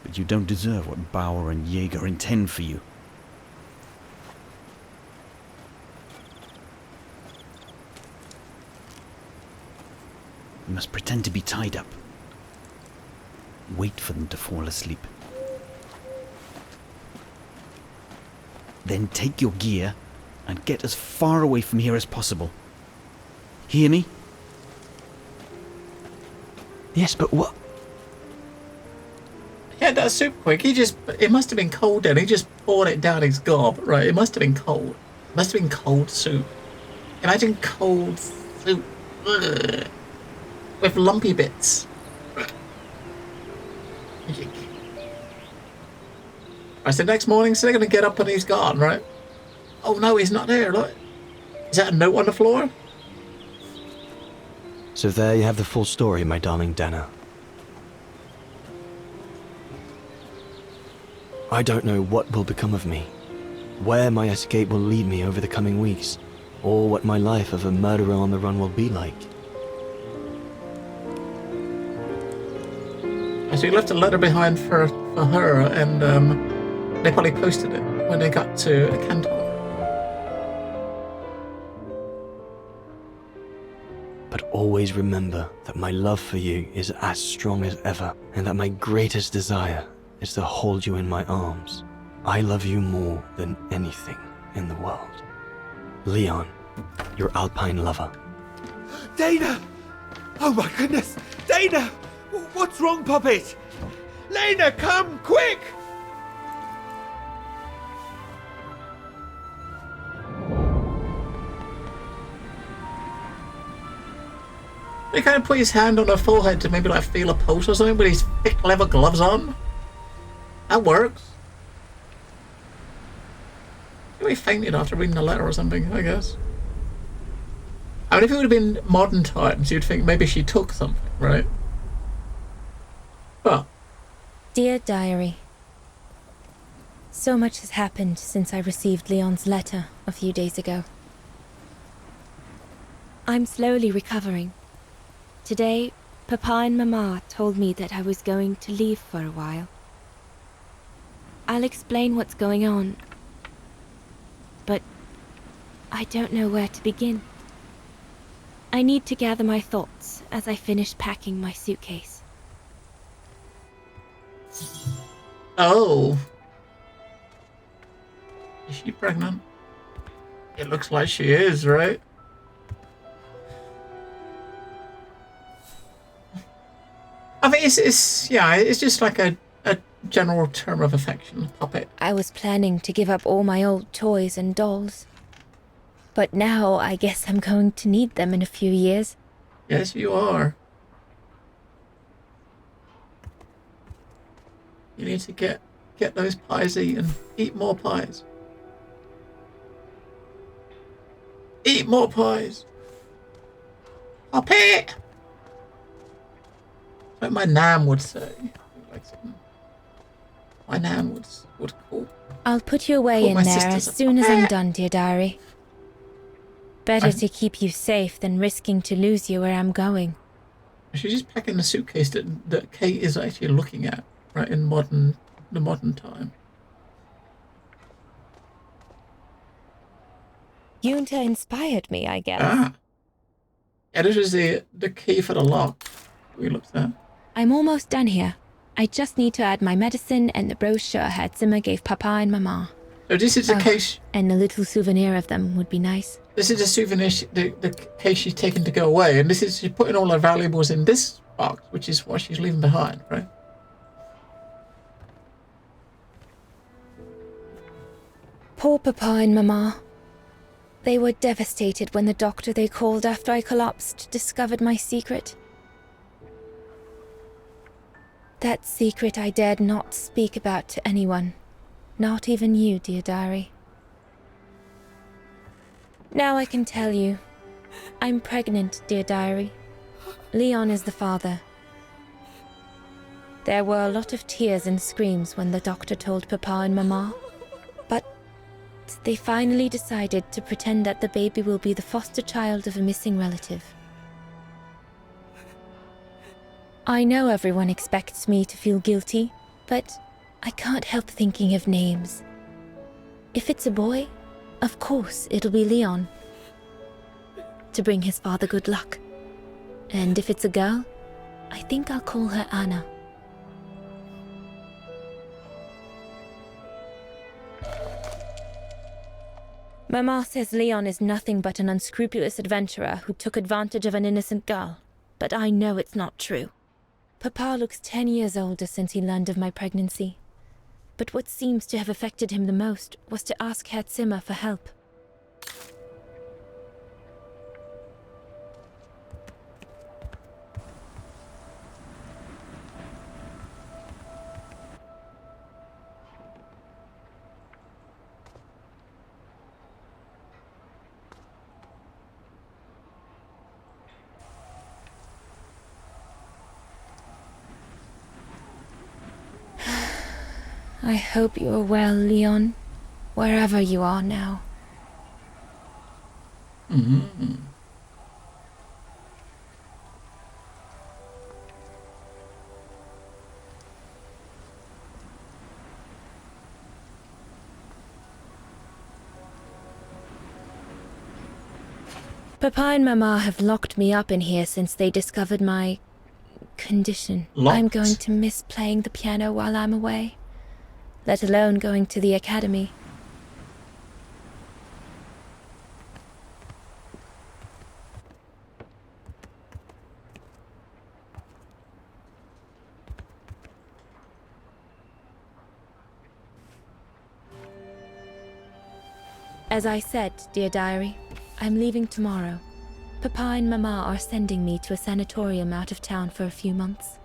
But you don't deserve what Bauer and Jaeger intend for you. You must pretend to be tied up. Wait for them to fall asleep. Then take your gear and get as far away from here as possible. Hear me? Yes, but what? Yeah, that soup quick. It must have been cold then. He just poured it down his gob, right? It must have been cold. It must have been cold soup. Imagine cold soup. Ugh. With lumpy bits. Right, so next morning, so they're going to get up and he's gone, right? Oh no, he's not there, look. Is that a note on the floor? So there you have the full story, my darling Dana. I don't know what will become of me, where my escape will lead me over the coming weeks, or what my life of a murderer on the run will be like. So he left a letter behind for her, and they probably posted it when they got to Kantar. But always remember that my love for you is as strong as ever, and that my greatest desire is to hold you in my arms. I love you more than anything in the world. Leon, your Alpine lover. Dana! Oh my goodness! Dana! What's wrong, Puppet? Lena, come, quick! He kind of put his hand on her forehead to maybe like feel a pulse or something with his thick leather gloves on. That works. He fainted after reading the letter or something, I guess. I mean, if it would have been modern times, you'd think maybe she took something, right? But... Dear Diary, so much has happened since I received Leon's letter a few days ago. I'm slowly recovering. Today, Papa and Mama told me that I was going to leave for a while. I'll explain what's going on, but I don't know where to begin. I need to gather my thoughts as I finish packing my suitcase. Oh. Is she pregnant? It looks like she is, right? I mean, it's just like a general term of affection, puppet. I was planning to give up all my old toys and dolls. But now I guess I'm going to need them in a few years. Yes, you are. You need to get those pies eaten. Eat more pies. Eat more pies. Puppet! Like my nan would say. My nan would call. I'll put you away in there as soon as I'm done, dear diary. Better to keep you safe than risking to lose you where I'm going. She's just packing the suitcase that Kate is actually looking at, right, in the modern time. Yunta inspired me, I guess. Ah. Yeah, this is the key for the lock we looked at. I'm almost done here. I just need to add my medicine and the brochure Hertzimmer gave Papa and Mama. So this is the case... And a little souvenir of them would be nice. This is a souvenir, the case she's taken to go away, and she's putting all her valuables in this box, which is what she's leaving behind, right? Poor Papa and Mama. They were devastated when the doctor they called after I collapsed discovered my secret. That secret I dared not speak about to anyone. Not even you, dear diary. Now I can tell you. I'm pregnant, dear diary. Leon is the father. There were a lot of tears and screams when the doctor told Papa and Mama. But they finally decided to pretend that the baby will be the foster child of a missing relative. I know everyone expects me to feel guilty, but I can't help thinking of names. If it's a boy, of course it'll be Leon, to bring his father good luck. And if it's a girl, I think I'll call her Anna. Mama says Leon is nothing but an unscrupulous adventurer who took advantage of an innocent girl, but I know it's not true. Papa looks 10 years older since he learned of my pregnancy. But what seems to have affected him the most was to ask Hertzimmer for help. I hope you are well, Leon, wherever you are now. Mm-hmm. Papa and Mama have locked me up in here since they discovered my condition. Locked? I'm going to miss playing the piano while I'm away, let alone going to the academy. As I said, dear diary, I'm leaving tomorrow. Papa and Mama are sending me to a sanatorium out of town for a few months.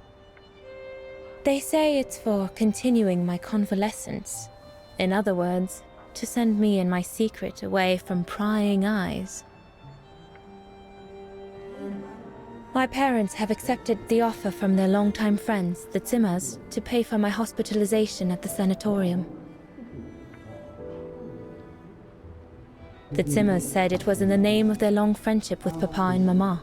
They say it's for continuing my convalescence. In other words, to send me and my secret away from prying eyes. My parents have accepted the offer from their longtime friends, the Zimmers, to pay for my hospitalization at the sanatorium. The Zimmers said it was in the name of their long friendship with Papa and Mama.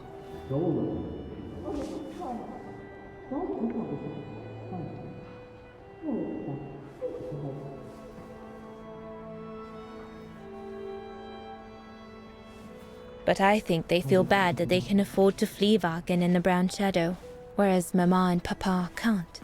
But I think they feel bad that they can afford to flee Vagen in the Brown Shadow, whereas Mama and Papa can't.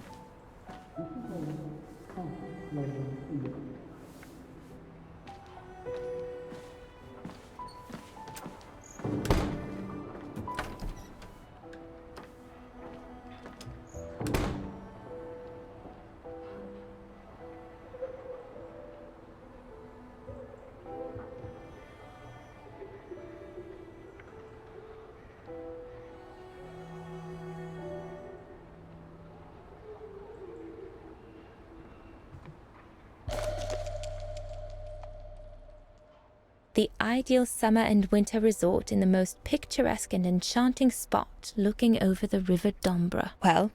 The ideal summer and winter resort in the most picturesque and enchanting spot looking over the River Dombra. Well,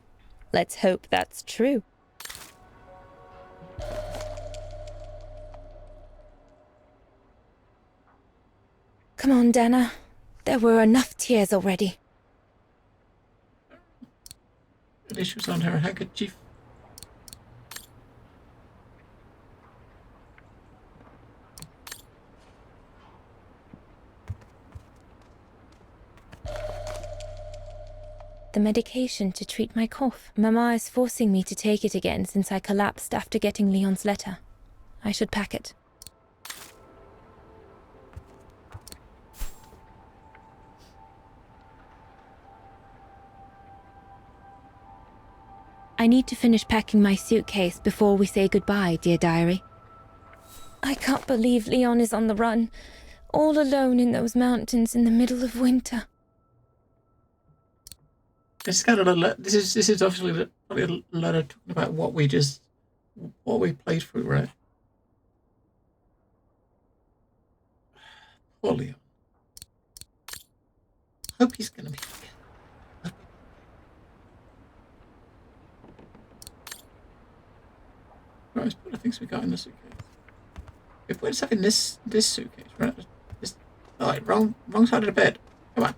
let's hope that's true. Come on, Dana. There were enough tears already. At least she was on her handkerchief. The medication to treat my cough. Mama is forcing me to take it again since I collapsed after getting Leon's letter. I should pack it. I need to finish packing my suitcase before we say goodbye, dear diary. I can't believe Leon is on the run, all alone in those mountains in the middle of winter. This is obviously a letter talking about what we played through, right? Poor Leon. Hope he's gonna be okay. Right, let's put the things we got in the suitcase. If we're just having this suitcase, right? Alright, wrong side of the bed. Come on.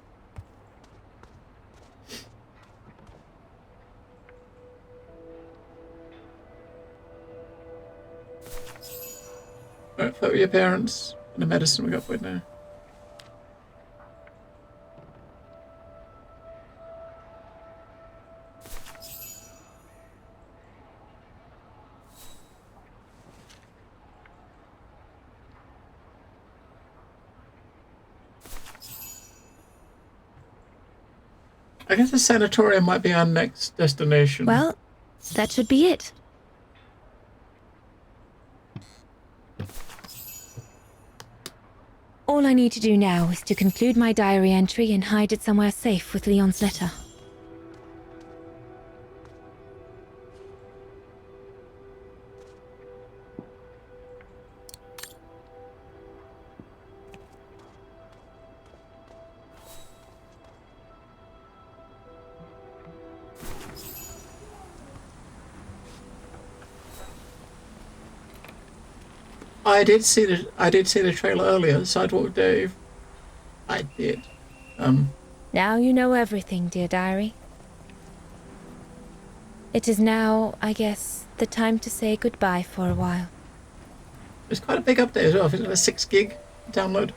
Right, photo your parents and the medicine we got for it now. I guess the sanatorium might be our next destination. Well, that should be it. All I need to do now is to conclude my diary entry and hide it somewhere safe with Leon's letter. I did see the trailer earlier, Sidewalk Dave. I did. Now you know everything, dear diary. It is now, I guess, the time to say goodbye for a while. It's quite a big update as well. It's a 6 gig download.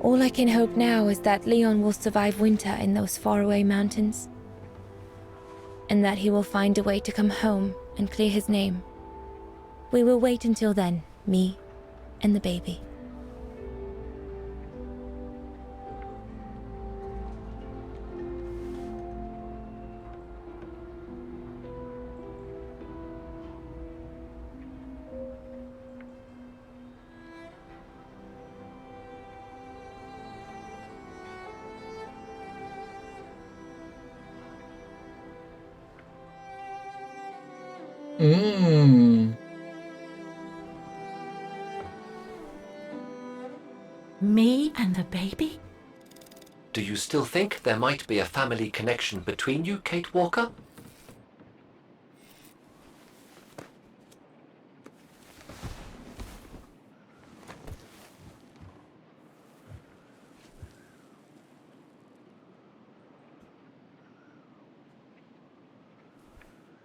All I can hope now is that Leon will survive winter in those faraway mountains, and that he will find a way to come home and clear his name. We will wait until then, me and the baby. Me and the baby? Do you still think there might be a family connection between you, Kate Walker?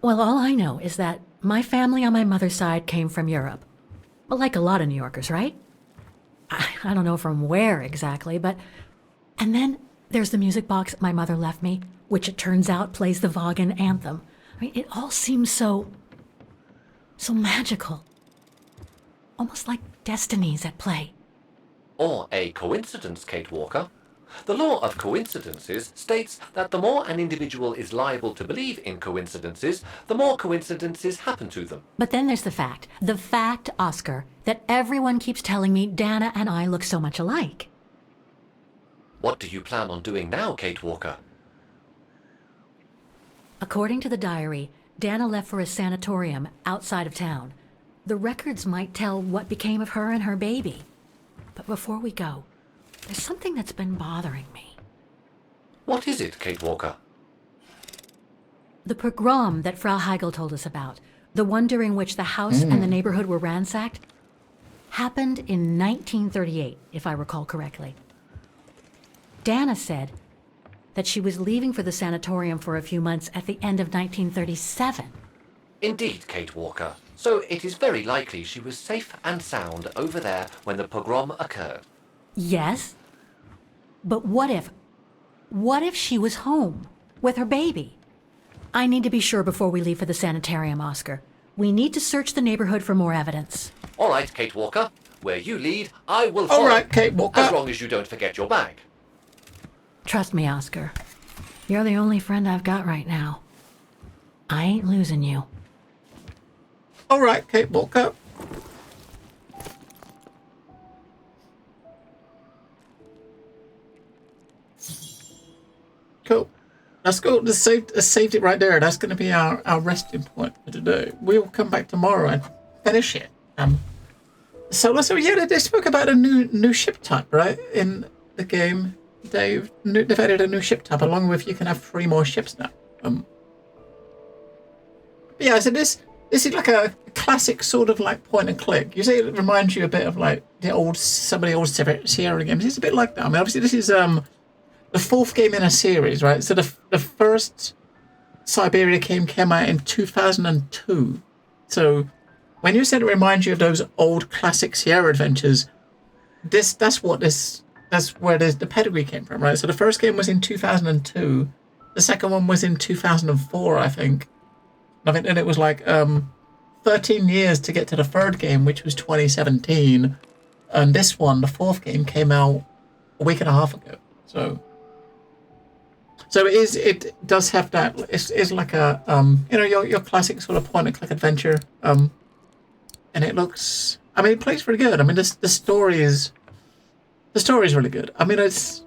Well, all I know is that my family on my mother's side came from Europe. Well, like a lot of New Yorkers, right? I don't know from where exactly, but... And then there's the music box my mother left me, which it turns out plays the Vaughan anthem. I mean, it all seems so magical. Almost like destinies at play. Or a coincidence, Kate Walker. The law of coincidences states that the more an individual is liable to believe in coincidences, the more coincidences happen to them. But then there's the fact, Oscar, that everyone keeps telling me Dana and I look so much alike. What do you plan on doing now, Kate Walker? According to the diary, Dana left for a sanatorium outside of town. The records might tell what became of her and her baby. But before we go, there's something that's been bothering me. What is it, Kate Walker? The pogrom that Frau Heigl told us about, the one during which the house and the neighborhood were ransacked, happened in 1938, if I recall correctly. Dana said that she was leaving for the sanatorium for a few months at the end of 1937. Indeed, Kate Walker. So it is very likely she was safe and sound over there when the pogrom occurred. Yes, but what if she was home with her baby? I need to be sure before we leave for the sanitarium, Oscar. We need to search the neighborhood for more evidence. All right, Kate Walker. Where you lead, I will follow. All right, Kate Walker. As long as you don't forget your bag. Trust me, Oscar. You're the only friend I've got right now. I ain't losing you. All right, Kate Walker. Cool. Let's go. Let's saved it right there. That's going to be our resting point for today. We'll come back tomorrow and finish it. So they spoke about a new ship type, right? In the game, they've added a new ship type, along with you can have 3 more ships now. Yeah, so this is like a classic sort of like point and click. You say it reminds you a bit of like some of the old Syberia games. It's a bit like that. I mean, obviously this is the 4th game in a series, right? So the first Syberia game came out in 2002. So when you said it reminds you of those old classic Sierra adventures, that's where the pedigree came from, right? So the first game was in 2002. The second one was in 2004, I think. And it was like 13 years to get to the 3rd game, which was 2017. And this one, the 4th game, came out a week and a half ago. So it does have that. It's like a your classic sort of point and click adventure. And it looks. I mean, it plays pretty good. I mean, the story is really good. I mean, it's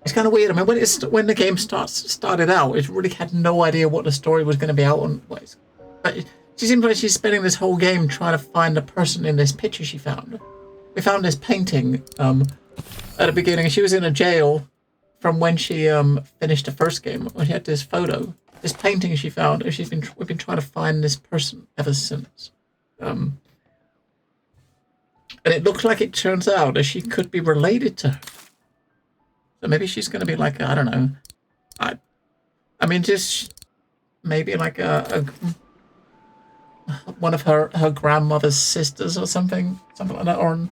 kind of weird. I mean, when the game started out, it really had no idea what the story was going to be out on. But she seems like she's spending this whole game trying to find the person in this picture she found. We found this painting at the beginning. She was in a jail from when she finished the first game. When she had this photo, this painting she found. And we've been trying to find this person ever since. And it looks like it turns out that she could be related to her. So maybe she's going to be like, I don't know. I mean, just maybe like one of her grandmother's sisters or something like that. Or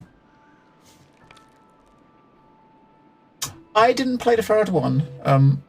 I didn't play the 3rd one.